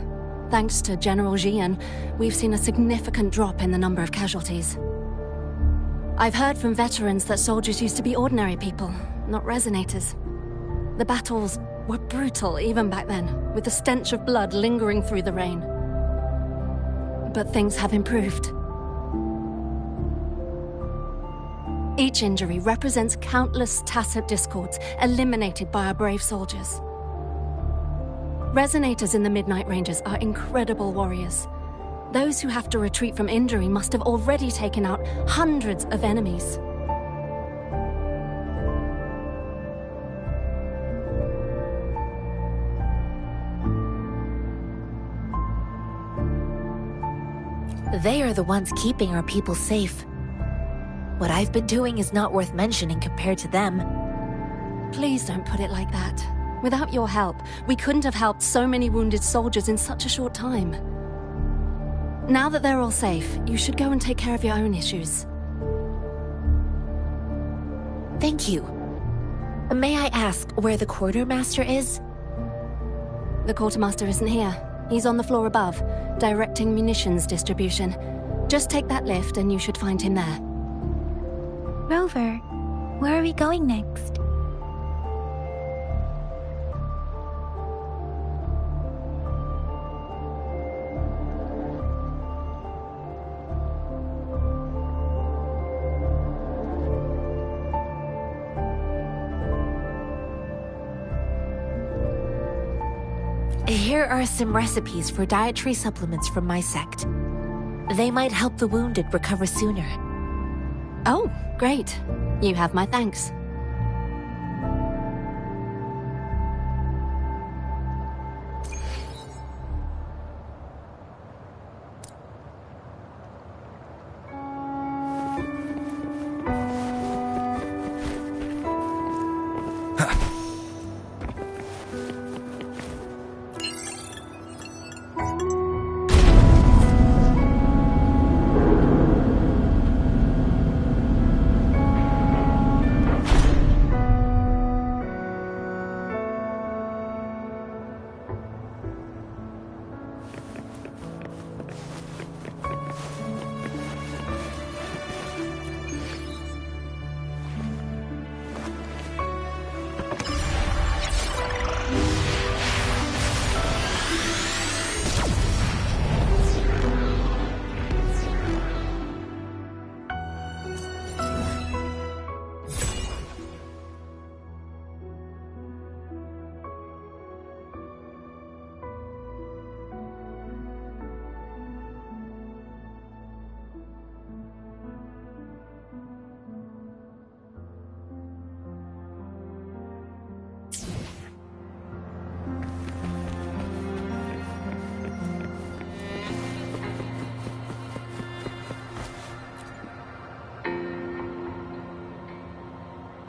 Thanks to General Jian, we've seen a significant drop in the number of casualties. I've heard from veterans that soldiers used to be ordinary people, not resonators. The battles were brutal even back then, with the stench of blood lingering through the rain. But things have improved. Each injury represents countless tacit discords eliminated by our brave soldiers. Resonators in the Midnight Ranges are incredible warriors. Those who have to retreat from injury must have already taken out hundreds of enemies. They are the ones keeping our people safe. What I've been doing is not worth mentioning compared to them. Please don't put it like that. Without your help, we couldn't have helped so many wounded soldiers in such a short time. Now that they're all safe, you should go and take care of your own issues. Thank you. May I ask where the quartermaster is? The quartermaster isn't here. He's on the floor above, directing munitions distribution. Just take that lift and you should find him there. Rover, where are we going next? Here are some recipes for dietary supplements from my sect. They might help the wounded recover sooner. Oh, great. You have my thanks.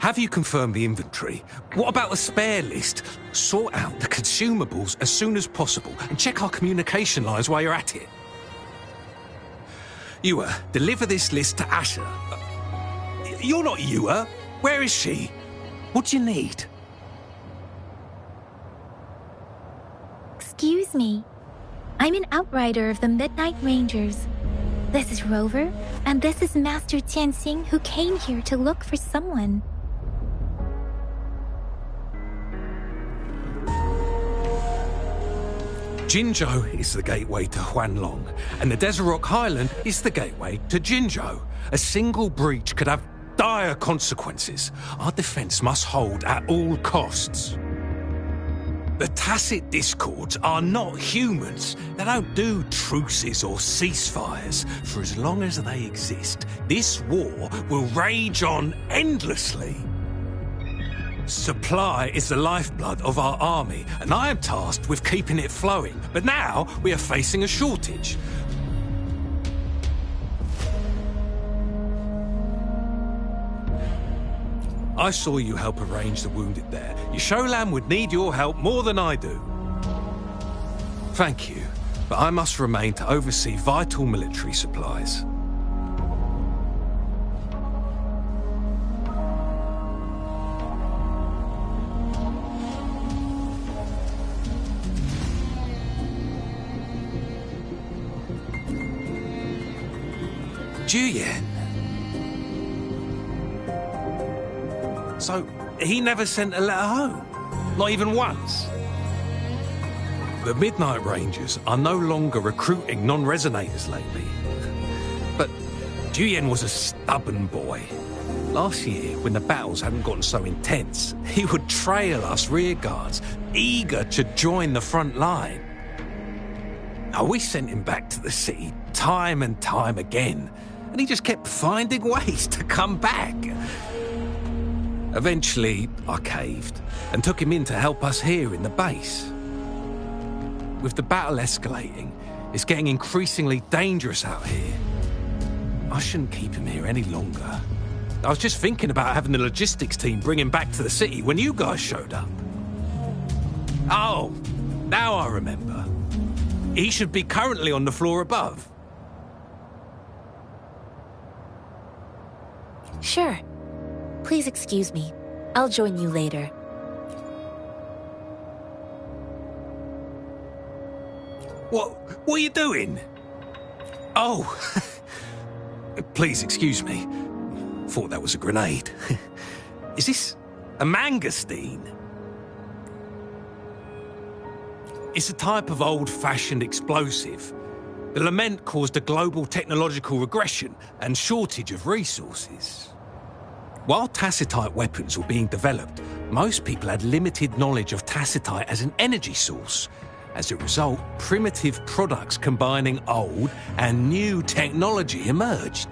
Have you confirmed the inventory? What about the spare list? Sort out the consumables as soon as possible and check our communication lines while you're at it. Ewa, deliver this list to Asher. You're not Ewa. Where is she? What do you need? Excuse me. I'm an outrider of the Midnight Rangers. This is Rover, and this is Master Tianxing, who came here to look for someone. Jinzhou is the gateway to Huanlong, and the Desert Rock Highland is the gateway to Jinzhou. A single breach could have dire consequences. Our defense must hold at all costs. The Tacit Discords are not humans. They don't do truces or ceasefires. For as long as they exist, this war will rage on endlessly. Supply is the lifeblood of our army, and I am tasked with keeping it flowing. But now we are facing a shortage. I saw you help arrange the wounded there. Yisholan would need your help more than I do. Thank you, but I must remain to oversee vital military supplies. Juyen. So, he never sent a letter home? Not even once? The Midnight Rangers are no longer recruiting non-resonators lately. But Juyen was a stubborn boy. Last year, when the battles hadn't gotten so intense, he would trail us rearguards, eager to join the front line. Now, we sent him back to the city time and time again, and he just kept finding ways to come back. Eventually, I caved and took him in to help us here in the base. With the battle escalating, it's getting increasingly dangerous out here. I shouldn't keep him here any longer. I was just thinking about having the logistics team bring him back to the city when you guys showed up. Oh, now I remember. He should be currently on the floor above. Sure. Please excuse me. I'll join you later. What are you doing? Oh, please excuse me. Thought that was a grenade. Is this a mangosteen? It's a type of old-fashioned explosive. The lament caused a global technological regression and shortage of resources. While tacitite weapons were being developed, most people had limited knowledge of tacitite as an energy source. As a result, primitive products combining old and new technology emerged.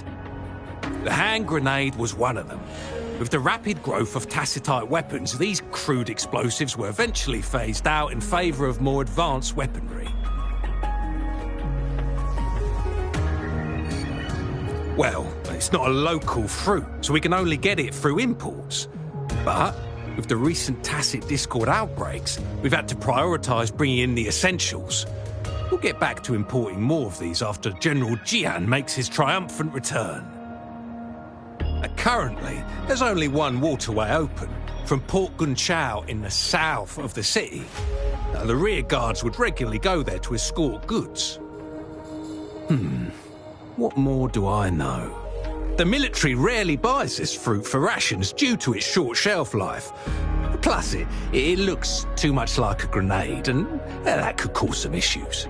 The hand grenade was one of them. With the rapid growth of tacitite weapons, these crude explosives were eventually phased out in favour of more advanced weaponry. Well, it's not a local fruit, so we can only get it through imports. But with the recent tacit discord outbreaks, we've had to prioritise bringing in the essentials. We'll get back to importing more of these after General Jian makes his triumphant return. Currently, there's only one waterway open, from Port Gunchao in the south of the city. The rear guards would regularly go there to escort goods. What more do I know? The military rarely buys this fruit for rations due to its short shelf life. Plus, it looks too much like a grenade, and that could cause some issues.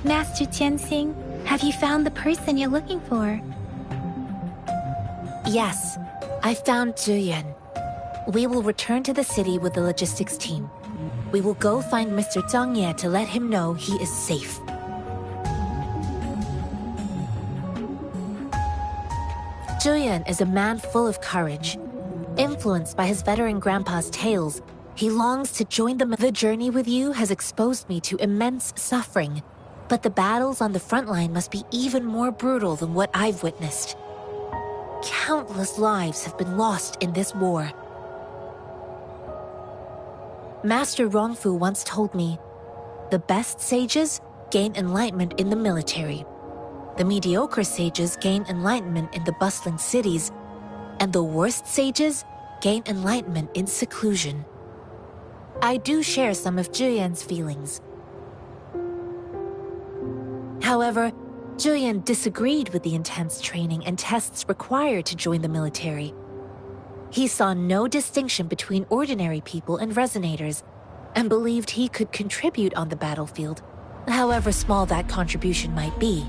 Master Tianxing, have you found the person you're looking for? Yes, I found Zhuyan. We will return to the city with the logistics team. We will go find Mr. Zhang Ye to let him know he is safe. Zhuyan is a man full of courage. Influenced by his veteran grandpa's tales, he longs to join them. The journey with you has exposed me to immense suffering. But the battles on the front line must be even more brutal than what I've witnessed. Countless lives have been lost in this war. Master Rongfu once told me, the best sages gain enlightenment in the military. The mediocre sages gain enlightenment in the bustling cities, and the worst sages gain enlightenment in seclusion. I do share some of Zhuyan's feelings. However, Zhuyan disagreed with the intense training and tests required to join the military. He saw no distinction between ordinary people and resonators, and believed he could contribute on the battlefield, however small that contribution might be.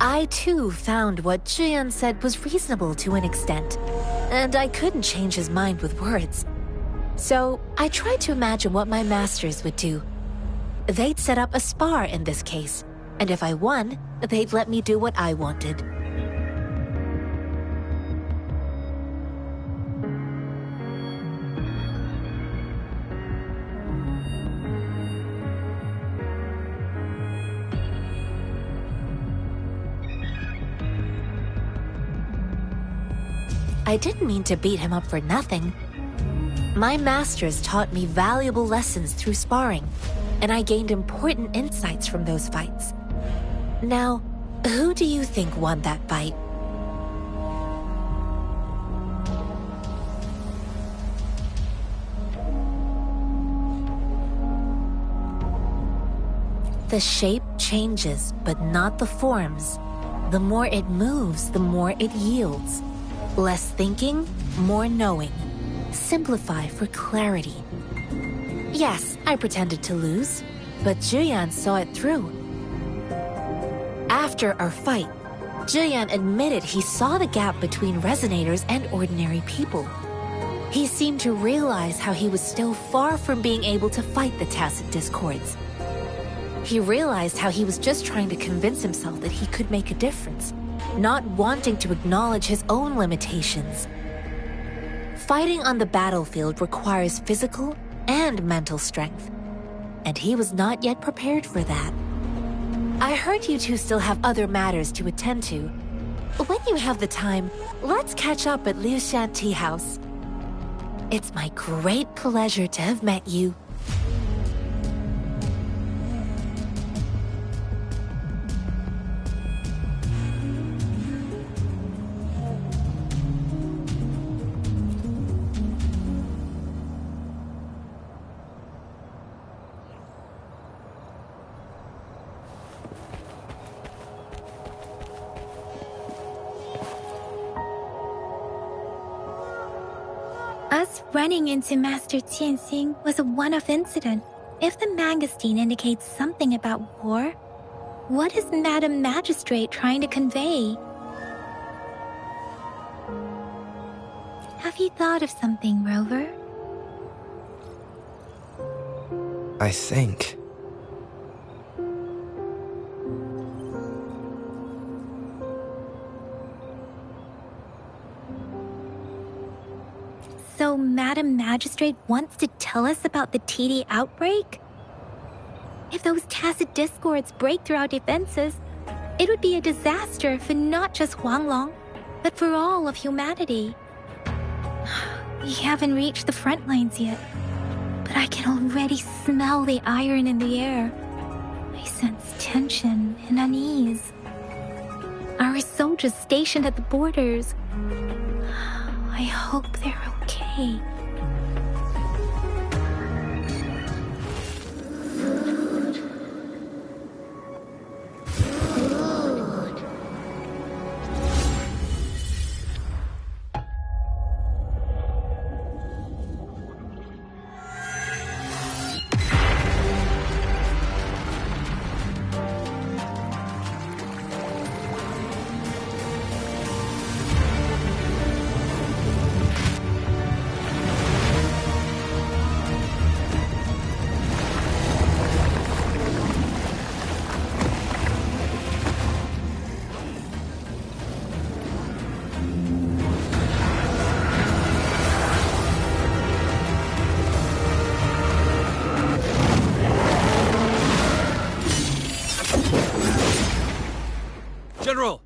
I too found what Zhuyan said was reasonable to an extent, and I couldn't change his mind with words. So, I tried to imagine what my masters would do. They'd set up a spar in this case, and if I won, they'd let me do what I wanted. I didn't mean to beat him up for nothing. My masters taught me valuable lessons through sparring, and I gained important insights from those fights. Now, who do you think won that fight? The shape changes, but not the forms. The more it moves, the more it yields. Less thinking, more knowing. Simplify for clarity. Yes, I pretended to lose, but Zhuyan saw it through. After our fight, Zhuyan admitted he saw the gap between resonators and ordinary people. He seemed to realize how he was still far from being able to fight the tacit discords. He realized how he was just trying to convince himself that he could make a difference, not wanting to acknowledge his own limitations. Fighting on the battlefield requires physical and mental strength, and he was not yet prepared for that. I heard you two still have other matters to attend to. When you have the time, let's catch up at Liu Shan Tea House. It's my great pleasure to have met you. Us running into Master Tianxing was a one-off incident. If the Mangosteen indicates something about war, what is Madam Magistrate trying to convey? Have you thought of something, Rover? I think. So Madam Magistrate wants to tell us about the TD outbreak? If those tacit discords break through our defenses, it would be a disaster for not just Huanglong, but for all of humanity. We haven't reached the front lines yet, but I can already smell the iron in the air. I sense tension and unease. Our soldiers stationed at the borders, I hope they're okay. General!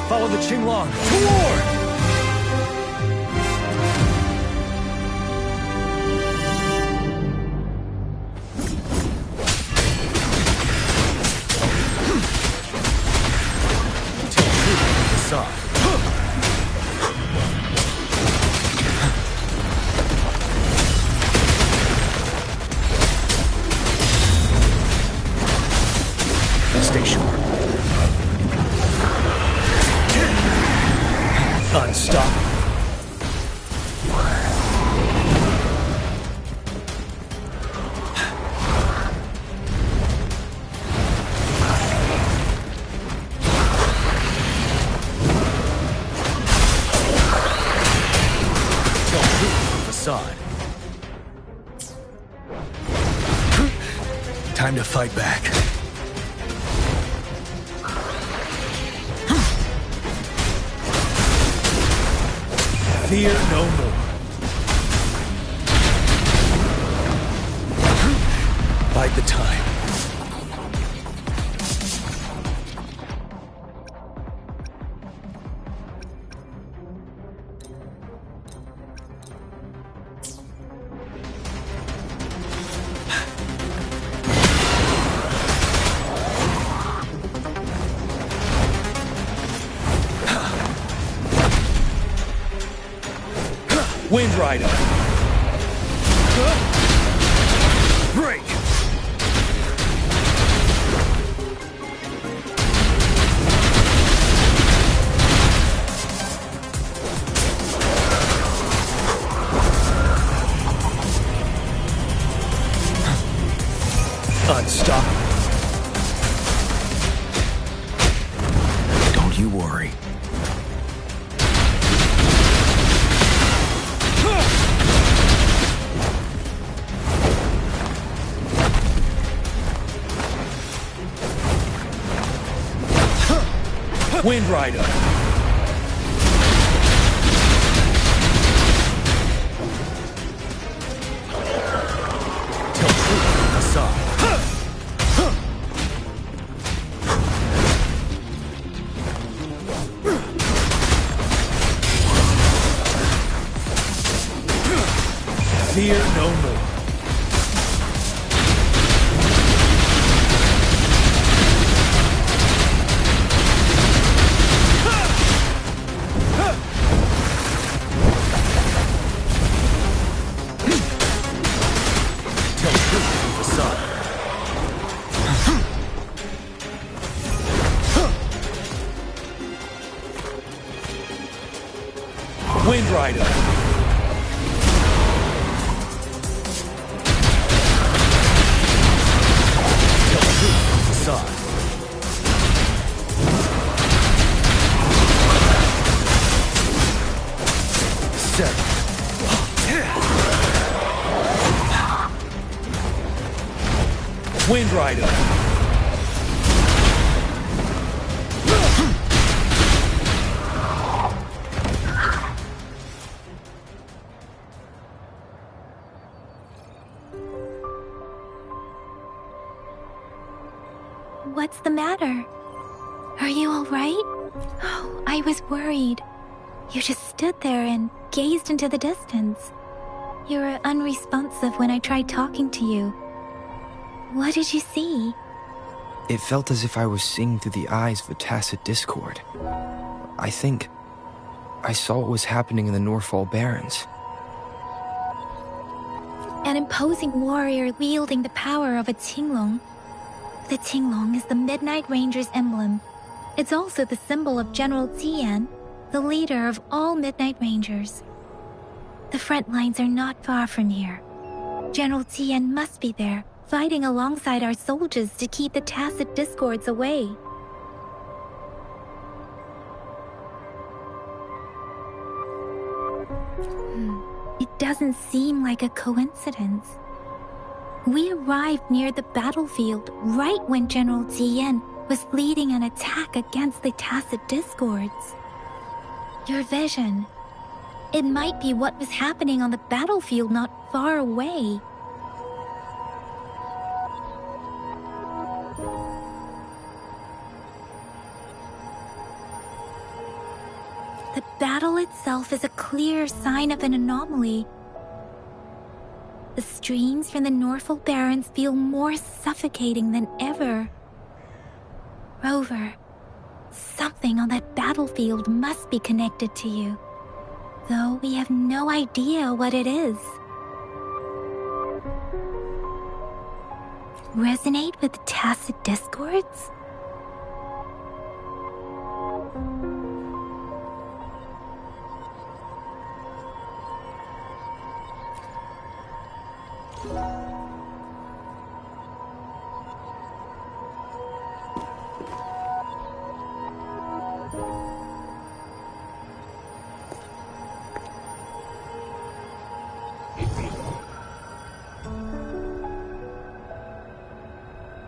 Follow the Qinglong. Toward! Stay sharp. Unstoppable. Facade. Time to fight back. Fear no more. Bide the time. Wind Rider. Break. Unstoppable. Don't you worry. Wind Rider. Tilt true aside. Fear no more. Rider! Side. Wind Rider. What's the matter? Are you all right? Oh, I was worried. You just stood there and gazed into the distance. You were unresponsive when I tried talking to you. What did you see? It felt as if I was seeing through the eyes of a tacit discord. I think I saw what was happening in the Norfall Barrens. An imposing warrior wielding the power of a Tinglong. The Tinglong is the Midnight Ranger's emblem. It's also the symbol of General Tian, the leader of all Midnight Rangers. The front lines are not far from here. General Tian must be there, fighting alongside our soldiers to keep the tacit discords away. It doesn't seem like a coincidence. We arrived near the battlefield right when General Tian was leading an attack against the tacit discords. Your vision. It might be what was happening on the battlefield not far away. The battle itself is a clear sign of an anomaly. The streams from the Norfall Barrens feel more suffocating than ever. Rover, something on that battlefield must be connected to you, though we have no idea what it is. Resonate with tacit discords?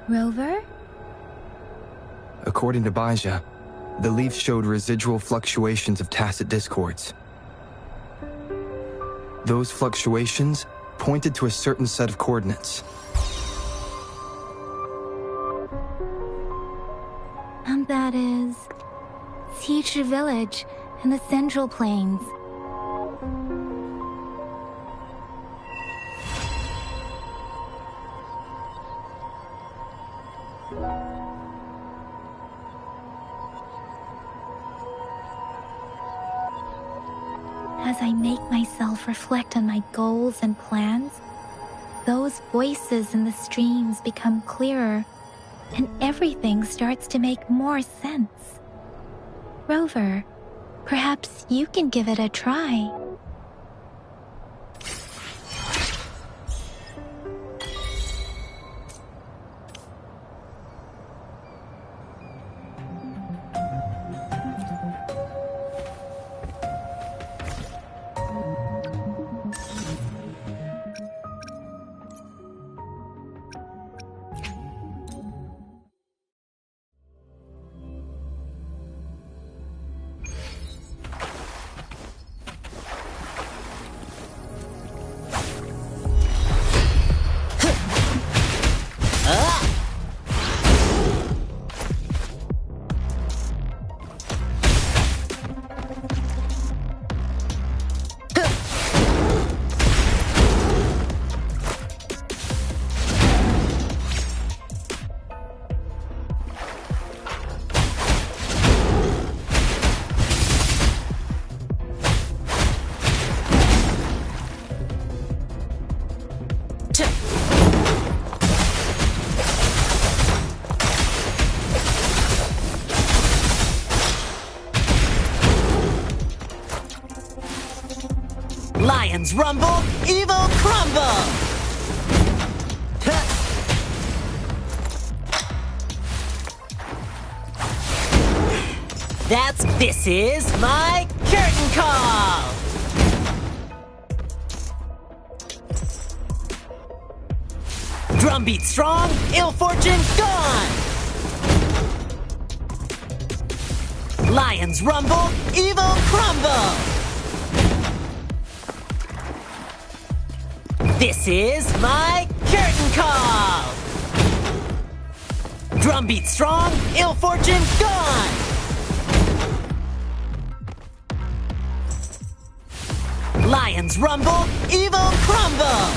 Rover? According to Baija, the leaf showed residual fluctuations of tacit discords. Those fluctuations pointed to a certain set of coordinates. And that is Teacher Village in the Central Plains. As I make myself reflect on my goals and plans, those voices in the streams become clearer, and everything starts to make more sense. Rover, perhaps you can give it a try. Lions rumble, evil crumble! This is my curtain call! Drumbeat strong, ill fortune gone! Lions rumble, evil crumble! This is my curtain call! Drumbeat strong, ill fortune gone! Lions rumble, evil crumble!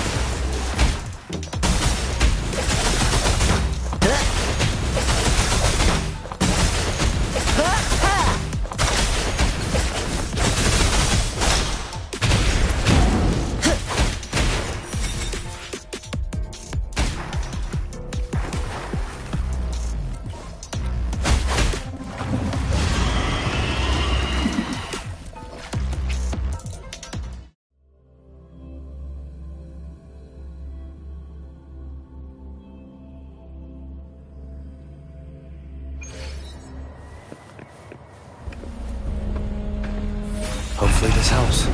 Hopefully this helps.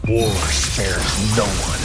War spares no one.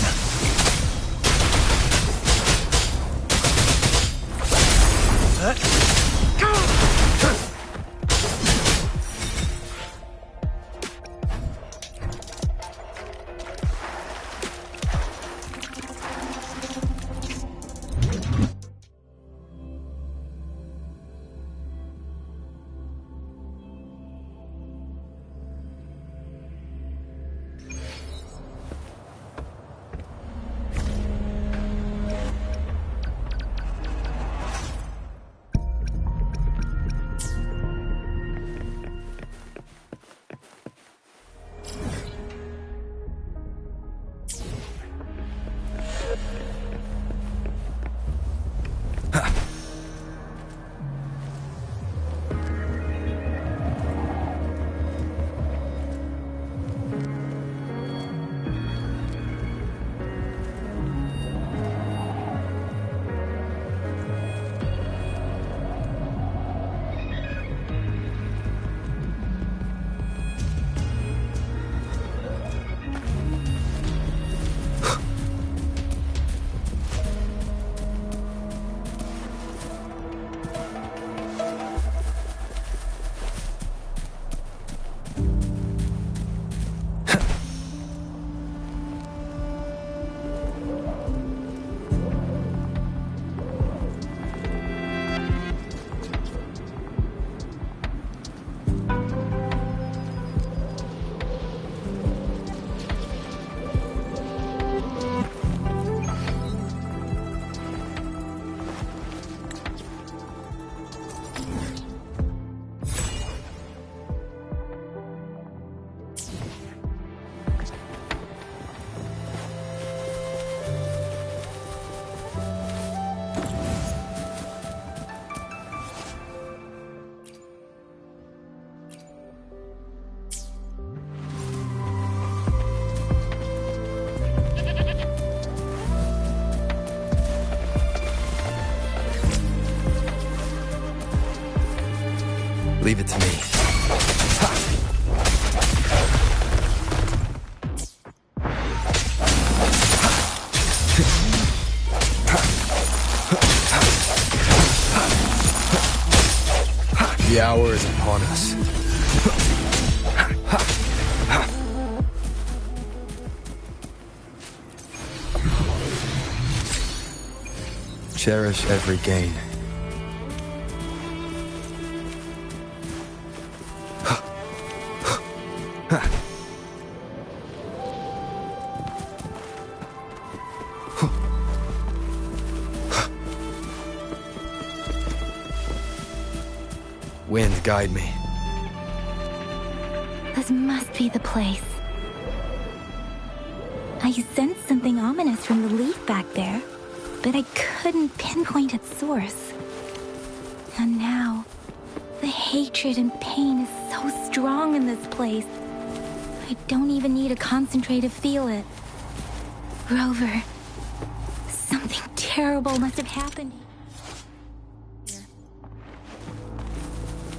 Leave it to me. The hour is upon us. Cherish every gain. Wind, guide me. This must be the place. I sensed something ominous from the leaf back there, but I couldn't pinpoint its source. And now, the hatred and pain is so strong in this place. I don't even need to concentrate to feel it. Rover, something terrible must have happened here.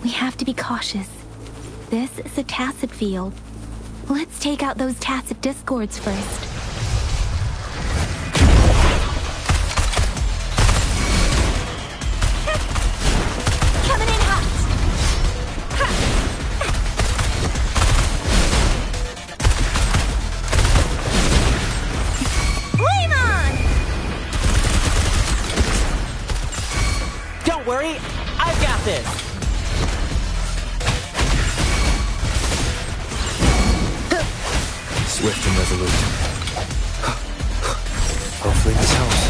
We have to be cautious. This is a tacit field. Let's take out those tacit discords first. Coming in hot! Flame on! Don't worry, I've got this. Swift and resolute. Hopefully this helps.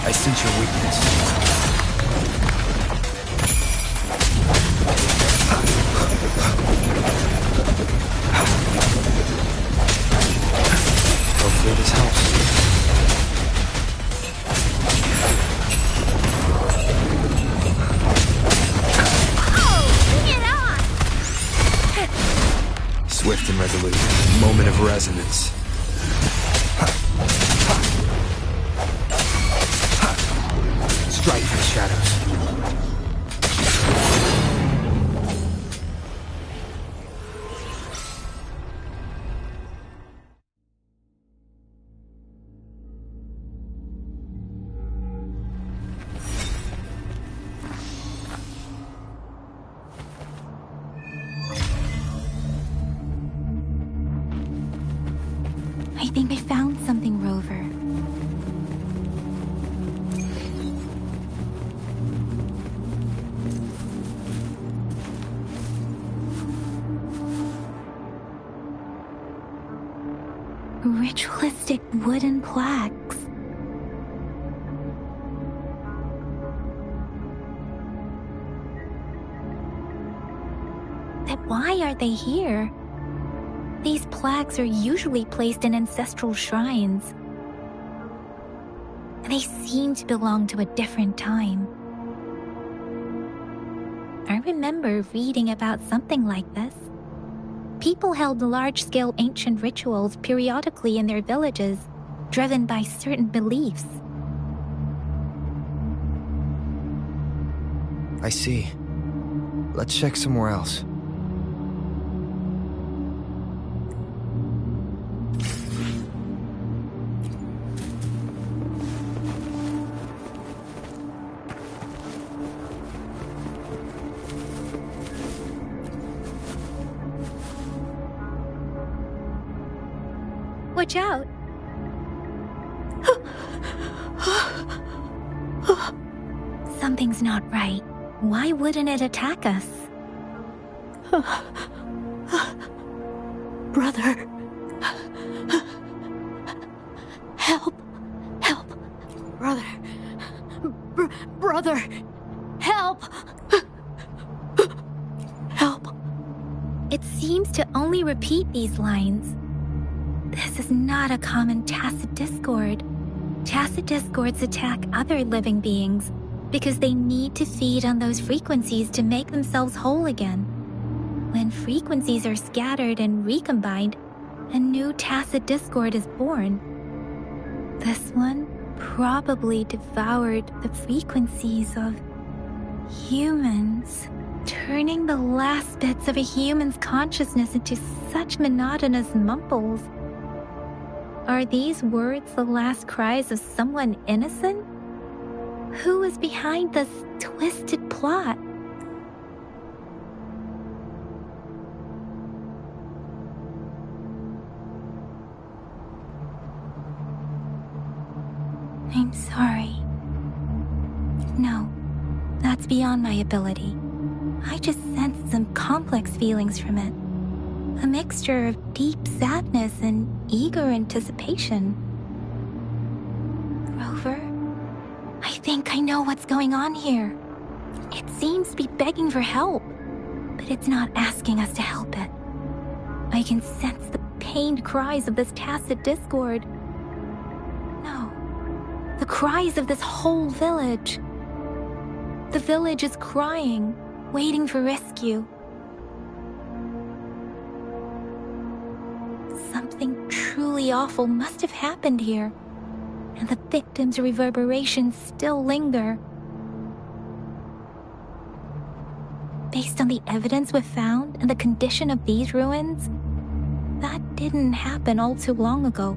I sense your weakness. Hopefully this helps. Swift and resolute. Moment of resonance. Strike for the shadows. I think I found something, Rover. Ritualistic wooden plaques. But why are they here? These plaques are usually placed in ancestral shrines. They seem to belong to a different time. I remember reading about something like this. People held large-scale ancient rituals periodically in their villages, driven by certain beliefs. I see. Let's check somewhere else. Watch out! Something's not right. Why wouldn't it attack us? Brother. Help. Help. Brother. Brother. Help. Help. It seems to only repeat these lines. This is not a common tacit discord. Tacit discords attack other living beings because they need to feed on those frequencies to make themselves whole again. When frequencies are scattered and recombined, a new tacit discord is born. This one probably devoured the frequencies of humans, turning the last bits of a human's consciousness into such monotonous mumbles. Are these words the last cries of someone innocent? Who is behind this twisted plot? I'm sorry. No, that's beyond my ability. I just sensed some complex feelings from it. A mixture of deep sadness and eager anticipation. Rover, I think I know what's going on here. It seems to be begging for help, but it's not asking us to help it. I can sense the pained cries of this tacit discord. No, the cries of this whole village. The village is crying, waiting for rescue. Something truly awful must have happened here, and the victims' reverberations still linger. Based on the evidence we've found and the condition of these ruins, that didn't happen all too long ago.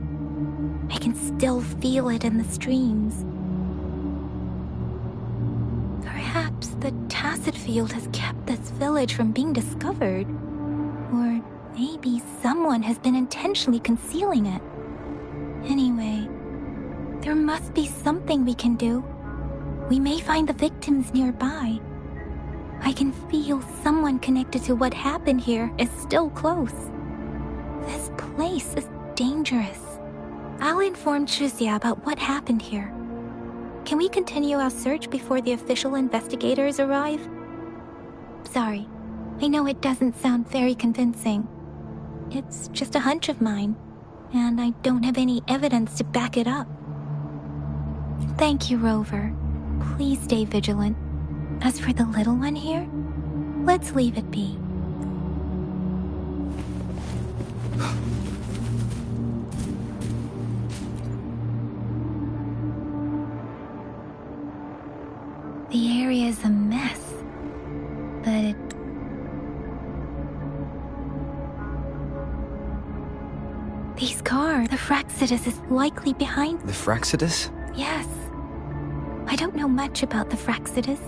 I can still feel it in the streams. Perhaps the tacit field has kept this village from being discovered. Or maybe someone has been intentionally concealing it. Anyway, there must be something we can do. We may find the victims nearby. I can feel someone connected to what happened here is still close. This place is dangerous. I'll inform Chuzia about what happened here. Can we continue our search before the official investigators arrive? Sorry, I know it doesn't sound very convincing. It's just a hunch of mine, and I don't have any evidence to back it up. Thank you, Rover. Please stay vigilant. As for the little one here, let's leave it be. The area is a mess, but these cars, the Fraxidus is likely behind. The Fraxidus? Yes. I don't know much about the Fraxidus,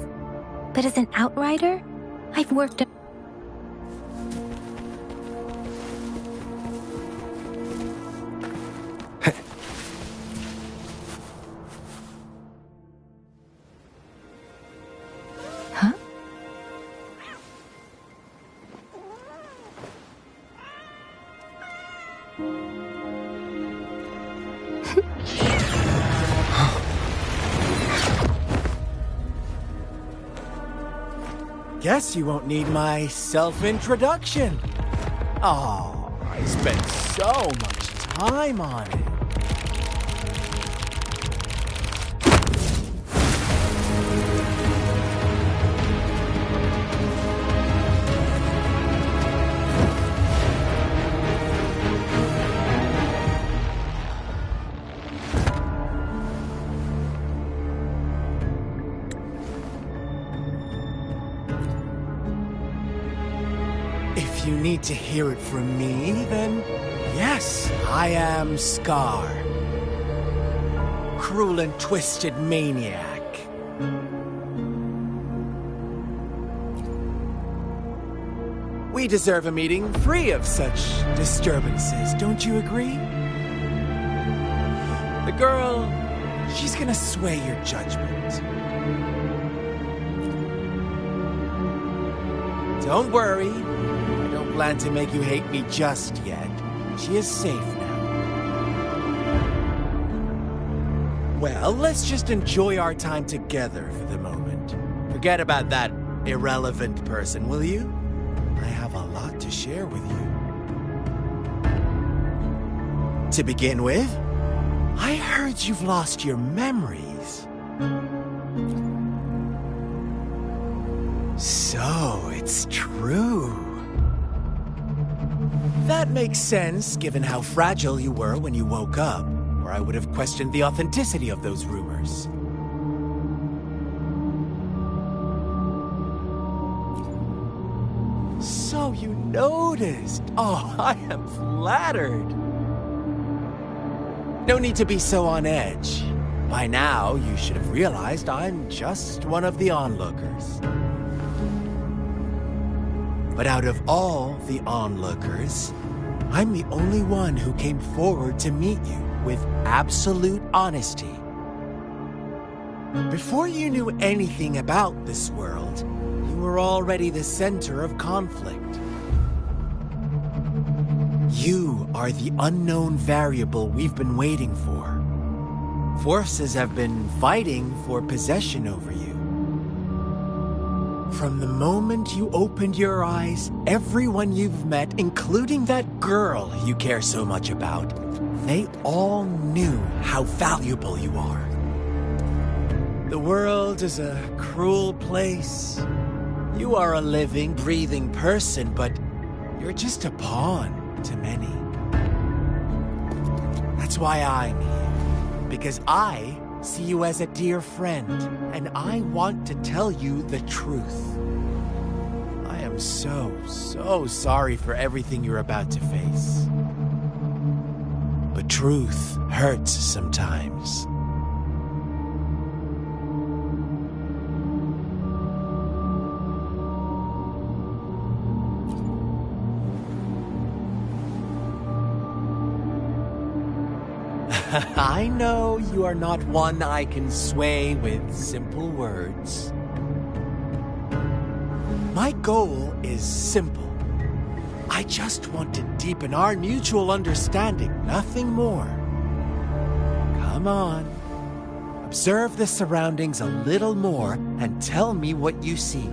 but as an outrider, I've worked. Huh? Guess you won't need my self-introduction. Oh, I spent so much time on it. If you need to hear it from me, then yes, I am Scar. Cruel and twisted maniac. We deserve a meeting free of such disturbances, don't you agree? The girl, she's gonna sway your judgment. Don't worry. I don't plan to make you hate me just yet. She is safe now. Well, let's just enjoy our time together for the moment. Forget about that irrelevant person, will you? I have a lot to share with you. To begin with, I heard you've lost your memories. So, it's true. That makes sense, given how fragile you were when you woke up, or I would have questioned the authenticity of those rumors. So you noticed. Oh, I am flattered. No need to be so on edge. By now, you should have realized I'm just one of the onlookers. But out of all the onlookers, I'm the only one who came forward to meet you with absolute honesty Before you knew anything about this world, you were already the center of conflict. You are the unknown variable we've been waiting for. Forces have been fighting for possession over you. From the moment you opened your eyes, everyone you've met, including that girl you care so much about, they all knew how valuable you are. The world is a cruel place. You are a living, breathing person, but you're just a pawn to many. That's why I'm here. Because I see you as a dear friend, and I want to tell you the truth. I am so sorry for everything you're about to face. But truth hurts sometimes. I know you are not one I can sway with simple words. My goal is simple. I just want to deepen our mutual understanding, nothing more. Come on. Observe the surroundings a little more and tell me what you see.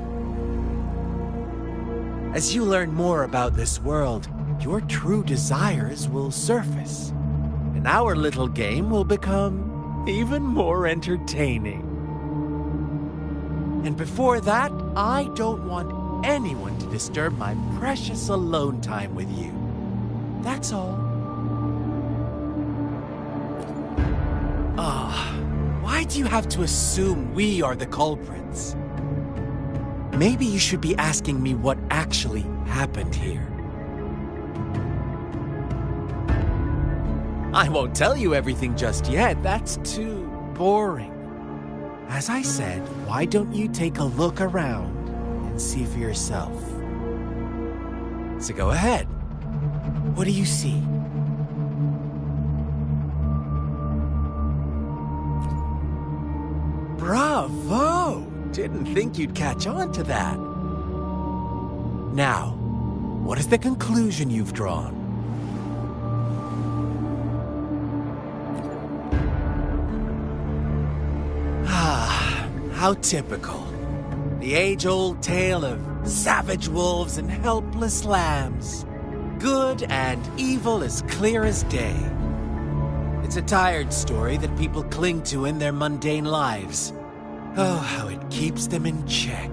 As you learn more about this world, your true desires will surface. And our little game will become even more entertaining. And before that, I don't want anyone to disturb my precious alone time with you. That's all. Why do you have to assume we are the culprits? Maybe you should be asking me what actually happened here. I won't tell you everything just yet. That's too boring. As I said, why don't you take a look around and see for yourself? So go ahead. What do you see? Bravo! Didn't think you'd catch on to that. Now, what is the conclusion you've drawn? How typical. The age-old tale of savage wolves and helpless lambs. Good and evil as clear as day. It's a tired story that people cling to in their mundane lives. Oh, how it keeps them in check.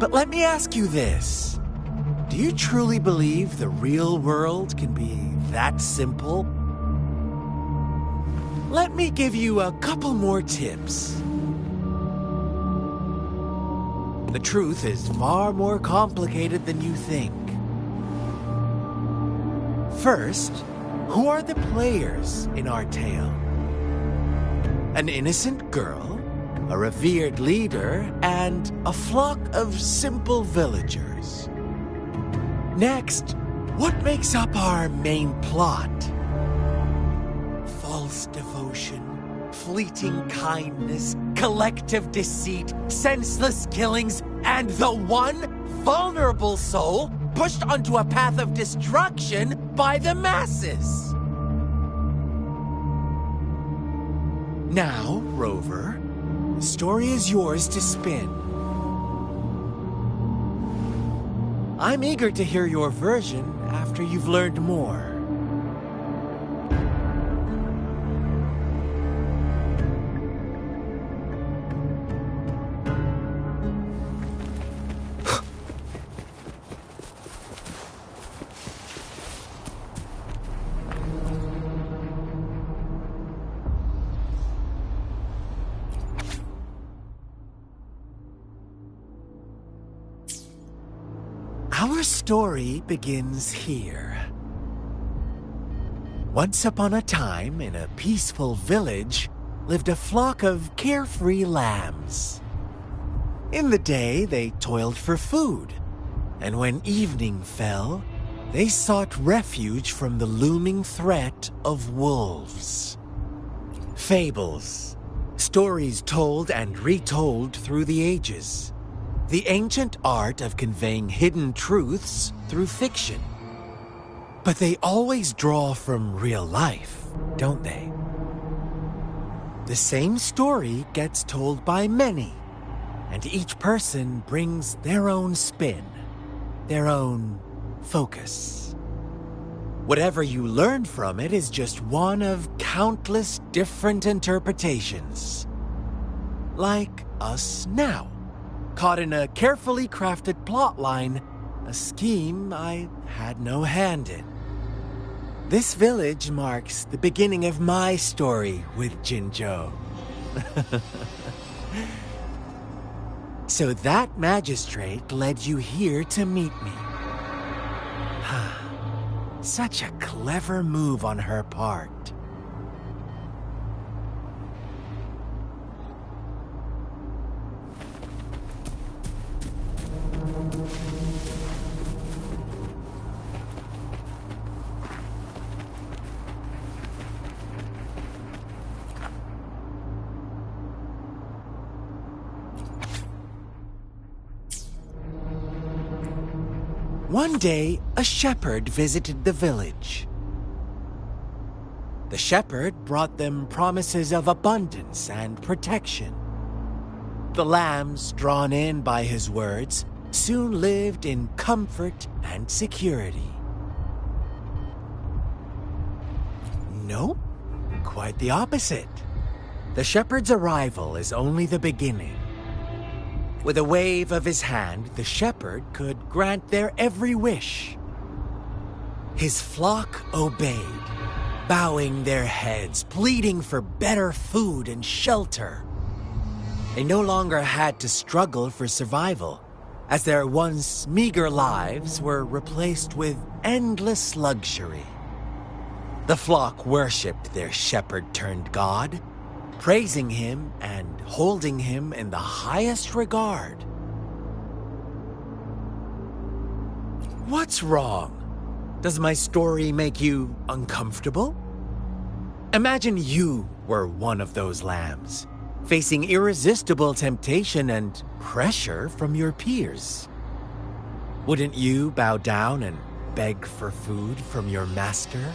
But let me ask you this. Do you truly believe the real world can be that simple? Let me give you a couple more tips. The truth is far more complicated than you think. First, who are the players in our tale? An innocent girl, a revered leader, and a flock of simple villagers. Next, what makes up our main plot? False devotion, fleeting kindness, collective deceit, senseless killings, and the one vulnerable soul pushed onto a path of destruction by the masses. Now, Rover, the story is yours to spin. I'm eager to hear your version after you've learned more. Our story begins here. Once upon a time, in a peaceful village, lived a flock of carefree lambs. In the day, they toiled for food, and when evening fell, they sought refuge from the looming threat of wolves. Fables. Stories told and retold through the ages. The ancient art of conveying hidden truths through fiction. But they always draw from real life, don't they? The same story gets told by many, and each person brings their own spin, their own focus. Whatever you learn from it is just one of countless different interpretations. Like us now, caught in a carefully crafted plotline, a scheme I had no hand in. This village marks the beginning of my story with Jinzhou. So that magistrate led you here to meet me. Such a clever move on her part. One day, a shepherd visited the village. The shepherd brought them promises of abundance and protection. The lambs, drawn in by his words, soon lived in comfort and security. Nope, quite the opposite. The shepherd's arrival is only the beginning. With a wave of his hand, the shepherd could grant their every wish. His flock obeyed, bowing their heads, pleading for better food and shelter. They no longer had to struggle for survival, as their once meager lives were replaced with endless luxury. The flock worshipped their shepherd-turned-god, praising him and holding him in the highest regard. What's wrong? Does my story make you uncomfortable? Imagine you were one of those lambs, facing irresistible temptation and pressure from your peers. Wouldn't you bow down and beg for food from your master?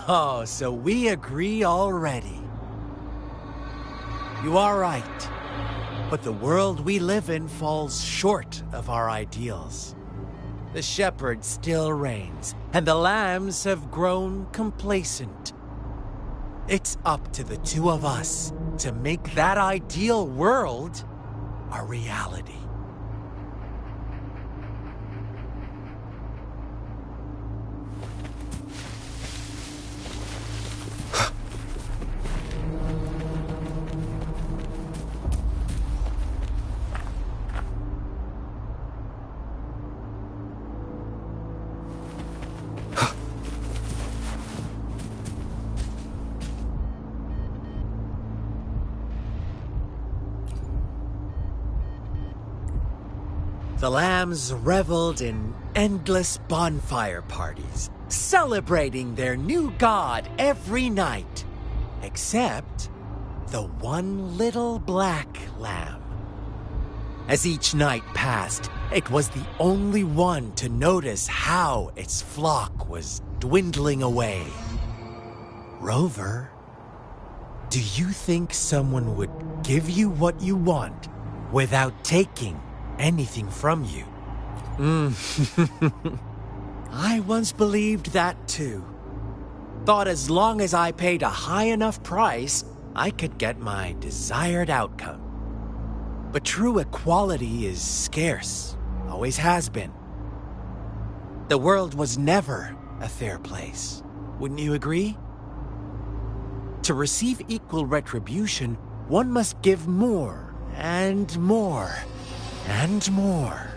Oh, so we agree already. You are right, but the world we live in falls short of our ideals. The shepherd still reigns, and the lambs have grown complacent. It's up to the two of us to make that ideal world a reality. The lambs reveled in endless bonfire parties, celebrating their new god every night, except the one little black lamb. As each night passed, it was the only one to notice how its flock was dwindling away. Rover, do you think someone would give you what you want without taking anything from you? I once believed that too. Thought as long as I paid a high enough price, I could get my desired outcome. But true equality is scarce, always has been. The world was never a fair place, wouldn't you agree? To receive equal retribution, one must give more and more and more.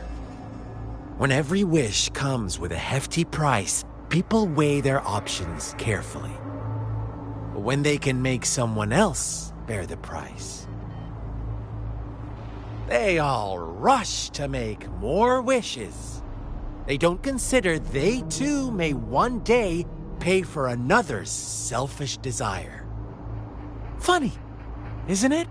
When every wish comes with a hefty price, people weigh their options carefully. But when they can make someone else bear the price, they all rush to make more wishes. They don't consider they too may one day pay for another's selfish desire. Funny, isn't it?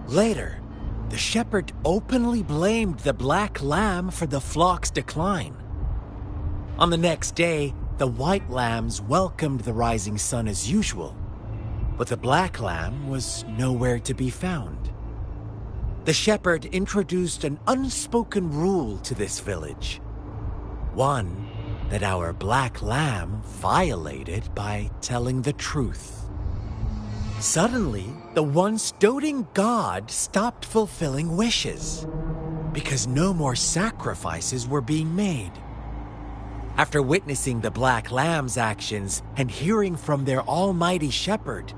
Later, the shepherd openly blamed the black lamb for the flock's decline. On the next day, the white lambs welcomed the rising sun as usual, but the black lamb was nowhere to be found. The shepherd introduced an unspoken rule to this village, one that our black lamb violated by telling the truth. Suddenly, the once doting god stopped fulfilling wishes because no more sacrifices were being made. After witnessing the black lamb's actions and hearing from their almighty shepherd,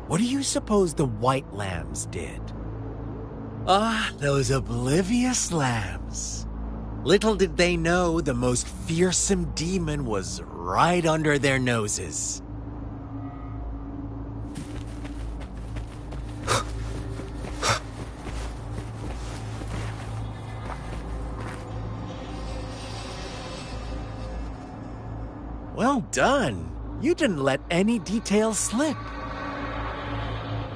what do you suppose the white lambs did? Ah, those oblivious lambs. Little did they know the most fearsome demon was right under their noses. Well done. You didn't let any details slip.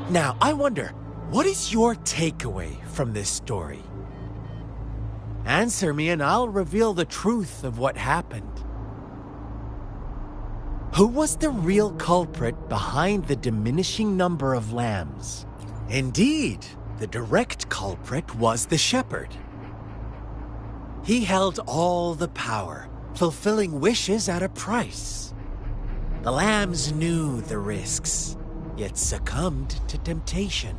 Now, I wonder, what is your takeaway from this story? Answer me and I'll reveal the truth of what happened. Who was the real culprit behind the diminishing number of lambs? Indeed, the direct culprit was the shepherd. He held all the power, fulfilling wishes at a price. The lambs knew the risks, yet succumbed to temptation.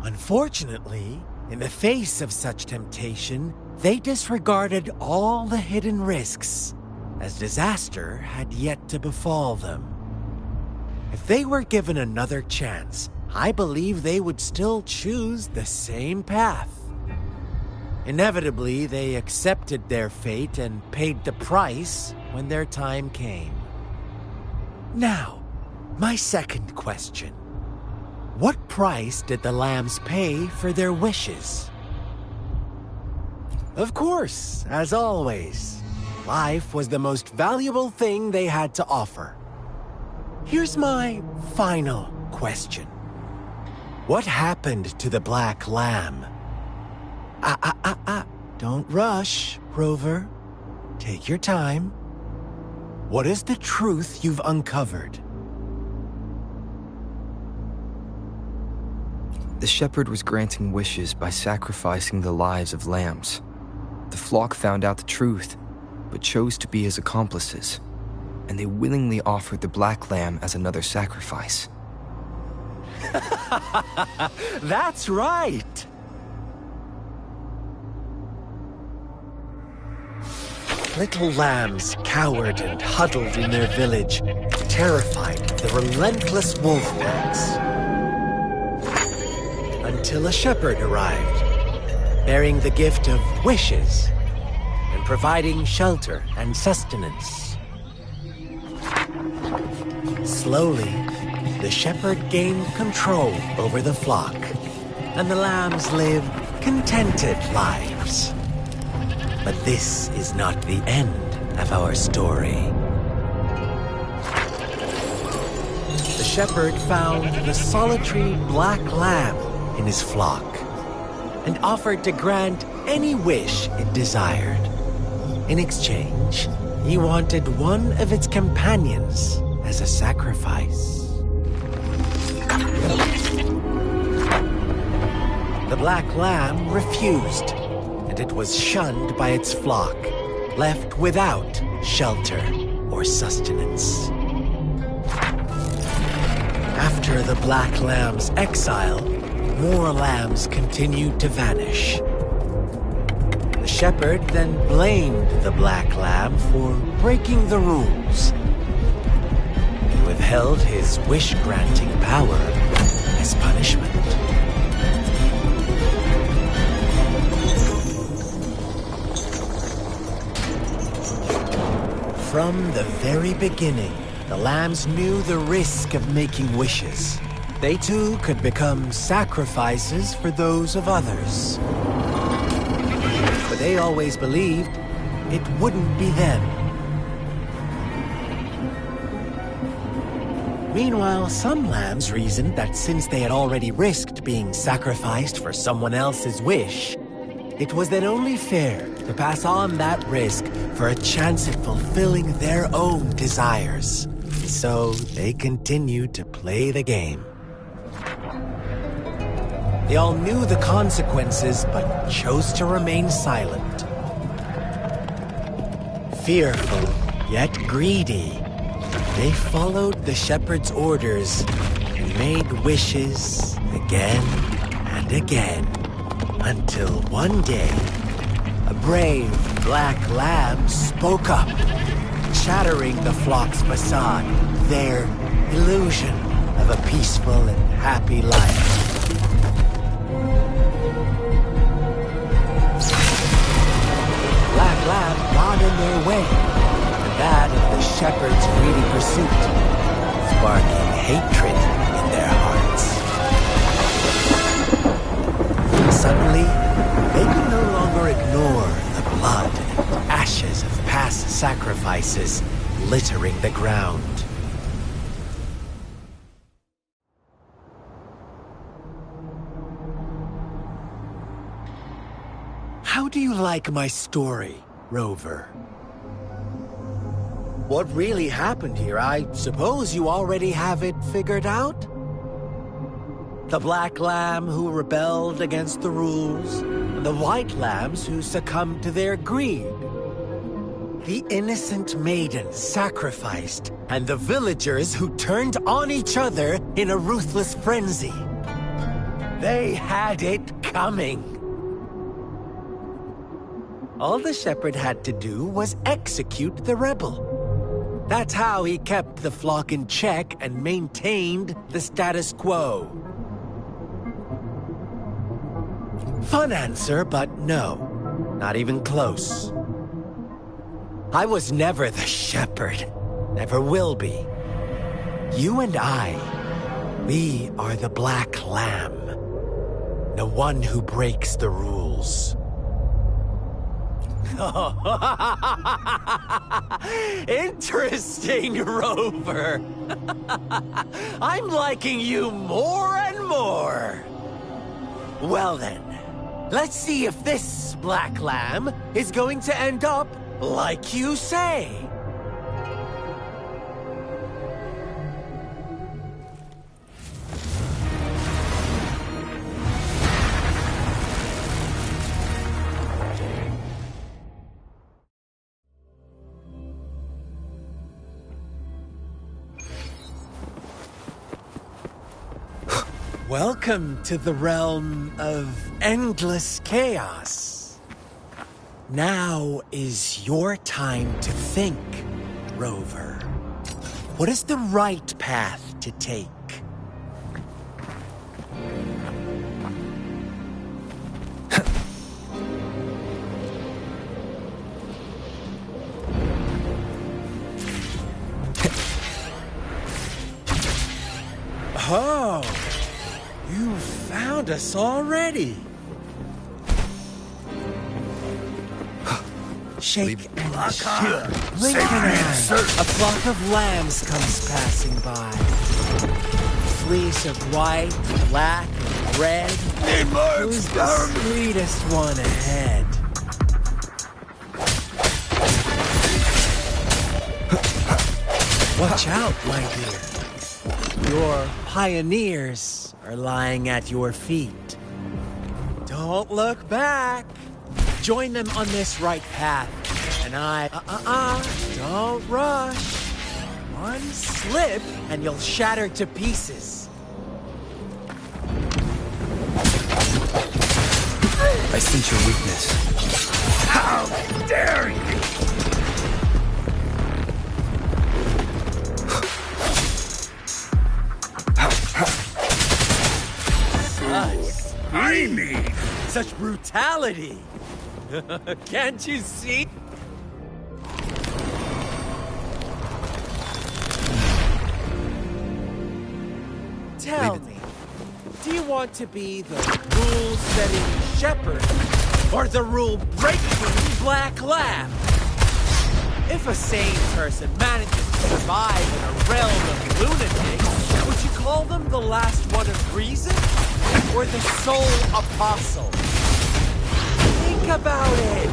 Unfortunately, in the face of such temptation, they disregarded all the hidden risks, as disaster had yet to befall them. If they were given another chance, I believe they would still choose the same path. Inevitably, they accepted their fate and paid the price when their time came. Now, my second question. What price did the lambs pay for their wishes? Of course, as always, life was the most valuable thing they had to offer. Here's my final question. What happened to the black lamb? Don't rush, Rover. Take your time. What is the truth you've uncovered? The shepherd was granting wishes by sacrificing the lives of lambs. The flock found out the truth, but chose to be his accomplices, and they willingly offered the black lamb as another sacrifice. That's right! Little lambs cowered and huddled in their village, terrified of the relentless wolf packs. Until a shepherd arrived, bearing the gift of wishes and providing shelter and sustenance. Slowly, the shepherd gained control over the flock, and the lambs lived contented lives. But this is not the end of our story. The shepherd found the solitary black lamb in his flock and offered to grant any wish it desired. In exchange, he wanted one of its companions as a sacrifice. The black lamb refused, and it was shunned by its flock, left without shelter or sustenance. After the black lamb's exile, more lambs continued to vanish. The shepherd then blamed the black lamb for breaking the rules. He withheld his wish-granting power as punishment. From the very beginning, the lambs knew the risk of making wishes. They too could become sacrifices for those of others. But they always believed it wouldn't be them. Meanwhile, some lambs reasoned that since they had already risked being sacrificed for someone else's wish, it was then only fair to pass on that risk for a chance at fulfilling their own desires. So they continued to play the game. They all knew the consequences, but chose to remain silent. Fearful, yet greedy, they followed the shepherd's orders and made wishes again and again, until one day, a brave black lamb spoke up, shattering the flock's facade, their illusion of a peaceful and happy life. Black lamb got in their way, and that of the shepherd's greedy pursuit, sparking hatred in their hearts. Suddenly, they could no longer ignore the blood and ashes of past sacrifices littering the ground. How do you like my story, Rover? What really happened here? I suppose you already have it figured out? The black lamb who rebelled against the rules, and the white lambs who succumbed to their greed. The innocent maiden sacrificed, and the villagers who turned on each other in a ruthless frenzy. They had it coming. All the shepherd had to do was execute the rebel. That's how he kept the flock in check and maintained the status quo. Fun answer, but no. Not even close. I was never the shepherd. Never will be. You and I, we are the black lamb. The one who breaks the rules. Interesting, Rover. I'm liking you more and more. Well then, let's see if this black lamb is going to end up like you say. Welcome to the realm of endless chaos. Now is your time to think, Rover. What is the right path to take? Oh! You found us already. Shake and shiver. Blink an eye. A flock of lambs comes passing by. Fleece of white, black, and red. Who's the sweetest one ahead? Watch out, my dear. Your pioneers are lying at your feet. Don't look back. Join them on this right path. And don't rush. One slip and you'll shatter to pieces. I sense your weakness. How dare you! Such brutality! Can't you see? Tell me, do you want to be the rule-setting shepherd or the rule-breaking black lamb? If a sane person manages to survive in a realm of lunatics, would you call them the last one of reason or the sole apostle? Think about it.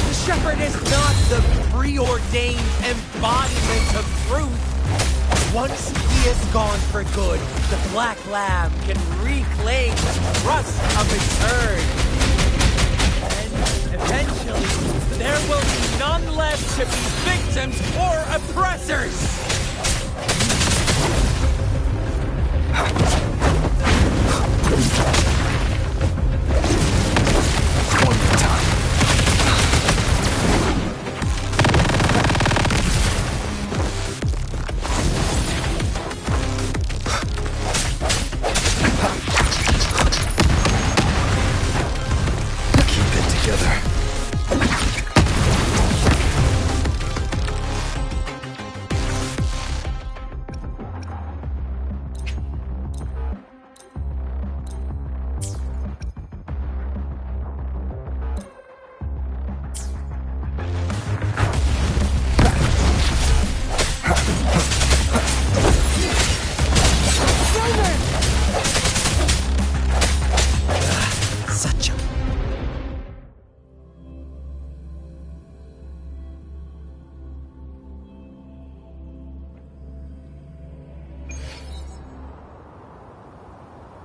The shepherd is not the preordained embodiment of truth. Once he is gone for good, the black lamb can reclaim the trust of its herd. And eventually, there will be none left to be victims or oppressors! One more time.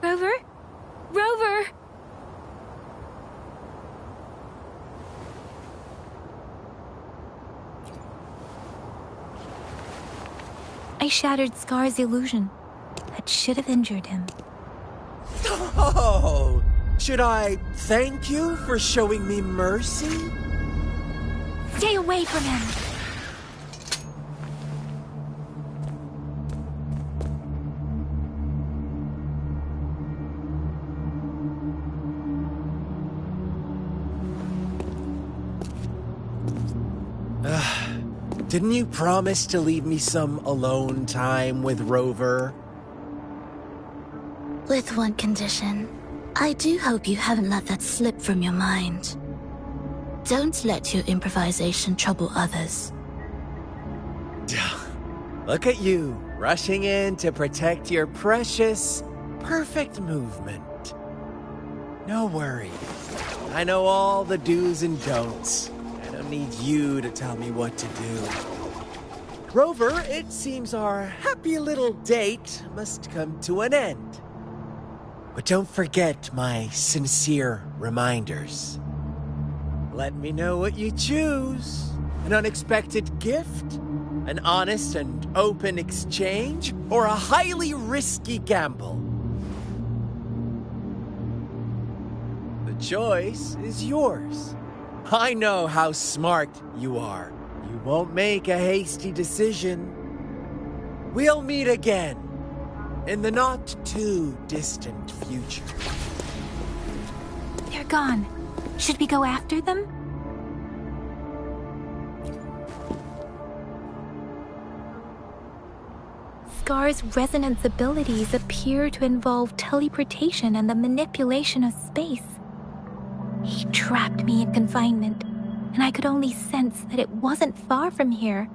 Rover? Rover! I shattered Scar's illusion. That should have injured him. Oh! Should I thank you for showing me mercy? Stay away from him! Didn't you promise to leave me some alone time with Rover? With one condition. I do hope you haven't let that slip from your mind. Don't let your improvisation trouble others. Look at you, rushing in to protect your precious, perfect movement. No worries. I know all the do's and don'ts. I don't need you to tell me what to do. Rover, it seems our happy little date must come to an end. But don't forget my sincere reminders. Let me know what you choose. An unexpected gift? An honest and open exchange? Or a highly risky gamble? The choice is yours. I know how smart you are. You won't make a hasty decision. We'll meet again in the not-too-distant future. They're gone. Should we go after them? Scar's resonance abilities appear to involve teleportation and the manipulation of space. He trapped me in confinement, and I could only sense that it wasn't far from here.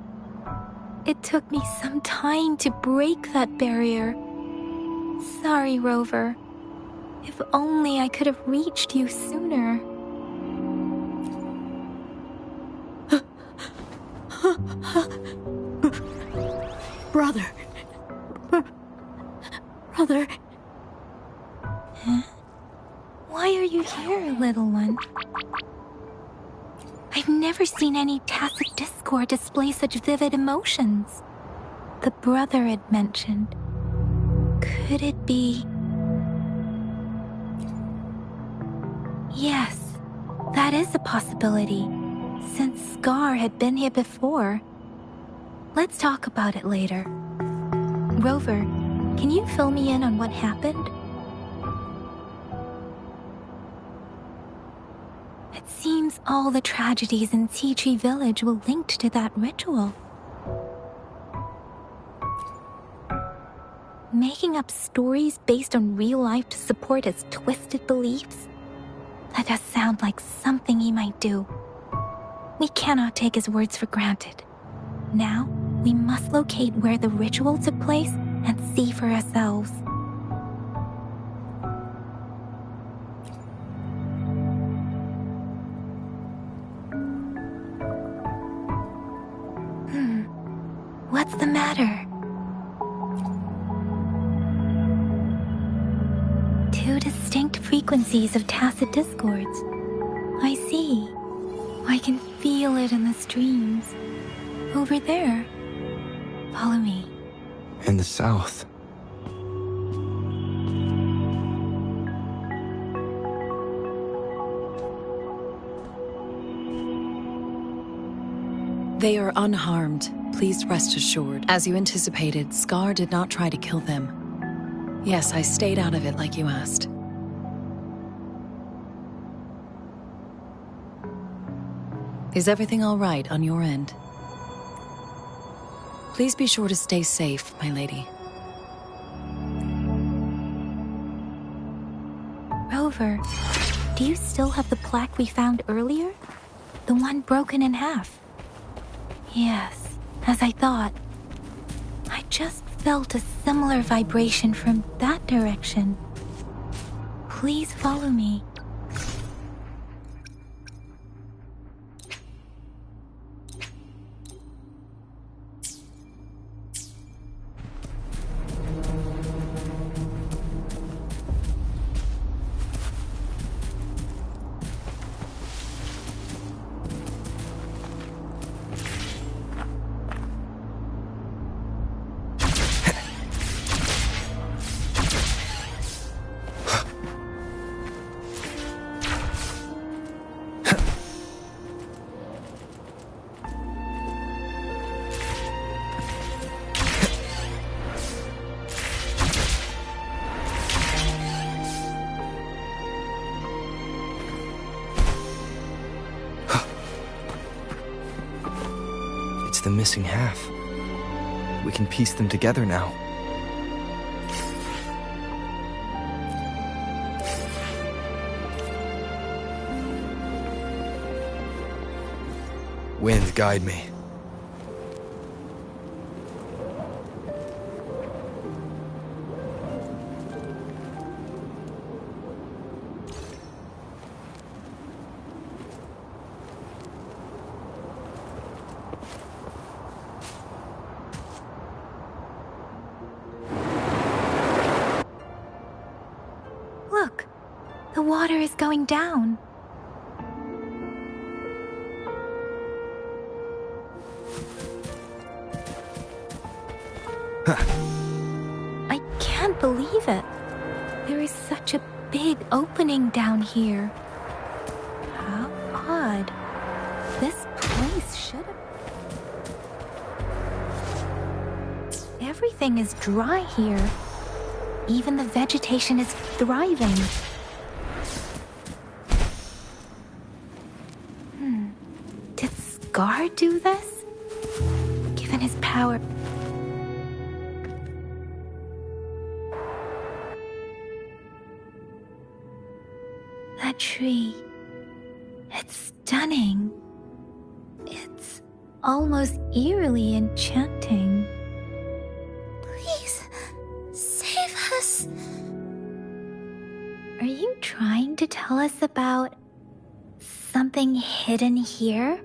It took me some time to break that barrier. Sorry, Rover. If only I could have reached you sooner. Brother. Brother. Huh? Why are you here, little one? I've never seen any tacit discord display such vivid emotions. The brother had mentioned. Could it be... Yes, that is a possibility, since Scar had been here before. Let's talk about it later. Rover, can you fill me in on what happened? It seems all the tragedies in Tea Tree Village were linked to that ritual. Making up stories based on real life to support his twisted beliefs? That does sound like something he might do. We cannot take his words for granted. Now, we must locate where the ritual took place and see for ourselves. What's the matter? Two distinct frequencies of tacit discords. I see. I can feel it in the streams. Over there. Follow me. In the south. They are unharmed. Please rest assured. As you anticipated, Scar did not try to kill them. Yes, I stayed out of it like you asked. Is everything all right on your end? Please be sure to stay safe, my lady. Rover, do you still have the plaque we found earlier? The one broken in half? Yes, as I thought. I just felt a similar vibration from that direction. Please follow me. It's the missing half. We can piece them together now. Wind, guide me. Look, the water is going down. I can't believe it. There is such a big opening down here. How odd. This place should have... Everything is dry here. Even the vegetation is thriving. Did Scar do this? Given his power... That tree... It's stunning. It's almost eerily enchanting. Please, save us. Are you trying to tell us about something hidden here?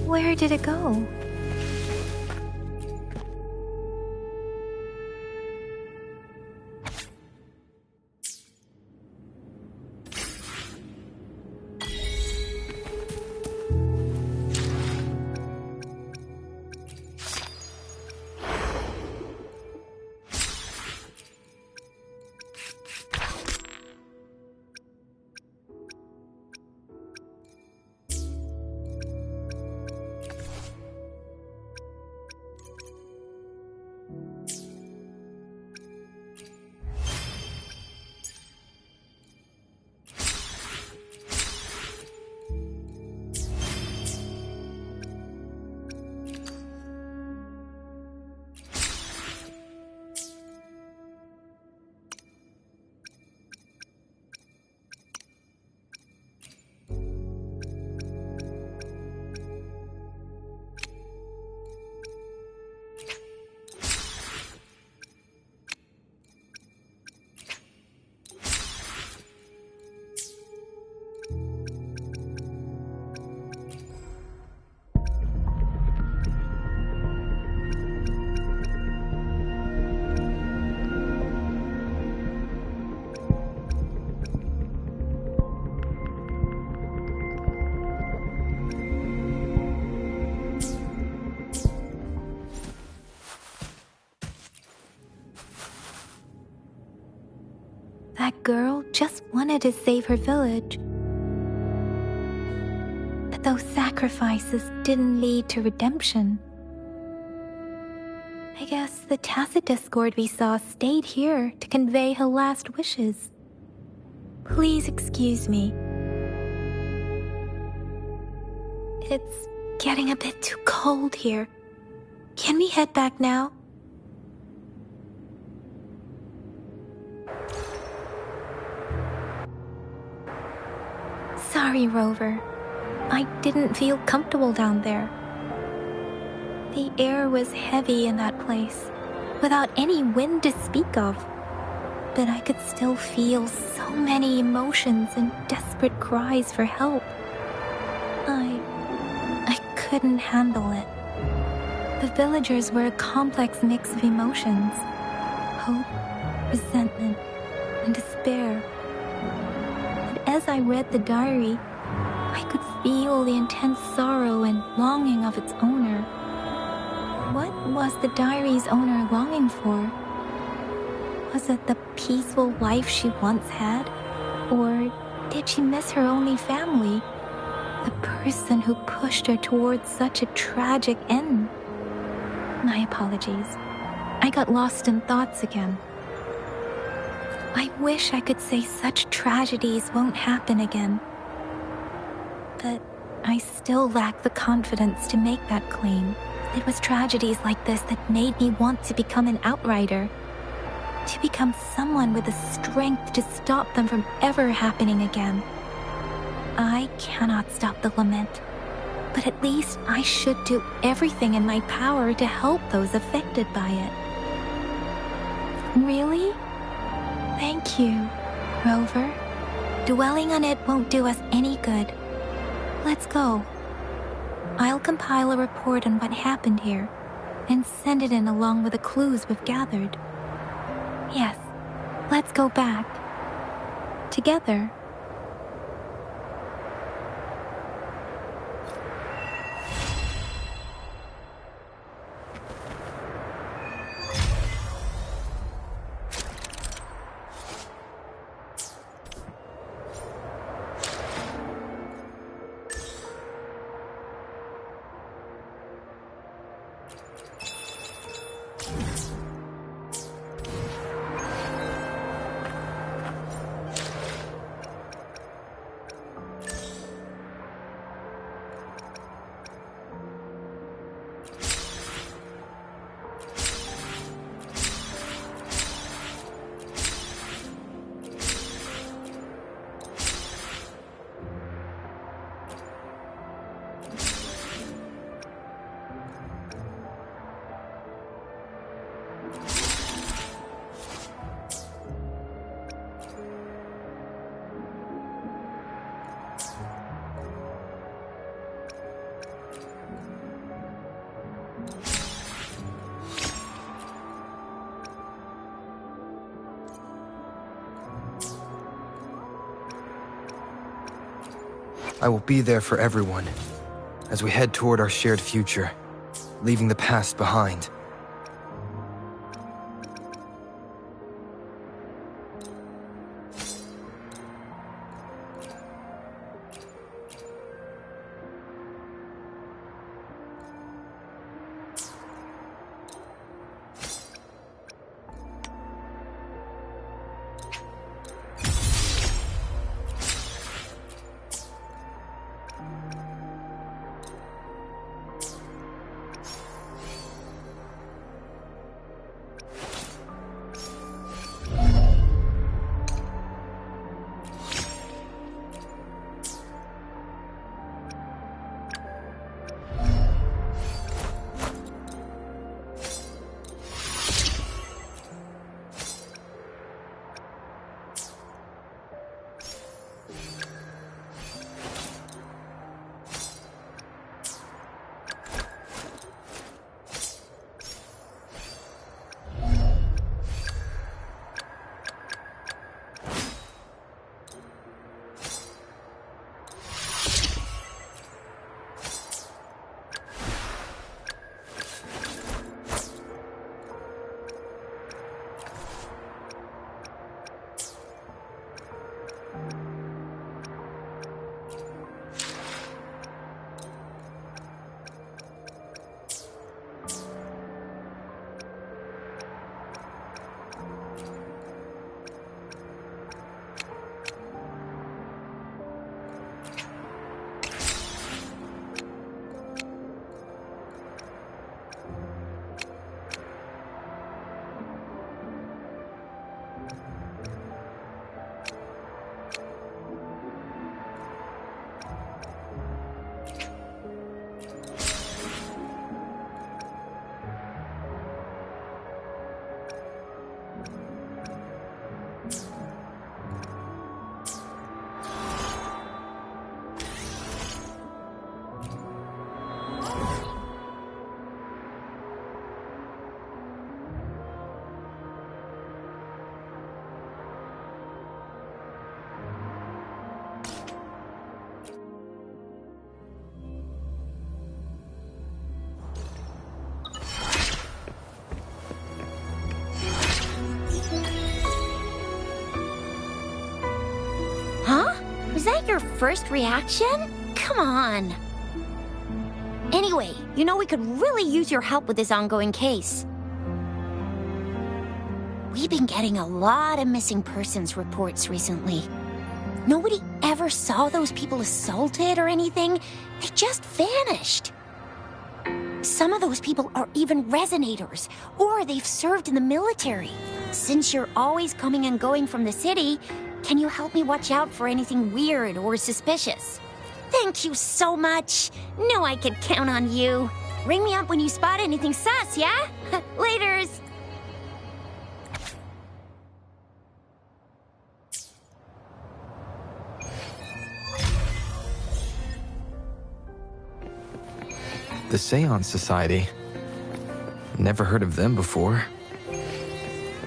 Where did it go? just wanted to save her village. But those sacrifices didn't lead to redemption. I guess the Tacit Discord we saw stayed here to convey her last wishes. Please excuse me. It's getting a bit too cold here. Can we head back now? Sorry, Rover. I didn't feel comfortable down there. The air was heavy in that place, without any wind to speak of. But I could still feel so many emotions and desperate cries for help. I couldn't handle it. The villagers were a complex mix of emotions. Hope, resentment, and despair. But as I read the diary, I could feel the intense sorrow and longing of its owner. What was the diary's owner longing for? Was it the peaceful life she once had? Or did she miss her only family? The person who pushed her towards such a tragic end? My apologies. I got lost in thoughts again. I wish I could say such tragedies won't happen again. But I still lack the confidence to make that claim. It was tragedies like this that made me want to become an outrider. To become someone with the strength to stop them from ever happening again. I cannot stop the lament, but at least I should do everything in my power to help those affected by it. Really? Thank you, Rover. Dwelling on it won't do us any good. Let's go. I'll compile a report on what happened here and send it in along with the clues we've gathered. Yes, let's go back. Together. I will be there for everyone as we head toward our shared future, leaving the past behind. your first reaction? Come on. Anyway, you know we could really use your help with this ongoing case. We've been getting a lot of missing persons reports recently. Nobody ever saw those people assaulted or anything. They just vanished. Some of those people are even resonators, or they've served in the military. Since you're always coming and going from the city, can you help me watch out for anything weird or suspicious? Thank you so much. Know I could count on you. Ring me up when you spot anything sus, yeah? Laters. The Seance Society. Never heard of them before.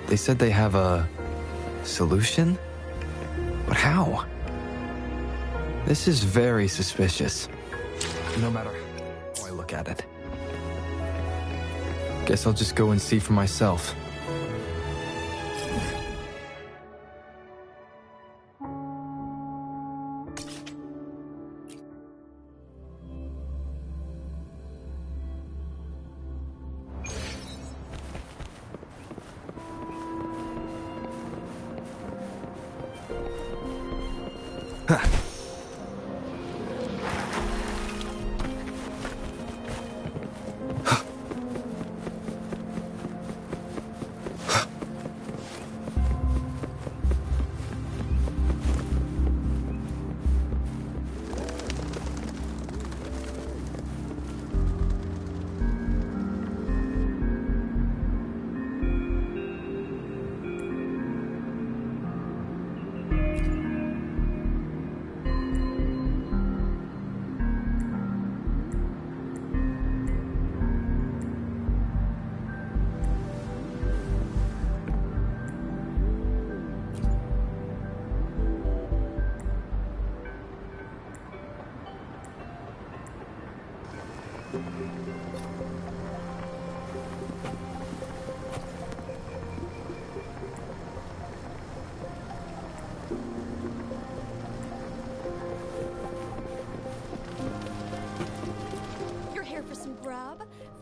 They said they have a solution? But how? This is very suspicious. No matter how I look at it. Guess I'll just go and see for myself.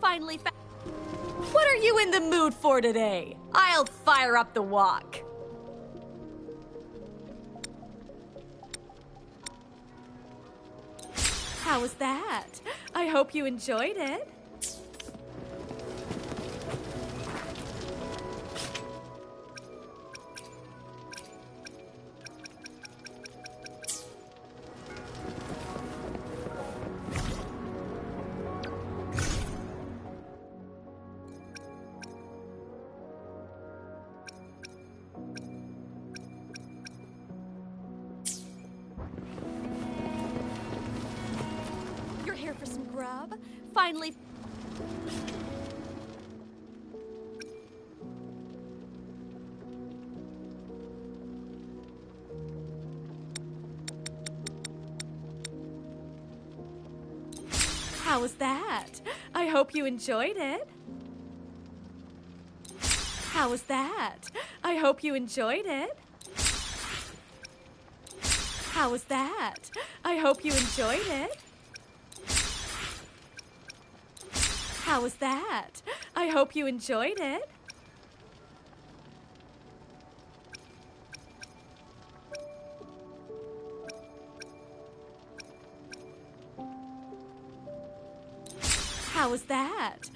Finally What are you in the mood for today? I'll fire up the wok. How was that? I hope you enjoyed it. For some grub? Finally. How was that? I hope you enjoyed it. How was that? I hope you enjoyed it. How was that? I hope you enjoyed it. How was that? I hope you enjoyed it. How was that?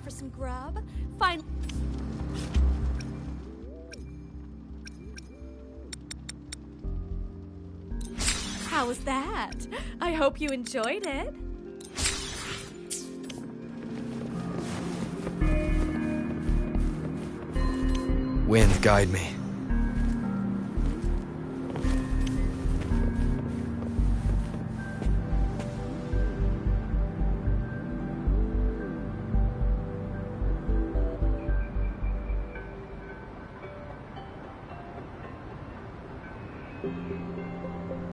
For some grub? Fine. How was that? I hope you enjoyed it. Wind, guide me.